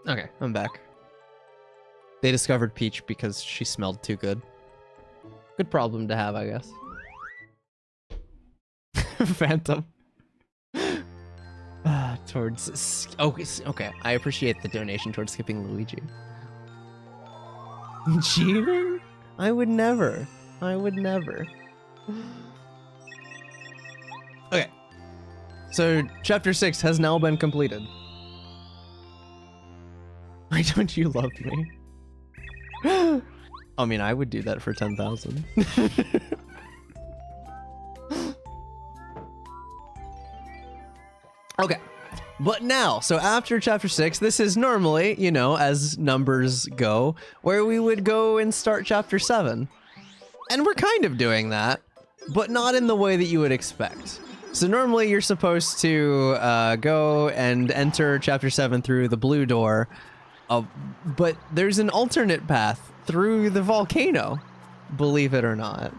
Okay, I'm back. They discovered Peach because she smelled too good. Good problem to have, I guess. Phantom. Towards... Oh, okay. I appreciate the donation towards skipping Luigi. Cheating? I would never. I would never. Okay. So, Chapter 6 has now been completed. Why don't you love me? I mean, I would do that for 10,000. Okay. But now, so after Chapter 6, this is normally, you know, as numbers go, where we would go and start Chapter 7. And we're kind of doing that, but not in the way that you would expect. So normally you're supposed to go and enter Chapter 7 through the blue door, but there's an alternate path through the volcano, believe it or not.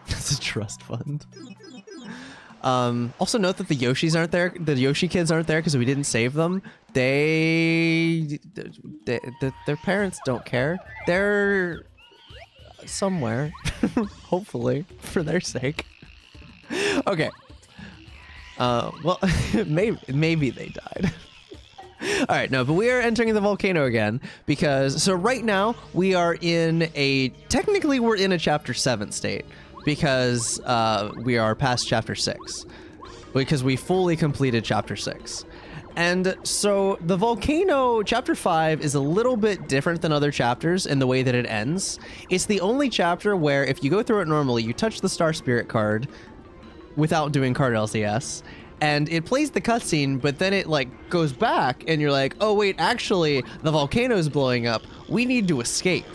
It's a trust fund. Also note that the Yoshis aren't there. The Yoshi kids aren't there because we didn't save them. Their parents don't care. They're somewhere, hopefully, for their sake. Okay. Well, maybe they died. All right, no, but we are entering the volcano again because, so right now we are technically we're in a Chapter 7 state because we are past Chapter 6 because we fully completed Chapter 6. And so the volcano, Chapter 5, is a little bit different than other chapters in the way that it ends. It's the only chapter where if you go through it normally, you touch the Star Spirit card without doing card LCS, and it plays the cutscene, but then it like goes back and you're like, oh wait, actually the volcano's blowing up. We need to escape.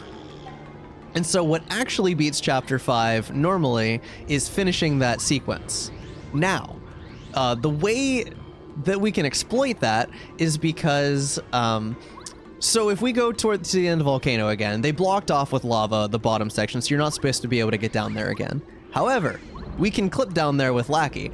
And so what actually beats Chapter 5 normally is finishing that sequence. Now, the way that we can exploit that is because, so if we go towards the end of the volcano again, they blocked off with lava the bottom section, so you're not supposed to be able to get down there again. However, we can clip down there with Lackey.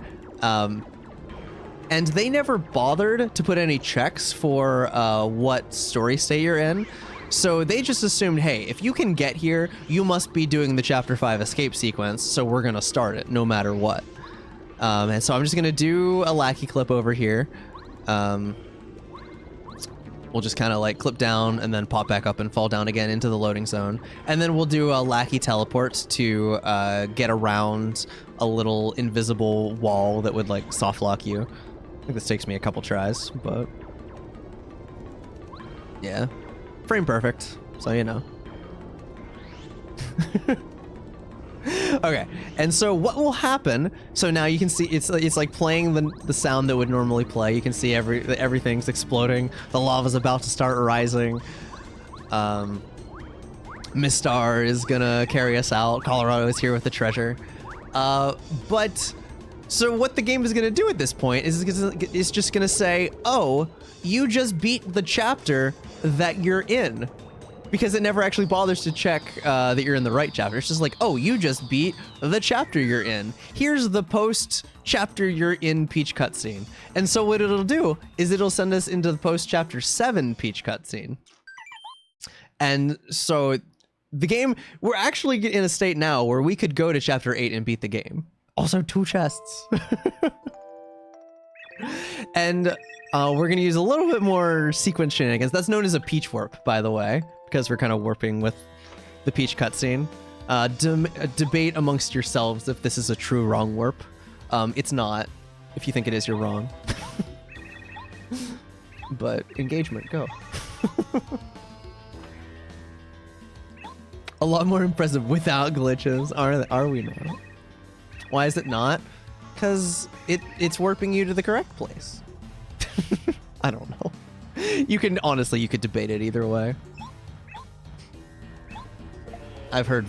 And they never bothered to put any checks for what story state you're in. So they just assumed, hey, if you can get here, you must be doing the Chapter 5 escape sequence, so we're gonna start it no matter what. And so I'm just gonna do a Lackey clip over here. We'll just kind of like clip down and then pop back up and fall down again into the loading zone. And then we'll do a Lackey teleport to get around a little invisible wall that would like soft lock you. I think this takes me a couple tries, but yeah, frame perfect, so you know. Okay, and so what will happen, so now you can see it's like playing the sound that would normally play. You can see everything's exploding, the lava's about to start rising. Mistar is gonna carry us out, Colorado is here with the treasure. But so what the game is gonna do at this point is it's just gonna say, oh, you just beat the chapter that you're in. Because it never actually bothers to check that you're in the right chapter. It's just like, oh, you just beat the chapter you're in. Here's the post-chapter you're in Peach cutscene. And so what it'll do is it'll send us into the post-chapter 7 Peach cutscene. And so the game, we're actually in a state now where we could go to Chapter 8 and beat the game. Also 2 chests. And we're gonna use a little bit more sequence shenanigans. That's known as a Peach warp, by the way, because we're kind of warping with the Peach cutscene. Debate amongst yourselves if this is a true wrong warp. It's not. If you think it is, you're wrong. But engagement, go. A lot more impressive without glitches, are we not? Why is it not? Because it's warping you to the correct place. I don't know. You can, honestly, you could debate it either way. I've heard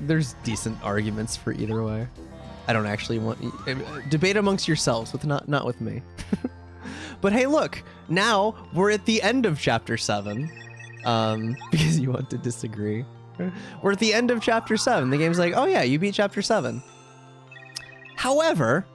there's decent arguments for either way. I don't actually want debate amongst yourselves with not with me. But hey, look, now we're at the end of chapter 7. Because you want to disagree. We're at the end of chapter 7. The game's like, oh yeah, you beat chapter 7. However,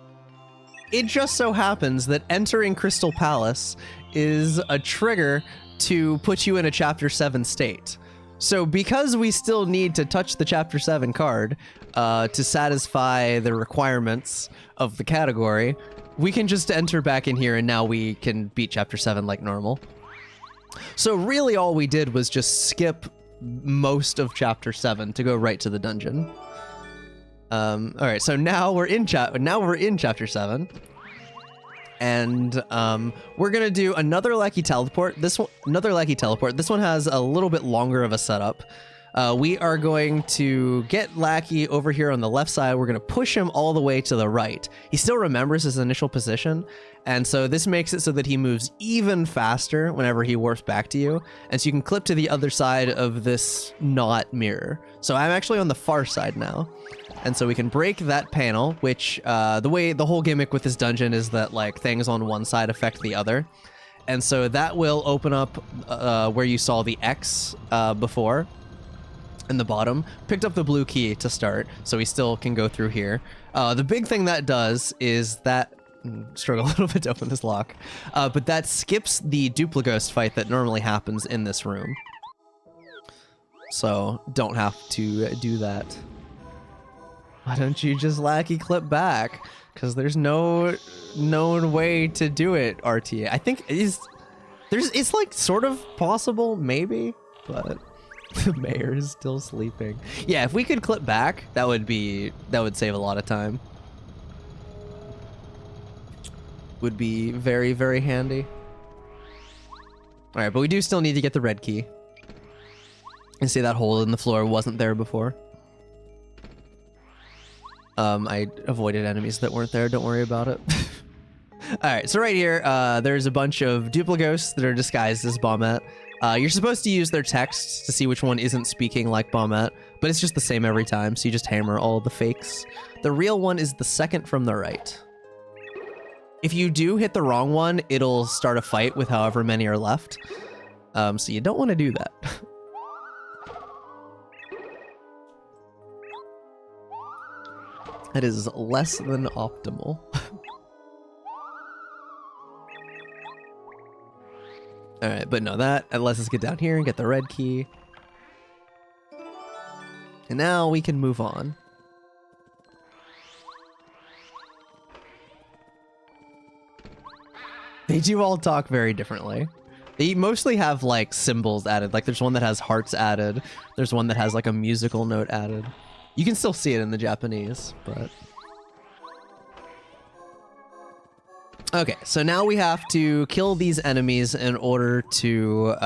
it just so happens that entering Crystal Palace is a trigger to put you in a chapter 7 state. So because we still need to touch the chapter 7 card to satisfy the requirements of the category, we can just enter back in here and now we can beat chapter 7 like normal. So really all we did was just skip most of chapter 7 to go right to the dungeon. All right, so now we're in chapter 7. And we're gonna do another Lackey Teleport. This one has a little bit longer of a setup. We are going to get Lackey over here on the left side. We're gonna push him all the way to the right. He still remembers his initial position, and so this makes it so that he moves even faster whenever he warps back to you. And so you can clip to the other side of this not mirror. So I'm actually on the far side now. And so we can break that panel, which the whole gimmick with this dungeon is that like things on one side affect the other. And so that will open up where you saw the X before in the bottom. Picked up the blue key to start, so we still can go through here. The big thing that does is that, struggle a little bit to open this lock, but that skips the Duplighost fight that normally happens in this room. So don't have to do that. Why don't you just Lackey clip back? Because there's no known way to do it, RTA. I think it's like sort of possible, maybe, but the mayor is still sleeping. Yeah, if we could clip back, that would save a lot of time. Would be very, very handy. All right, but we do still need to get the red key. And see that hole in the floor wasn't there before. I avoided enemies that weren't there. Don't worry about it. All right, so right here, there's a bunch of Duplighosts that are disguised as Bombette. You're supposed to use their text to see which one isn't speaking like Bombette, but it's just the same every time, so you just hammer all the fakes. The real one is the second from the right. If you do hit the wrong one, it'll start a fight with however many are left. So you don't want to do that. That is less than optimal. All right, but no, that lets us get down here and get the red key. And now we can move on. They do all talk very differently. They mostly have like symbols added. Like there's one that has hearts added. There's one that has like a musical note added. You can still see it in the Japanese, but... Okay, so now we have to kill these enemies in order to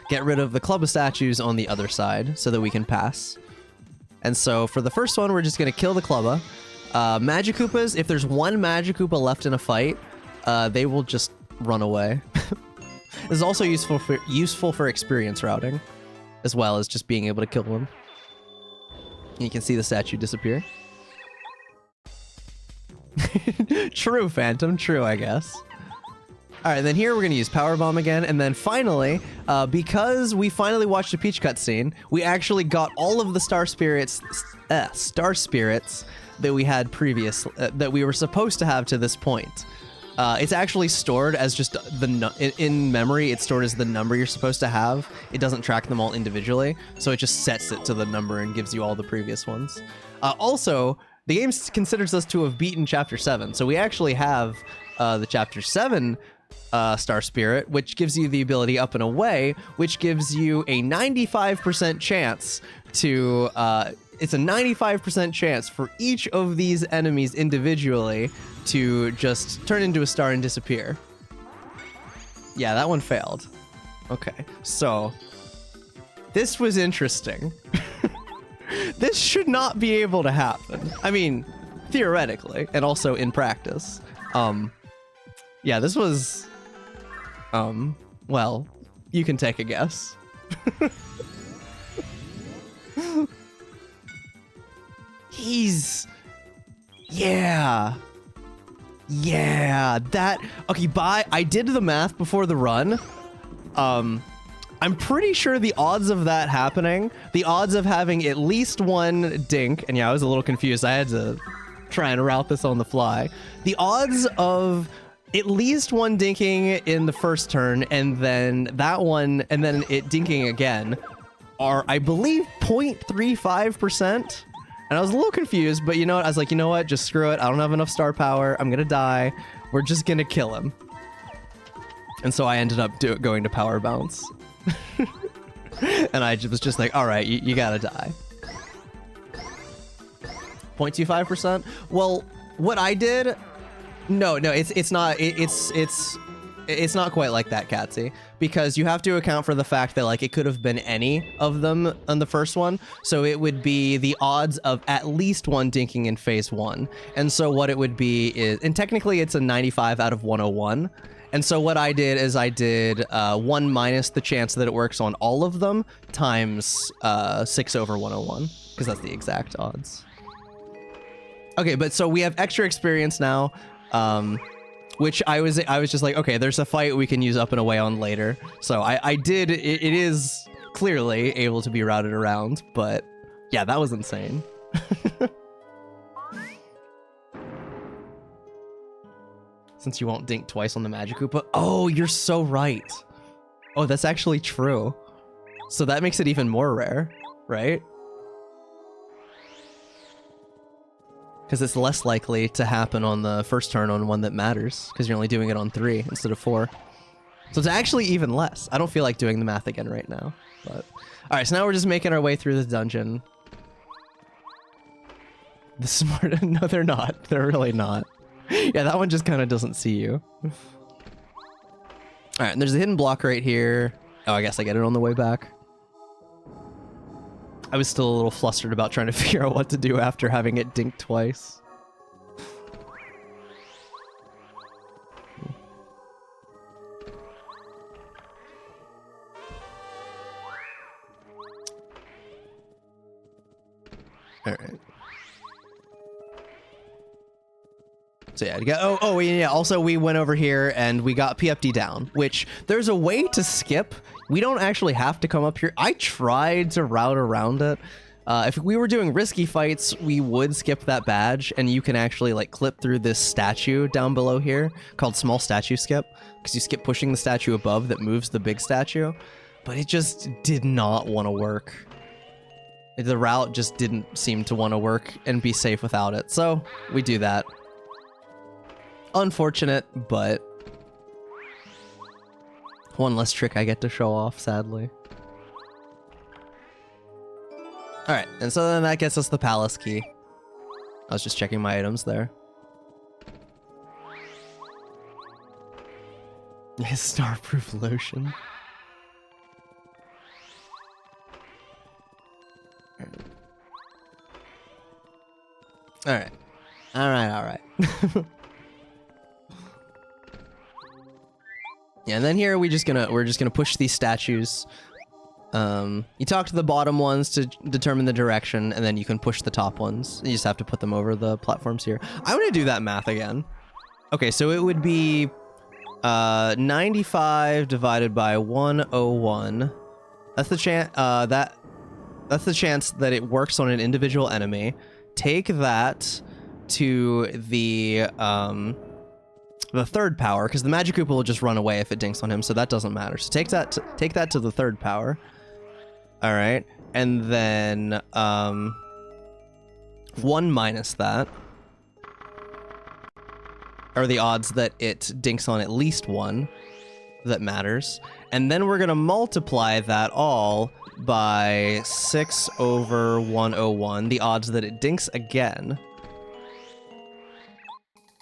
get rid of the club of statues on the other side so that we can pass. And so for the first one, we're just going to kill the Clubba. Magikoopas, if there's one Magikoopa left in a fight, they will just run away. This is also useful for experience routing, as well as just being able to kill them. You can see the statue disappear. True, Phantom. True, I guess. All right, then here we're going to use Power Bomb again. And then finally, because we finally watched a Peach cutscene, we actually got all of the Star Spirits that we had previous, that we were supposed to have to this point. It's actually stored as just in memory. It's stored as the number you're supposed to have. It doesn't track them all individually, so it just sets it to the number and gives you all the previous ones. Also, the game considers us to have beaten Chapter 7, so we actually have the Chapter 7 Star Spirit, which gives you the ability Up and Away, which gives you a 95% chance to... it's a 95% chance for each of these enemies individually to just turn into a star and disappear. Yeah, that one failed. Okay, so this was interesting. This should not be able to happen. I mean, theoretically, and also in practice. Yeah, this was, well, you can take a guess. Yeah. Yeah, that... Okay, I did the math before the run. I'm pretty sure the odds of that happening, the odds of having at least one dink, and yeah, I was a little confused. I had to try and route this on the fly. The odds of at least one dinking in the first turn, and then that one, and then it dinking again, are, I believe, 0.35%. And I was a little confused, but you know what? I was like, you know what? Just screw it. I don't have enough star power. I'm gonna die. We're just gonna kill him. And so I ended up going to power bounce. And I was just like, all right, you gotta die. 0.25%? Well, what I did... No, it's not... It's not quite like that, Katsy, because you have to account for the fact that, like, it could have been any of them on the first one. So it would be the odds of at least one dinking in phase 1. And so what it would be is... And technically, it's a 95 out of 101. And so what I did is I did 1 minus the chance that it works on all of them times 6 over 101, because that's the exact odds. Okay, but so we have extra experience now, which I was just like, okay, there's a fight we can use up and away on later. So I did, it is clearly able to be routed around, but yeah, that was insane. Since you won't dink twice on the Magikoopa. Oh, you're so right. Oh, that's actually true. So that makes it even more rare, right? Because it's less likely to happen on the first turn on one that matters, because you're only doing it on 3 instead of 4. So it's actually even less. I don't feel like doing the math again right now. But all right, so now we're just making our way through the dungeon. The smart... No, they're not. They're really not. Yeah, that one just kind of doesn't see you. All right, and there's a hidden block right here. Oh, I guess I get it on the way back. I was still a little flustered about trying to figure out what to do after having it dink twice. All right. So yeah, yeah, also we went over here and we got PFD down, which there's a way to skip. We don't actually have to come up here. I tried to route around it. If we were doing risky fights, we would skip that badge, and you can actually like clip through this statue down below here called small statue skip, because you skip pushing the statue above that moves the big statue, but it just did not want to work. The route just didn't seem to want to work and be safe without it, so we do that. Unfortunate, but one less trick I get to show off, sadly. Alright, and so then that gets us the palace key. I was just checking my items there. Starproof lotion. Alright. Alright. Yeah, and then here we're just gonna push these statues. You talk to the bottom ones to determine the direction, and then you can push the top ones. You just have to put them over the platforms here. I'm gonna do that math again. Okay, so it would be 95 divided by 101. That's the chance that's the chance that it works on an individual enemy. Take that to the third power, because the Magikoopa will just run away if it dinks on him, so that doesn't matter. So take that to the third power. All right, and then 1 minus that are the odds that it dinks on at least 1 that matters, and then we're gonna multiply that all by 6 over 101, the odds that it dinks again.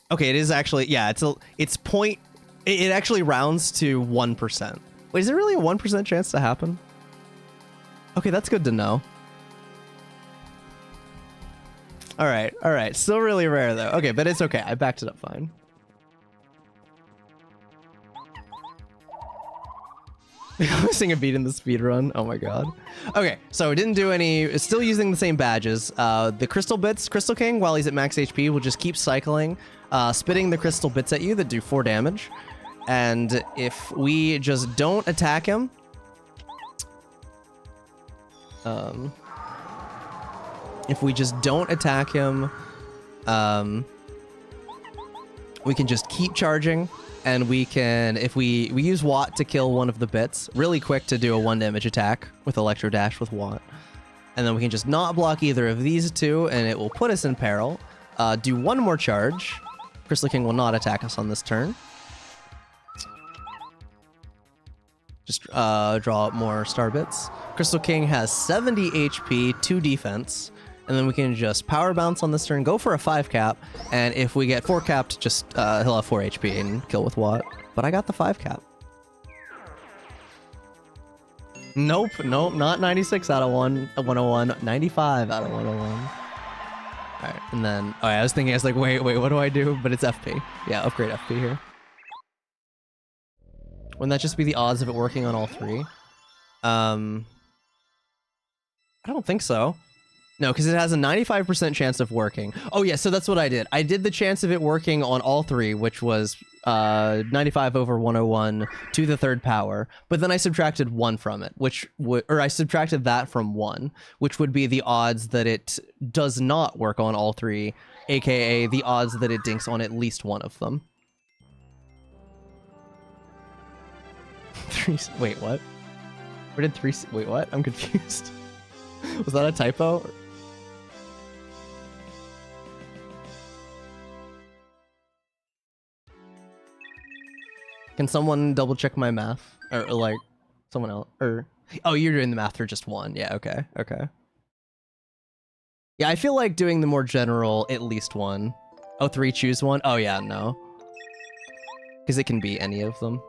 Okay, it is actually, yeah, it actually rounds to 1%. Wait, is there really a 1% chance to happen? Okay, that's good to know. All right. Still really rare though. Okay, but it's okay. I backed it up fine. Missing a beat in the speed run. Oh my god. Okay, so we didn't do any. Still using the same badges. The crystal bits, Crystal King, while he's at max HP, will just keep cycling, spitting the crystal bits at you that do 4 damage. And if we just don't attack him, we can just keep charging, and we can, if we use Watt to kill one of the bits, really quick to do a 1 damage attack with Electro Dash with Watt. And then we can just not block either of these two, and it will put us in peril. Do 1 more charge. Crystal King will not attack us on this turn. Just draw up more star bits. Crystal King has 70 HP, 2 defense. And then we can just power bounce on this turn, go for a 5 cap, and if we get 4 capped, just he'll have 4 HP and kill with Watt. But I got the 5 cap. Nope, not 96 out of 101, 95 out of 101. Alright, and then, oh yeah, I was thinking, I was like, wait, what do I do? But it's FP. Yeah, upgrade FP here. Wouldn't that just be the odds of it working on all 3? I don't think so. No, because it has a 95% chance of working. Oh yeah, so that's what I did. I did the chance of it working on all 3, which was 95 over 101 to the 3rd power, but then I subtracted 1 from it, which would, or I subtracted that from 1, which would be the odds that it does not work on all 3, aka the odds that it dinks on at least one of them. Wait, what? Where did 3? Wait, what? I'm confused. Was that a typo? Can someone double check my math? Or like, someone else? Or, oh, you're doing the math for just 1. Yeah, okay, okay. Yeah, I feel like doing the more general, at least 1. Oh, 3, choose 1? Oh yeah, no. Because it can be any of them.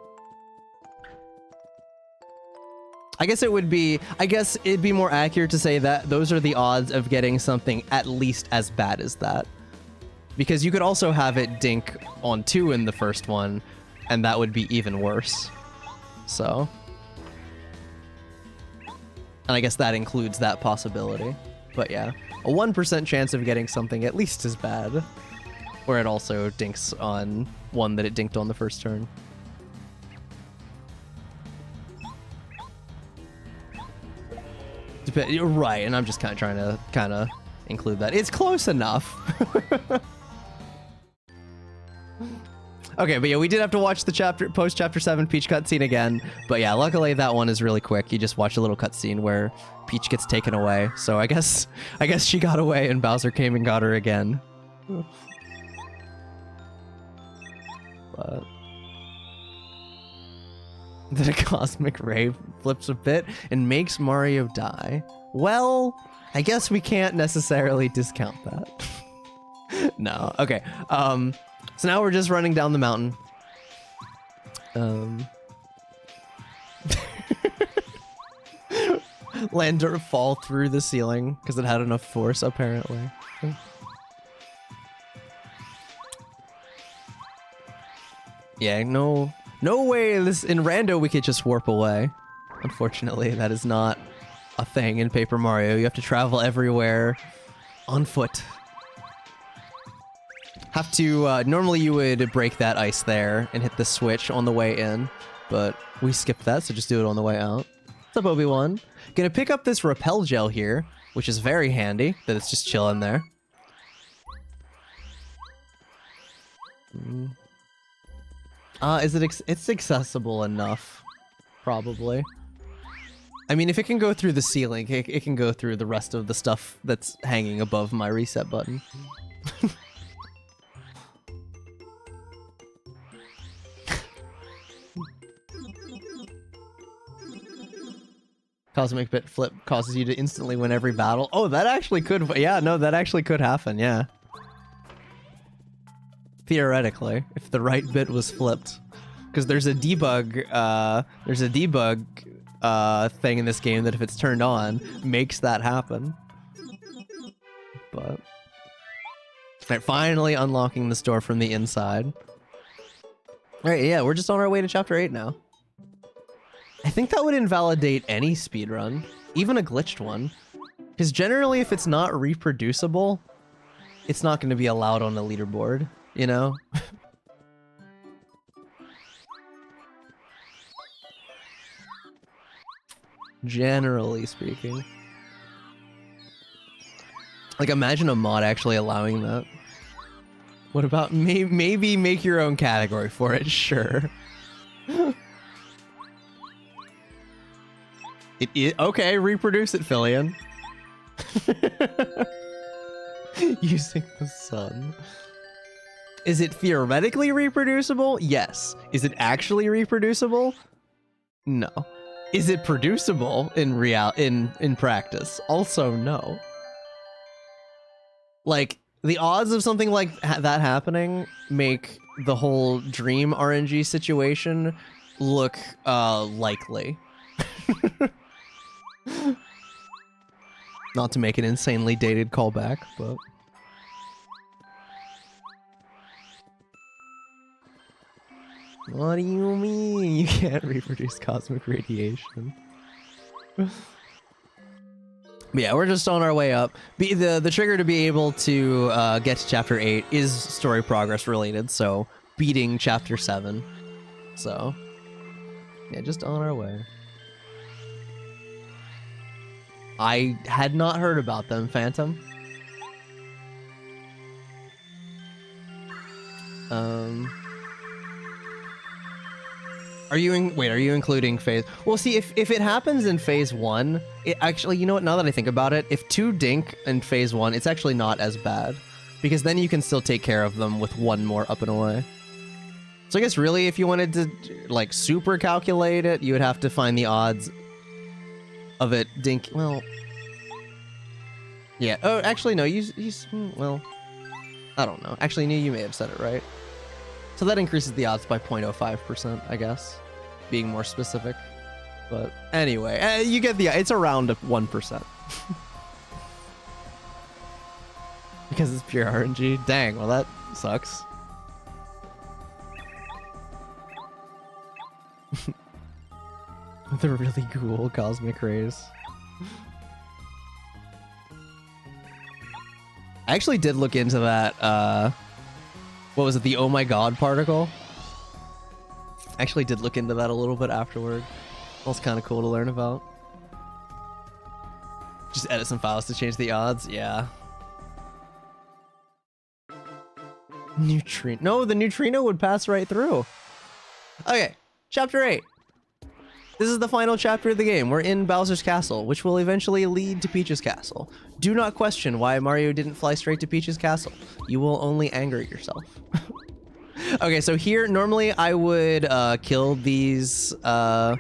I guess it'd be more accurate to say that those are the odds of getting something at least as bad as that. Because you could also have it dink on 2 in the first one, and that would be even worse. So. And I guess that includes that possibility. But yeah, a 1% chance of getting something at least as bad. Where it also dinks on 1 that it dinked on the first turn. You're right, and I'm just kind of trying to include that. It's close enough. Okay, but yeah, we did have to watch the post chapter 7 Peach cutscene again. But yeah, luckily that one is really quick. You just watch a little cutscene where Peach gets taken away. So I guess she got away and Bowser came and got her again. But then a cosmic ray flips a bit and makes Mario die. Well, I guess we can't necessarily discount that. No, okay. So now we're just running down the mountain. Lander fall through the ceiling because it had enough force, apparently. Yeah, no way in Rando we could just warp away. Unfortunately, that is not a thing in Paper Mario. You have to travel everywhere on foot. Have to, normally you would break that ice there and hit the switch on the way in, but we skipped that, so just do it on the way out. What's up, Obi-Wan? Gonna pick up this repel gel here, which is very handy, that it's just chilling there. It's accessible enough, probably. I mean, if it can go through the ceiling, it can go through the rest of the stuff that's hanging above my reset button. Cosmic Bit Flip causes you to instantly win every battle. Oh, that actually could, yeah, no, that actually could happen, yeah. Theoretically, if the right bit was flipped. Because there's a debug thing in this game that if it's turned on, makes that happen. But... Alright, finally unlocking this door from the inside. Alright, yeah, we're just on our way to Chapter 8 now. I think that would invalidate any speedrun, even a glitched one. Because generally, if it's not reproducible, it's not going to be allowed on the leaderboard, you know? Generally speaking. Like, imagine a mod actually allowing that. What about maybe make your own category for it? Sure. Okay, reproduce it, Fillion. Using the sun. Is it theoretically reproducible? Yes. Is it actually reproducible? No. Is it producible in practice? Also no. Like, the odds of something like that happening make the whole dream RNG situation look likely. Not to make an insanely dated callback, but... What do you mean you can't reproduce cosmic radiation? Yeah, we're just on our way up. The trigger to be able to get to Chapter 8 is story progress related, so beating Chapter 7. So, yeah, just on our way. I had not heard about them, Phantom. Are you including phase? Well, see, if it happens in phase 1, it actually, you know what, now that I think about it, if 2 dink in phase 1, it's actually not as bad. Because then you can still take care of them with 1 more up and away. So I guess really, if you wanted to, like, super calculate it, you would have to find the odds of it dink, well... Yeah, oh, actually, no, well... I don't know. Actually, you may have said it right. So that increases the odds by 0.05%, I guess. Being more specific. But anyway, you get it's around 1%. Because it's pure RNG. Dang, well that sucks. The really cool cosmic rays. I actually did look into that, what was it, the oh my god particle? I actually did look into that a little bit afterward. That was kind of cool to learn about. Just edit some files to change the odds, yeah. Neutrino. No, the neutrino would pass right through. Okay, Chapter 8. This is the final chapter of the game. We're in Bowser's Castle, which will eventually lead to Peach's Castle. Do not question why Mario didn't fly straight to Peach's Castle. You will only anger yourself. Okay, so here, normally I would kill these Koopa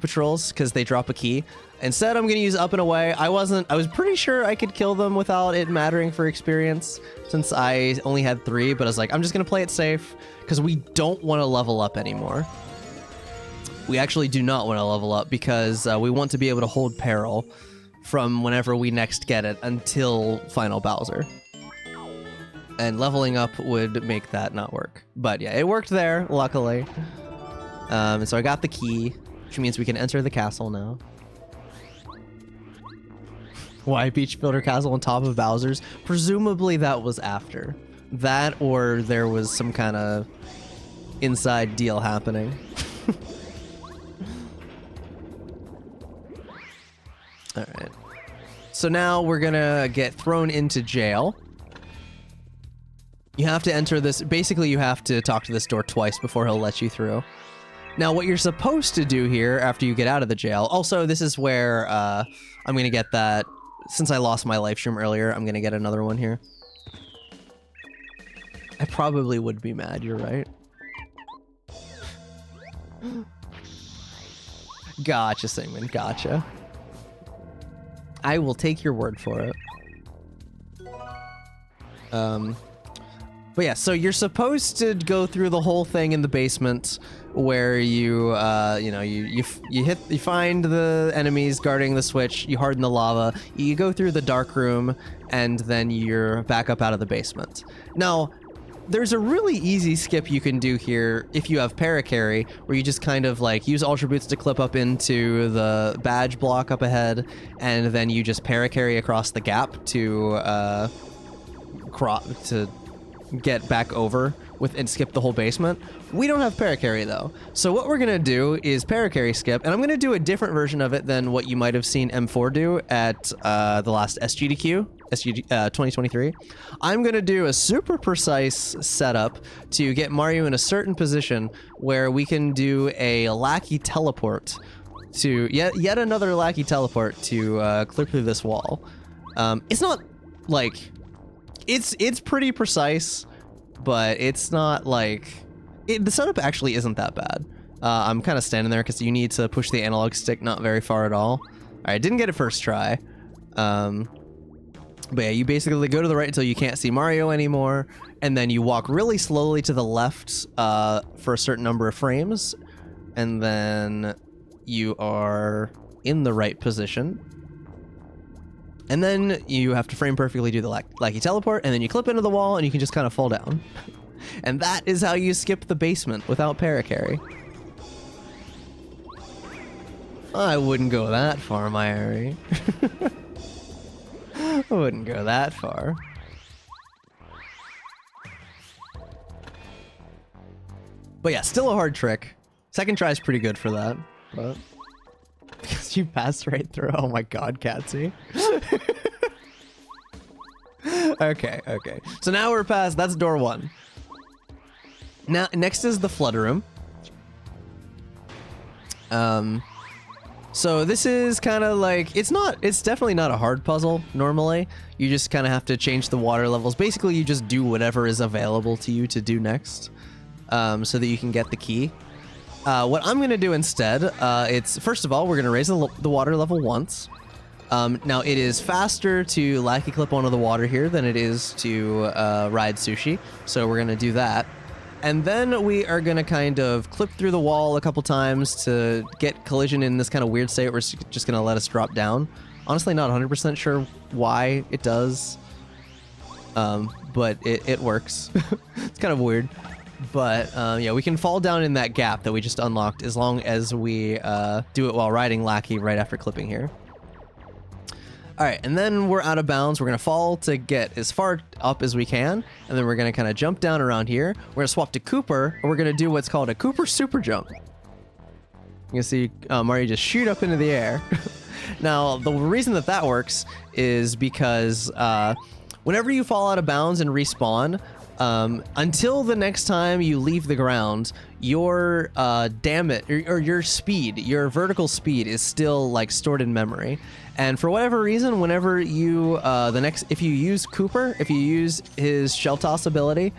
Trolls because they drop a key. Instead, I'm going to use Up and Away. I was pretty sure I could kill them without it mattering for experience since I only had 3, but I was like, I'm just going to play it safe because we don't want to level up anymore. We actually do not want to level up because we want to be able to hold Peril from whenever we next get it until Final Bowser. And leveling up would make that not work. But yeah, it worked there, luckily. And so I got the key, which means we can enter the castle now. Why Peach built her castle on top of Bowser's? Presumably that was after. That or there was some kind of inside deal happening. Alright. So now we're gonna get thrown into jail. You have to enter this... Basically, you have to talk to this door twice before he'll let you through. Now, what you're supposed to do here after you get out of the jail... Also, this is where I'm gonna get that... Since I lost my live stream earlier, I'm gonna get another one here. I probably would be mad, you're right. Gotcha, Singman, gotcha. I will take your word for it. But yeah, so you're supposed to go through the whole thing in the basement where you, you find the enemies guarding the switch, you harden the lava, you go through the dark room, and then you're back up out of the basement. Now, there's a really easy skip you can do here if you have paracarry, where you just kind of like use Ultra Boots to clip up into the badge block up ahead, and then you just paracarry across the gap to get back over with and skip the whole basement. We don't have paracarry though. So what we're gonna do is paracarry skip, and I'm gonna do a different version of it than what you might have seen M4 do at the last SGDQ, 2023. I'm gonna do a super precise setup to get Mario in a certain position where we can do a lackey teleport to yet another lackey teleport to clear through this wall. It's not like it's pretty precise, but it's not like the setup actually isn't that bad. I'm kind of standing there because you need to push the analog stick not very far at all. All right, didn't get it first try. But yeah, you basically go to the right until you can't see Mario anymore, and then you walk really slowly to the left for a certain number of frames, and then you are in the right position. And then you have to frame perfectly do the lackey teleport, and then you clip into the wall, and you can just kind of fall down. And that is how you skip the basement without paracarry. I wouldn't go that far, Myri. I wouldn't go that far. But yeah, still a hard trick. Second try is pretty good for that, but because you passed right through. Oh my god, Catsy. Okay. So now we're past, that's door 1. Now, next is the flood room. So this is kind of like, it's definitely not a hard puzzle normally. You just kind of have to change the water levels. Basically, you just do whatever is available to you to do next, so that you can get the key. What I'm going to do instead, it's, first of all, we're going to raise the water level once. Now, it is faster to lackey clip onto the water here than it is to ride sushi, so we're going to do that. And then we are going to kind of clip through the wall a couple times to get collision in this kind of weird state where it's just going to let us drop down. Honestly, not 100% sure why it does, but it works. It's kind of weird. But yeah, we can fall down in that gap that we just unlocked as long as we do it while riding lackey right after clipping here. All right, and then we're out of bounds. We're going to fall to get as far up as we can, and then we're going to kind of jump down around here. We're going to swap to Cooper, and we're going to do what's called a Cooper super jump. You can see Mario just shoot up into the air. Now, the reason that works is because whenever you fall out of bounds and respawn, until the next time you leave the ground, your your speed, your vertical speed is still like stored in memory. And for whatever reason, whenever you if you use Cooper, if you use his shell toss ability,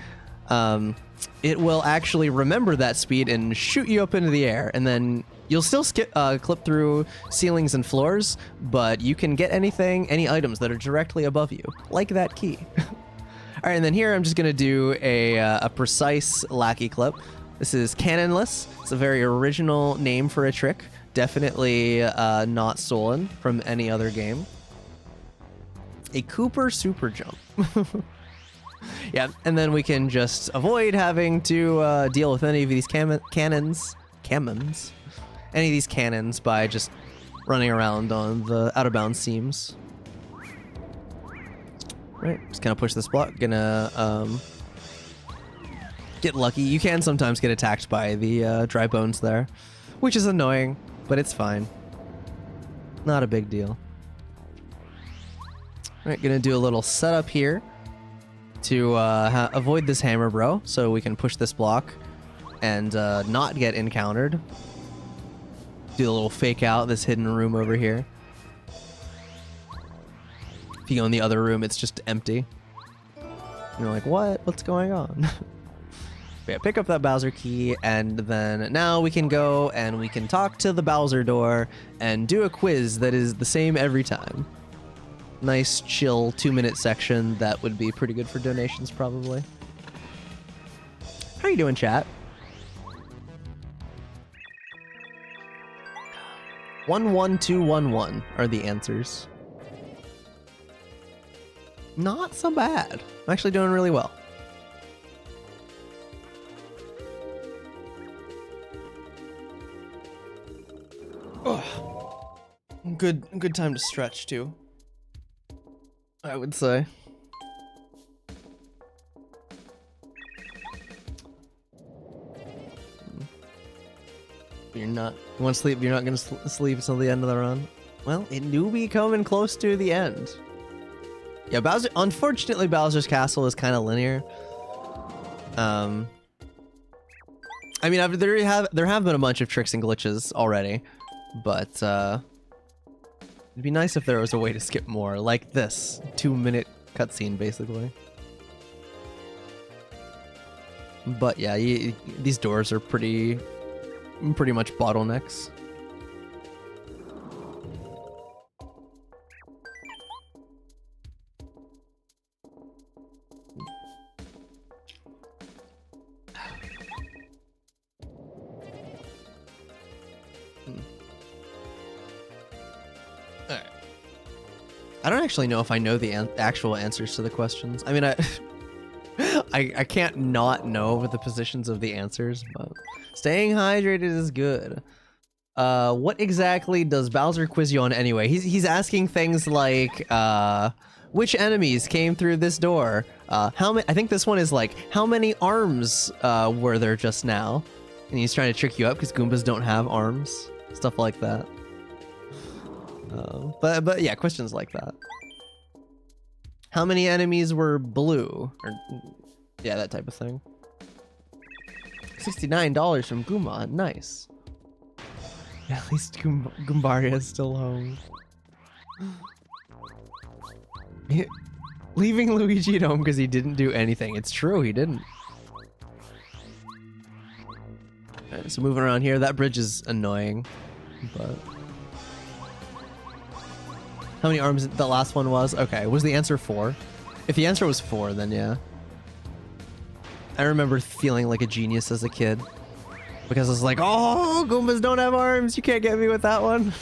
it will actually remember that speed and shoot you up into the air, and then you'll still clip through ceilings and floors, but you can get any items that are directly above you, like that key. All right, and then here I'm just gonna do a precise lackey clip. This is cannonless. It's a very original name for a trick. Definitely not stolen from any other game. A Cooper super jump. Yeah, and then we can just avoid having to deal with any of these cannons, any of these cannons by just running around on the out of bounds seams. Right, just gonna push this block. Gonna get lucky. You can sometimes get attacked by the dry bones there, which is annoying, but it's fine. Not a big deal. All right, gonna do a little setup here to avoid this hammer bro, so we can push this block and not get encountered. Do a little fake out this hidden room over here. If you go in the other room, it's just empty. You're like, what? What's going on? Yeah, pick up that Bowser key, and then now we can go and we can talk to the Bowser door and do a quiz that is the same every time. Nice, chill 2-minute section that would be pretty good for donations, probably. How are you doing, chat? 11211 are the answers. Not so bad. I'm actually doing really well. Oh, good time to stretch too, I would say. You're not. You want to sleep? You're not gonna sleep until the end of the run. Well, it do be coming close to the end. Yeah, Bowser. Unfortunately, Bowser's Castle is kind of linear. I mean, there have been a bunch of tricks and glitches already, but it'd be nice if there was a way to skip more, like this 2-minute cutscene, basically. But yeah, these doors are pretty much bottlenecks. Alright. I don't actually know if I know the actual answers to the questions. I mean, I can't not know the positions of the answers, but staying hydrated is good. What exactly does Bowser quiz you on anyway? He's asking things like, which enemies came through this door? How many? I think this one is like, how many arms were there just now? And he's trying to trick you up because Goombas don't have arms, stuff like that. But yeah, questions like that. How many enemies were blue? Or yeah, that type of thing. $69 from Goomba, nice. Yeah, at least Goombaria is still home. Leaving Luigi at home because he didn't do anything. It's true, he didn't. Alright, so moving around here, that bridge is annoying, but... How many arms the last one was? Okay, was the answer 4? If the answer was 4, then yeah. I remember feeling like a genius as a kid. Because I was like, oh, Goombas don't have arms! You can't get me with that one!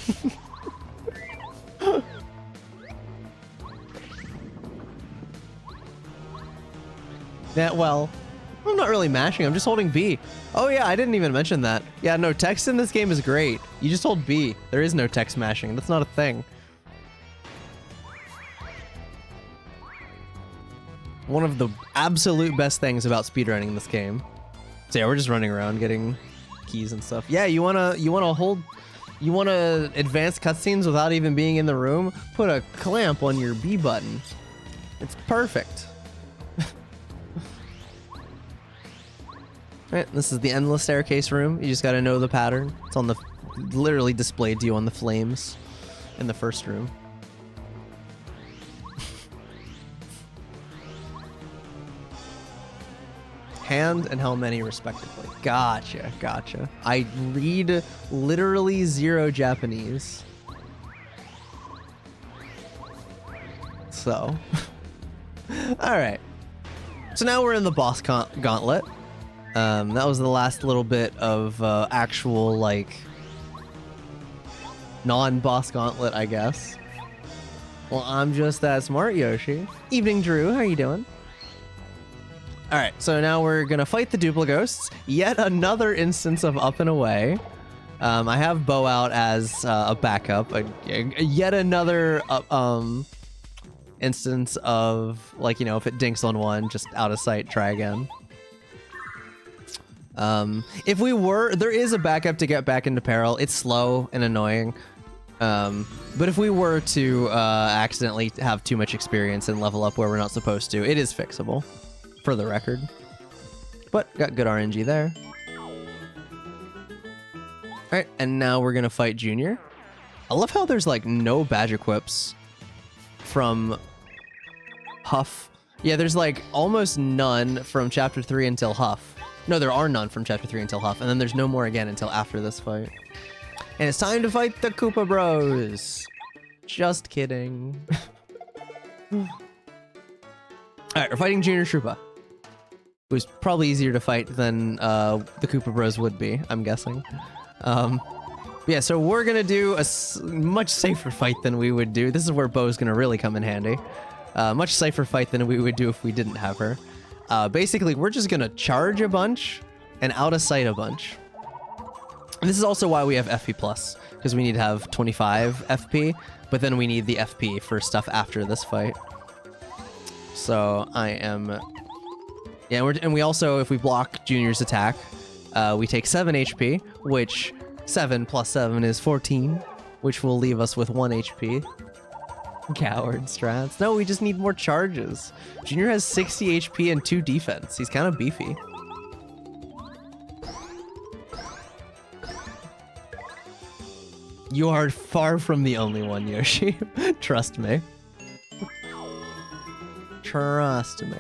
Yeah, well, I'm not really mashing, I'm just holding B. Oh yeah, I didn't even mention that. Yeah, no, text in this game is great. You just hold B. There is no text mashing, that's not a thing. One of the absolute best things about speedrunning this game. So yeah, we're just running around getting keys and stuff. Yeah, you wanna advance cutscenes without even being in the room? Put a clamp on your B button. It's perfect. Alright, this is the endless staircase room. You just gotta know the pattern. It's on the literally displayed to you on the flames in the first room. Hand and how many respectively. Gotcha, gotcha. I read literally 0 Japanese. So. Alright. So now we're in the boss gauntlet. That was the last little bit of actual, like, non-boss gauntlet, I guess. Well, I'm just that smart, Yoshi. Evening, Drew. How are you doing? Alright, so now we're gonna fight the Duplighosts. Yet another instance of up and away. I have Bow out as a backup. Yet another instance of, like, you know, if it dinks on one, just out of sight, try again. If we were, there is a backup to get back into peril. It's slow and annoying. But if we were to accidentally have too much experience and level up where we're not supposed to, it is fixable. For the record. But got good RNG there. Alright, and now we're gonna fight Junior. I love how there's like no badge equips from Huff. Yeah, there's like almost none from Chapter 3 until Huff. No, there are none from Chapter 3 until Huff, and then there's no more again until after this fight. And it's time to fight the Koopa Bros. Just kidding. Alright, we're fighting Junior Troopa. It was probably easier to fight than the Koopa Bros would be, I'm guessing. Yeah, so we're gonna do a much safer fight than we would do. This is where Bo's gonna really come in handy. Much safer fight than we would do if we didn't have her. Basically, we're just gonna charge a bunch and out of sight a bunch. This is also why we have FP plus, because we need to have 25 FP, but then we need the FP for stuff after this fight. So I am, yeah, and we also, if we block Junior's attack, we take 7 HP, which 7 plus 7 is 14, which will leave us with 1 HP. Coward strats. No, we just need more charges. Junior has 60 HP and 2 defense. He's kind of beefy. You are far from the only one, Yoshi. Trust me. Trust me.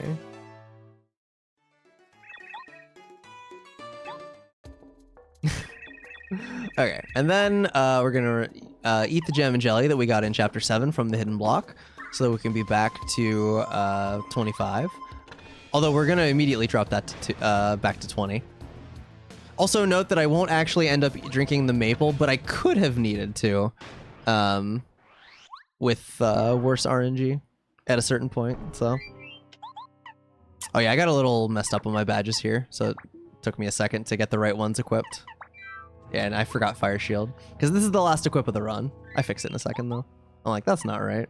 Okay, and then we're gonna eat the gem and jelly that we got in Chapter 7 from the hidden block, so that we can be back to 25. Although we're gonna immediately drop that to back to 20. Also note that I won't actually end up drinking the maple, but I could have needed to with worse RNG at a certain point, so. Oh yeah, I got a little messed up on my badges here, so it took me a second to get the right ones equipped. Yeah, and I forgot Fire Shield, because this is the last equip of the run. I fix it in a second, though. I'm like, that's not right.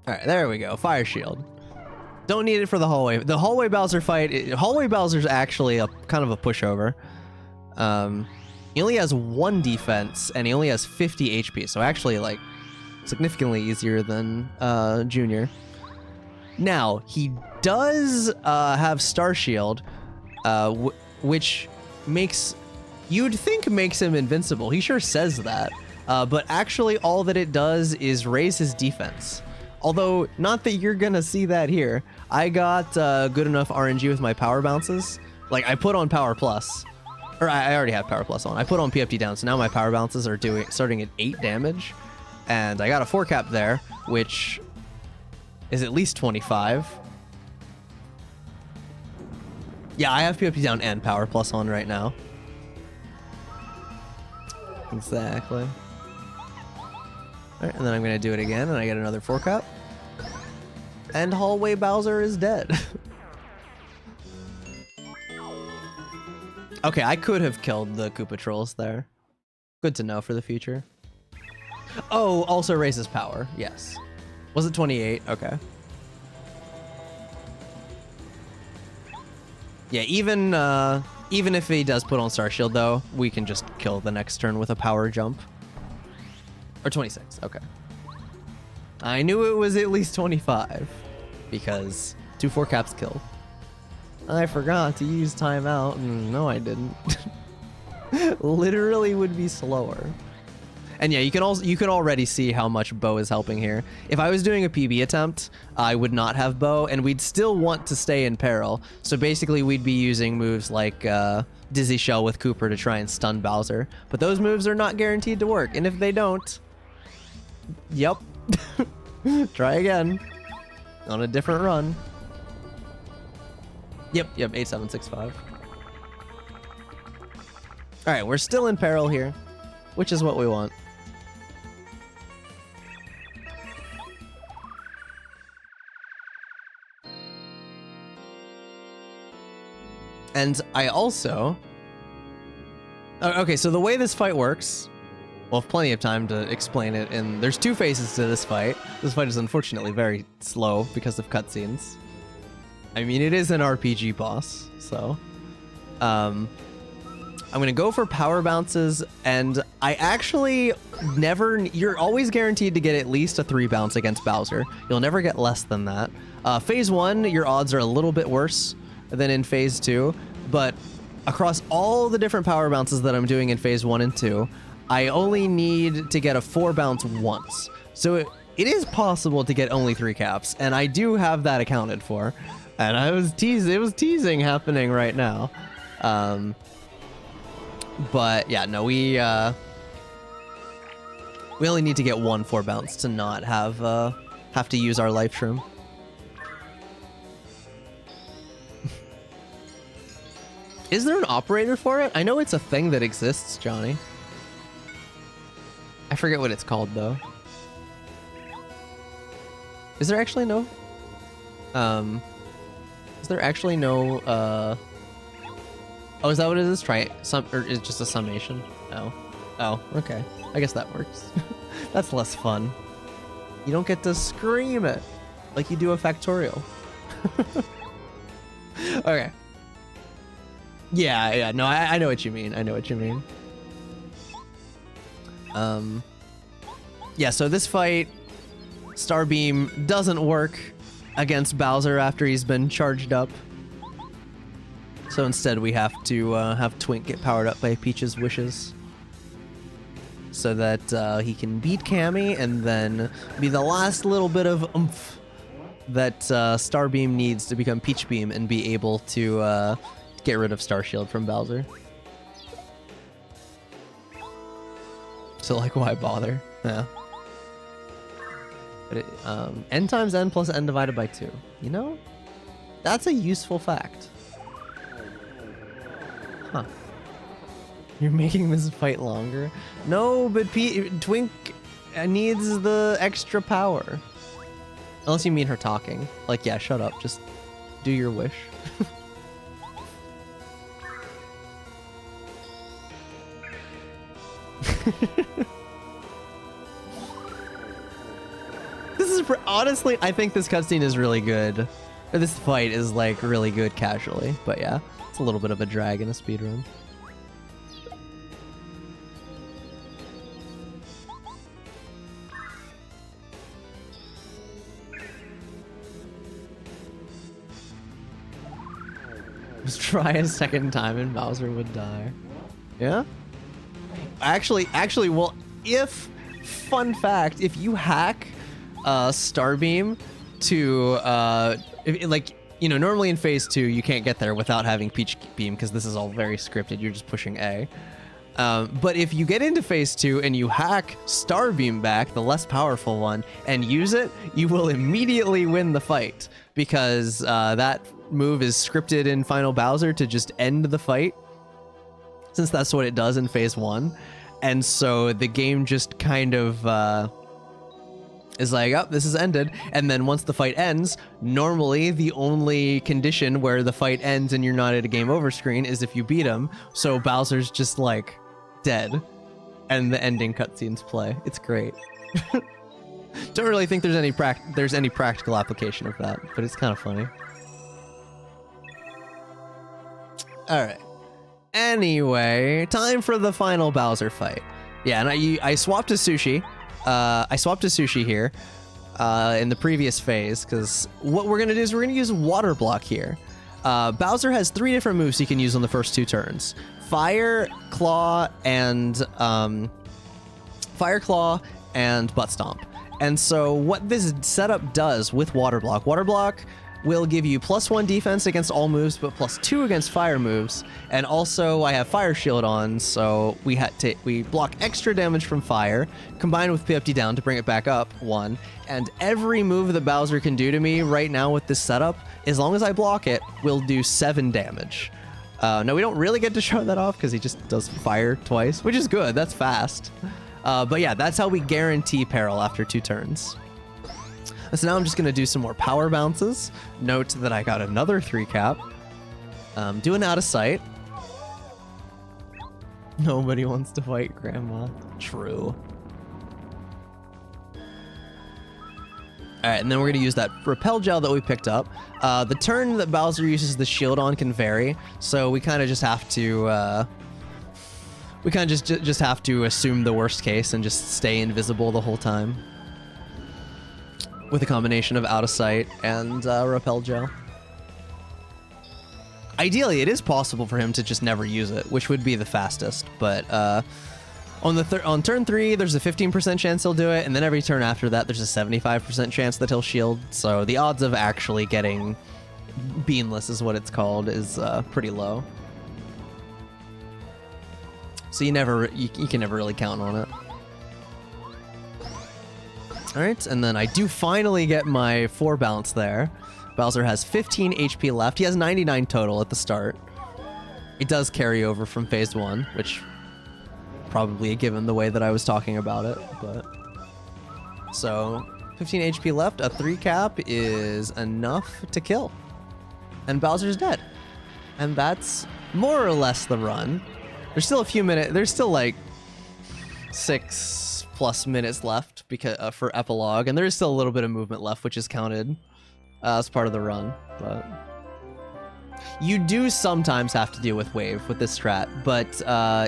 Alright, there we go. Fire Shield. Don't need it for the hallway. The hallway Bowser fight, hallway Bowser's actually a kind of a pushover. He only has 1 defense, and he only has 50 HP, so actually, like, significantly easier than Junior. Now, he does have Star Shield, which makes, you'd think makes him invincible. He sure says that. But actually all that it does is raise his defense. Although, not that you're gonna see that here. I got good enough RNG with my power bounces. Like, I put on Power Plus. Or I already had Power Plus on. I put on PFD down, so now my power bounces are starting at 8 damage. And I got a 4 cap there, which is at least 25. Yeah, I have PFP down and Power Plus on right now. Exactly. Alright, and then I'm gonna do it again, and I get another 4 cap. And Hallway Bowser is dead. Okay, I could have killed the Koopa Trolls there. Good to know for the future. Oh, also raises power, yes. Was it 28? Okay. Yeah, even if he does put on Star Shield, though, we can just kill the next turn with a power jump. Or 26, okay. I knew it was at least 25, because 2 4 caps kill. I forgot to use timeout. No, I didn't. Literally would be slower. And yeah, you can already see how much Bo is helping here. If I was doing a PB attempt, I would not have Bo, and we'd still want to stay in peril. So basically, we'd be using moves like Dizzy Shell with Cooper to try and stun Bowser. But those moves are not guaranteed to work, and if they don't, yep, try again on a different run. Yep, 8765. All right, we're still in peril here, which is what we want. And I also... Okay, so the way this fight works... We'll have plenty of time to explain it, and there's 2 phases to this fight. This fight is unfortunately very slow because of cutscenes. I mean, it is an RPG boss, so... I'm gonna go for power bounces, and I actually never... You're always guaranteed to get at least a 3 bounce against Bowser. You'll never get less than that. Phase 1, your odds are a little bit worse than in Phase 2, but across all the different power bounces that I'm doing in Phase 1 and 2, I only need to get a 4 bounce once. So it is possible to get only 3 caps, and I do have that accounted for. And it was teasing happening right now. But yeah, no, we only need to get 1 4 bounce to not have to use our life shroom. Is there an operator for it? I know it's a thing that exists, Johnny. I forget what it's called though. Is there actually no? Is there actually no Oh, is that what it is? Try it. Or is it just a summation? Oh. Oh, okay. I guess that works. That's less fun. You don't get to scream it like you do a factorial. Okay. Yeah, no, I know what you mean. I know what you mean. Yeah, so this fight, Starbeam doesn't work against Bowser after he's been charged up. So instead we have to have Twink get powered up by Peach's wishes. So that he can beat Cammy and then be the last little bit of oomph that Starbeam needs to become Peach Beam and be able to get rid of Star Shield from Bowser. So like, why bother? Yeah. But it, n times n plus n divided by 2. You know? That's a useful fact. Huh. You're making this fight longer? No, but Twink needs the extra power. Unless you mean her talking. Like, yeah, shut up. Just do your wish. This is honestly, I think this cutscene is really good. Or this fight is like really good casually, but yeah, it's a little bit of a drag in a speedrun. Just try a second time and Bowser would die. Yeah? Actually, well, fun fact, if you hack Starbeam to, like, you know, normally in Phase 2, you can't get there without having Peach Beam, because this is all very scripted, you're just pushing A. But if you get into Phase 2 and you hack Starbeam back, the less powerful one, and use it, you will immediately win the fight, because that move is scripted in Final Bowser to just end the fight, since that's what it does in Phase 1. And so the game just kind of is like, oh, this is ended. And then once the fight ends, normally the only condition where the fight ends and you're not at a game over screen is if you beat him. So Bowser's just like dead and the ending cutscenes play. It's great. Don't really think there's any practical application of that, but it's kind of funny. All right. Anyway, time for the final Bowser fight. Yeah, and I swapped to Sushi. I swapped to Sushi here in the previous phase, because what we're going to do is we're going to use Water Block here. Bowser has 3 different moves he can use on the first 2 turns. Fire, Claw, and Butt Stomp. And so what this setup does with Water Block will give you +1 defense against all moves, but +2 against fire moves. And also, I have Fire Shield on, so we block extra damage from fire, combined with PFD down to bring it back up 1. And every move that Bowser can do to me right now with this setup, as long as I block it, will do 7 damage. Now, we don't really get to show that off because he just does fire twice, which is good. That's fast. But yeah, that's how we guarantee peril after 2 turns. So now I'm just going to do some more power bounces. Note that I got another 3 cap. Doing out of sight. Nobody wants to fight Grandma. True. Alright, and then we're going to use that repel gel that we picked up. The turn that Bowser uses the shield on can vary, so we kind of just have to... we kind of just have to assume the worst case and just stay invisible the whole time. With a combination of out of sight and repel gel. Ideally, it is possible for him to just never use it, which would be the fastest. But on turn 3, there's a 15% chance he'll do it, and then every turn after that, there's a 75% chance that he'll shield. So the odds of actually getting beamless, is what it's called, is pretty low. So you can never really count on it. Alright, and then I do finally get my 4 bounce there. Bowser has 15 HP left. He has 99 total at the start. It does carry over from Phase 1, which probably a given the way that I was talking about it, but... So, 15 HP left, a 3 cap is enough to kill. And Bowser's dead. And that's more or less the run. There's still a few minutes. There's still like 6+ minutes left because for epilogue, and there is still a little bit of movement left, which is counted as part of the run. But you do sometimes have to deal with wave with this strat, but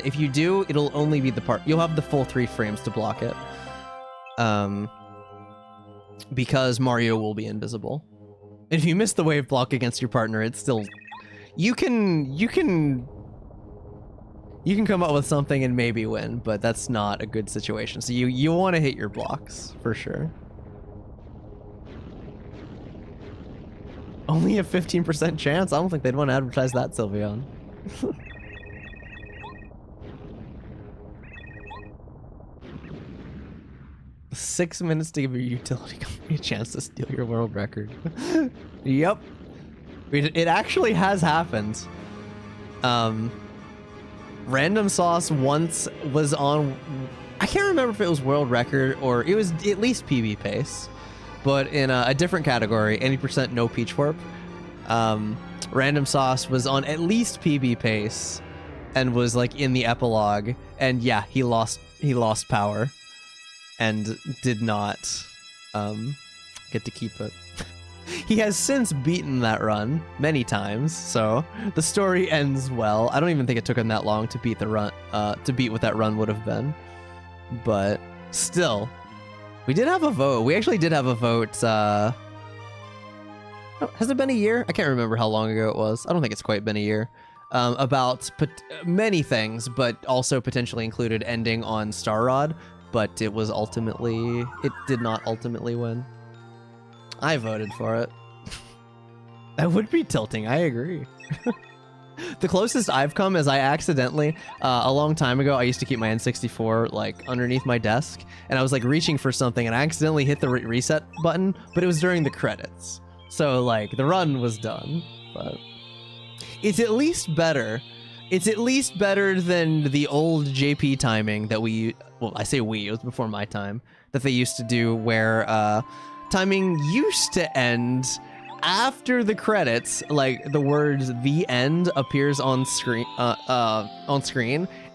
if you do, it'll only be the part. You'll have the full 3 frames to block it, because Mario will be invisible. If you miss the wave block against your partner, it's still you can come up with something and maybe win, but that's not a good situation. So you want to hit your blocks for sure. Only a 15% chance? I don't think they'd want to advertise that, Sylveon. 6 minutes to give your utility company a chance to steal your world record. Yep. It actually has happened. Random Sauce once was on... I can't remember if it was world record or it was at least PB pace. But in a different category, 80% no Peach Warp. Random Sauce was on at least PB pace and was like in the epilogue. And yeah, he lost power and did not get to keep it. He has since beaten that run many times, so the story ends well. I don't even think it took him that long to beat the run, to beat what that run would have been. But still, we did have a vote. We actually did have a vote. Oh, has it been a year? I can't remember how long ago it was. I don't think it's quite been a year. About many things, but also potentially included ending on Star Rod. But it did not ultimately win. I voted for it. That would be tilting, I agree. The closest I've come is I accidentally, a long time ago, I used to keep my N64 like underneath my desk, and I was like reaching for something and I accidentally hit the reset button, but it was during the credits. So like the run was done, but it's at least better. It's at least better than the old JP timing that well, I say we, it was before my time, that they used to do where timing used to end after the credits, like the words "the end" appears on screen,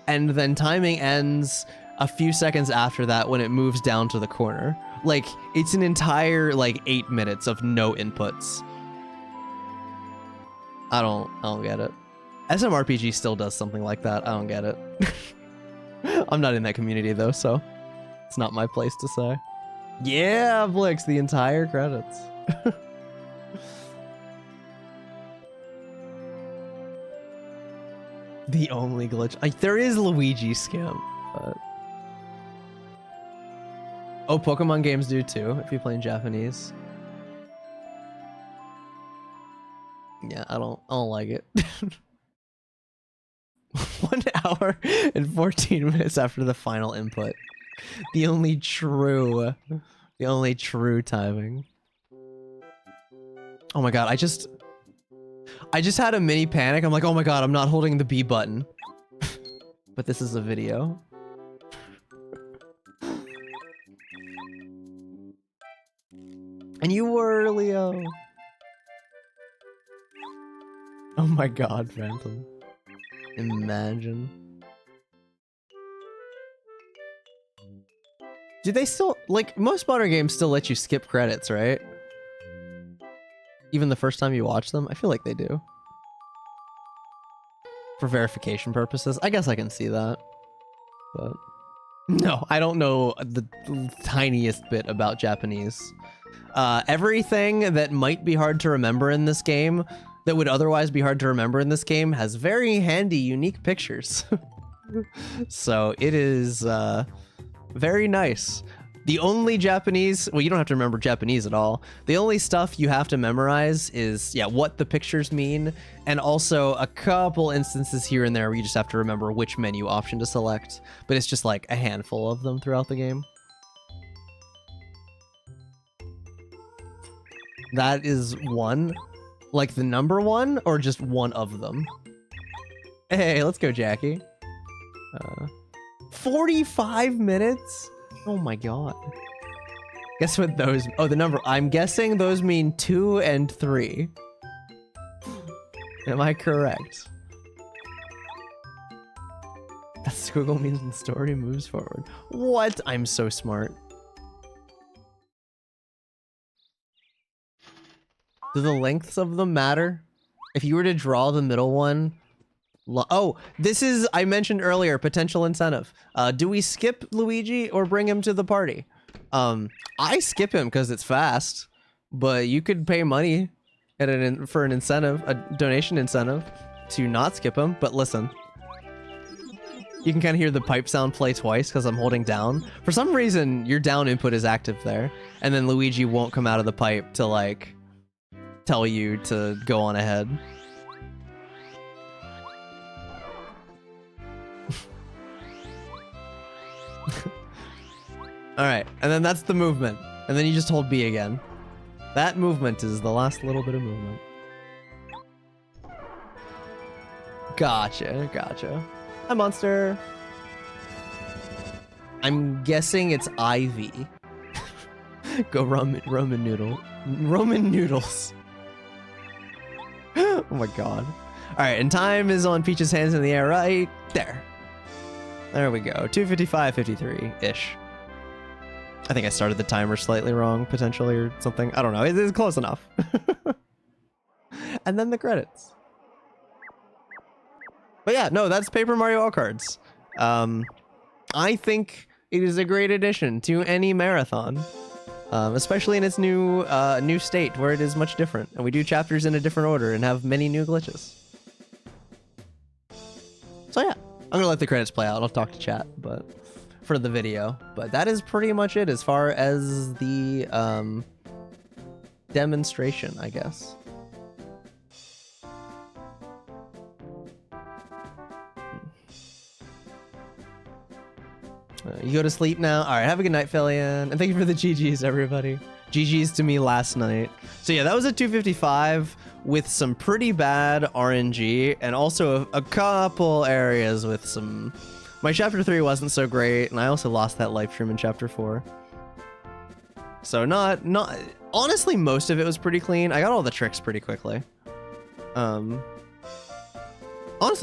and then timing ends a few seconds after that when it moves down to the corner. Like it's an entire like 8 minutes of no inputs. I don't get it. SMRPG still does something like that. I don't get it. I'm not in that community though, so it's not my place to say. Yeah, Blix, the entire credits. The only glitch. There is Luigi Skimp, but... Oh, Pokemon games do too, if you play in Japanese. Yeah, I don't like it. 1 hour and 14 minutes after the final input. The only true timing. Oh my god, I just had a mini panic. I'm like, oh my god, I'm not holding the B button. But this is a video. And you were, Leo. Oh my god, Phantom. Imagine. Do they still, like, most modern games still let you skip credits, right? Even the first time you watch them? I feel like they do. For verification purposes. I guess I can see that. But no, I don't know the tiniest bit about Japanese. Everything that might be hard to remember in this game, that would otherwise be hard to remember in this game, has very handy, unique pictures. So it is very nice. The only Japanese, well, you don't have to remember Japanese at all. The only stuff you have to memorize is, yeah, what the pictures mean, and also a couple instances here and there where you just have to remember which menu option to select, but it's just like a handful of them throughout the game. That is one, like the number one, or just one of them? Hey, let's go, Jackie. 45 minutes? Oh my god. Guess what those... Oh, the number... I'm guessing those mean 2 and 3. Am I correct? squiggle means the story moves forward. What? I'm so smart. Do the lengths of them matter? If you were to draw the middle one... Oh, this is, I mentioned earlier, potential incentive. Do we skip Luigi or bring him to the party? I skip him because it's fast, but you could pay money for an incentive, a donation incentive, to not skip him. But listen, you can kind of hear the pipe sound play twice because I'm holding down. For some reason, your down input is active there, and then Luigi won't come out of the pipe to like tell you to go on ahead. Alright, and then that's the movement. And then you just hold B again. That movement is the last little bit of movement. Gotcha, gotcha. Hi, monster. I'm guessing it's Ivy. Go Roman noodle. Roman noodles. Oh my god. Alright, and time is on Peach's hands in the air right there. There we go. 2:55:53-ish. I think I started the timer slightly wrong, potentially, or something. I don't know. It's close enough. And then the credits. But yeah, no, that's Paper Mario All Cards. I think it is a great addition to any marathon, especially in its new state where it is much different, and we do chapters in a different order and have many new glitches. So yeah, I'm gonna let the credits play out. I'll talk to chat, but for the video. But that is pretty much it as far as the demonstration, I guess. You go to sleep now? Alright, have a good night, Fillion. And thank you for the GGs, everybody. GGs to me last night. So yeah, that was a 255 with some pretty bad RNG and also a couple areas with some... My chapter 3 wasn't so great, and I also lost that live stream in chapter 4. So not honestly, most of it was pretty clean. I got all the tricks pretty quickly. Honestly,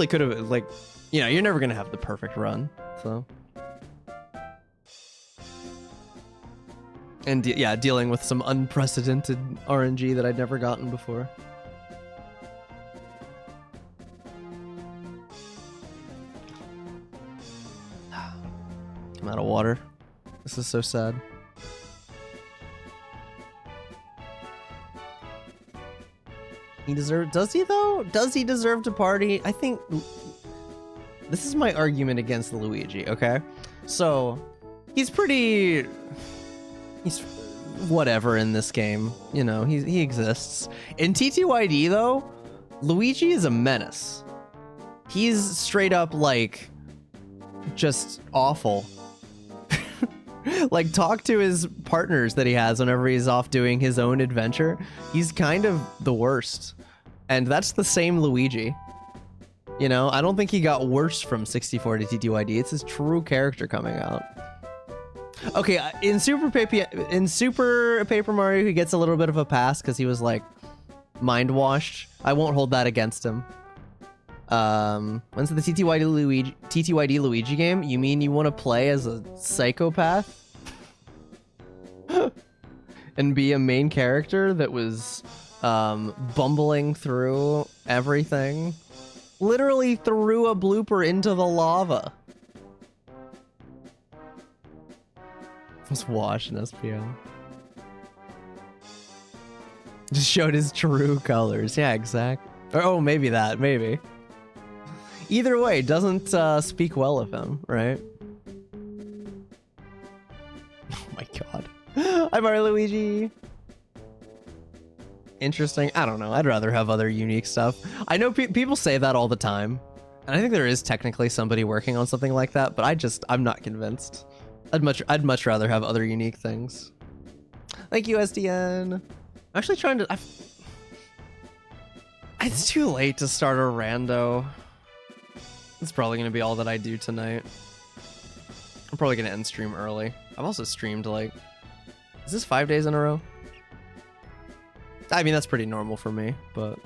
could have, like, you know, you're never gonna have the perfect run, so. And yeah, dealing with some unprecedented RNG that I'd never gotten before. I'm out of water. This is so sad. Does he though? Does he deserve to party? I think this is my argument against Luigi, okay? So, he's whatever in this game, you know, he exists. In TTYD though, Luigi is a menace. He's straight up like just awful. Like, talk to his partners that he has whenever he's off doing his own adventure. He's kind of the worst. And that's the same Luigi. You know, I don't think he got worse from 64 to TTYD. It's his true character coming out. Okay, in Super Paper Mario, he gets a little bit of a pass because he was, like, mind-washed. I won't hold that against him. When's the TTYD Luigi game? You mean you want to play as a psychopath? And be a main character that was bumbling through everything? Literally threw a blooper into the lava. Was washed in SPL. Just showed his true colors. Yeah, exactly. Or, oh, maybe that. Maybe. Either way, doesn't speak well of him, right? Oh my god. Hi, Mario Luigi. Interesting. I don't know. I'd rather have other unique stuff. I know people say that all the time. And I think there is technically somebody working on something like that, but I'm not convinced. I'd much rather have other unique things. Thank you, SDN. I'm actually trying to... It's too late to start a rando. It's probably going to be all that I do tonight. I'm probably going to end stream early. I've also streamed, like... Is this 5 days in a row? I mean, that's pretty normal for me, but...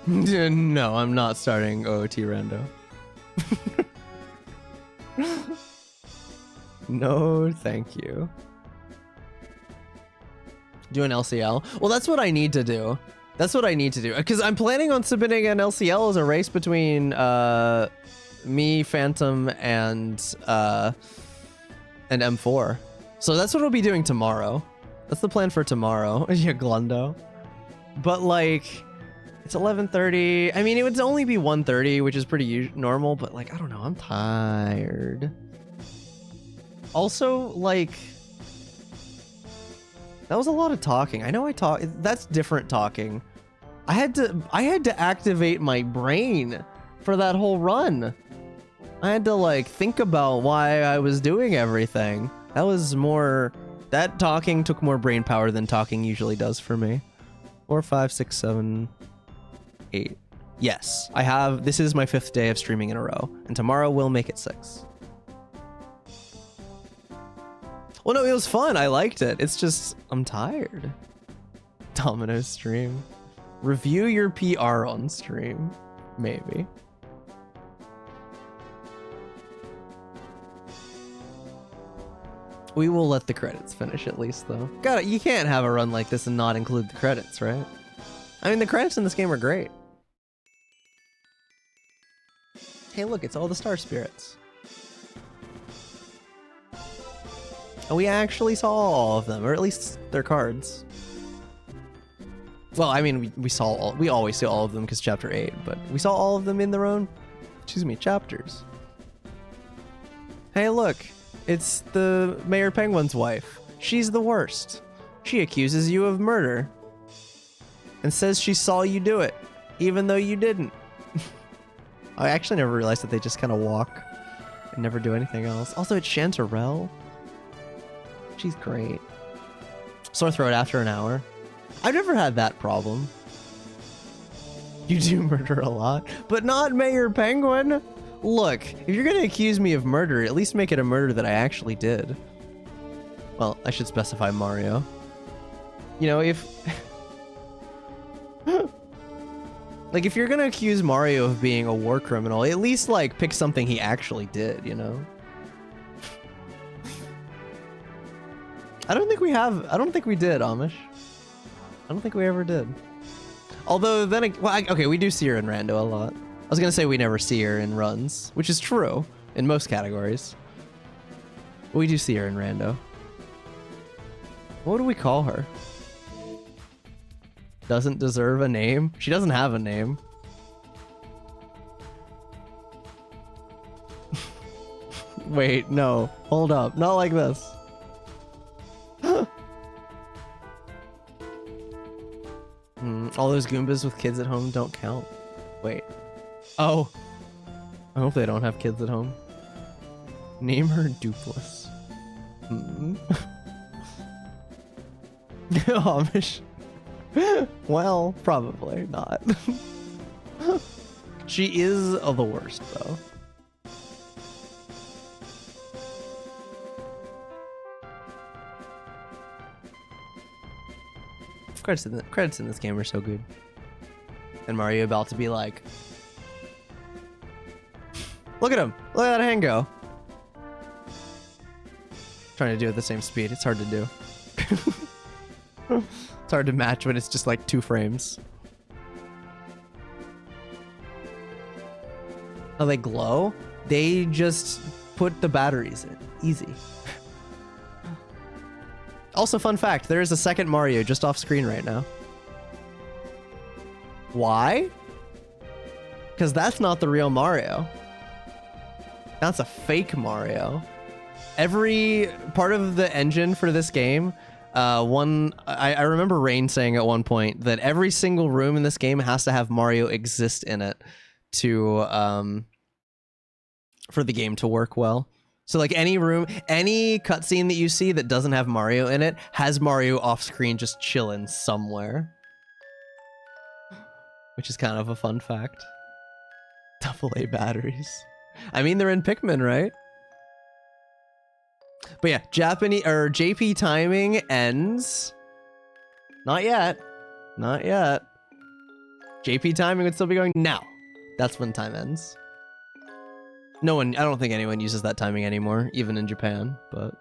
No, I'm not starting OOT rando. No, thank you. Do an LCL? Well, that's what I need to do. That's what I need to do. Because I'm planning on submitting an LCL as a race between me, Phantom, and M4. So that's what we'll be doing tomorrow. That's the plan for tomorrow. Yeah, Glundo. But like, it's 11:30. I mean, it would only be 1:30, which is pretty normal. But like, I don't know. I'm tired. Also, like, that was a lot of talking. I know I talk. That's different talking. I had to activate my brain for that whole run. I had to like think about why I was doing everything. That was more. That talking took more brain power than talking usually does for me. 4, 5, 6, 7, 8. Yes, I have. This is my 5th day of streaming in a row, and tomorrow will make it 6. Well, no, it was fun. I liked it. It's just I'm tired. Domino stream. Review your PR on stream. Maybe. We will let the credits finish at least, though. Got it. You can't have a run like this and not include the credits, right? I mean, the credits in this game are great. Hey, look, it's all the Star Spirits. And we actually saw all of them, or at least their cards. Well, I mean, we always see all of them because chapter 8, but we saw all of them in their own, chapters. Hey, look, it's the Mayor Penguin's wife. She's the worst. She accuses you of murder and says she saw you do it, even though you didn't. I actually never realized that they just kind of walk and never do anything else. Also, it's Chanterelle. She's great. Sore throat after an hour. I've never had that problem. You do murder a lot, but not Mayor Penguin. Look, if you're gonna accuse me of murder, at least make it a murder that I actually did. Well, I should specify Mario. You know, if... like, if you're gonna accuse Mario of being a war criminal, at least, like, pick something he actually did, you know? I don't think we did, Amish. I don't think we ever did. Although, then, well, okay, we do see her in Rando a lot. I was gonna say we never see her in runs, which is true in most categories. But we do see her in Rando. What do we call her? Doesn't deserve a name? She doesn't have a name. Wait, no. Hold up. Not like this. All those Goombas with kids at home don't count. Wait. Oh. I hope they don't have kids at home. Name her Dupless. Amish. Well, probably not. She is the worst, though. Credits in this game are so good. And Mario about to be like, look at him! Look at that hand go! Trying to do it at the same speed. It's hard to do. It's hard to match when it's just like 2 frames. Oh, they glow? They just put the batteries in. Easy. Also, fun fact, there is a second Mario just off screen right now. Why? Because that's not the real Mario. That's a fake Mario. Every part of the engine for this game, I remember Rain saying at one point that every single room in this game has to have Mario exist in it to for the game to work well. So like any room, any cutscene that you see that doesn't have Mario in it has Mario off screen just chilling somewhere. Which is kind of a fun fact. AA batteries. I mean, they're in Pikmin, right? But yeah, JP timing ends. Not yet. Not yet. JP timing would still be going now. That's when time ends. No one, I don't think anyone uses that timing anymore, even in Japan, but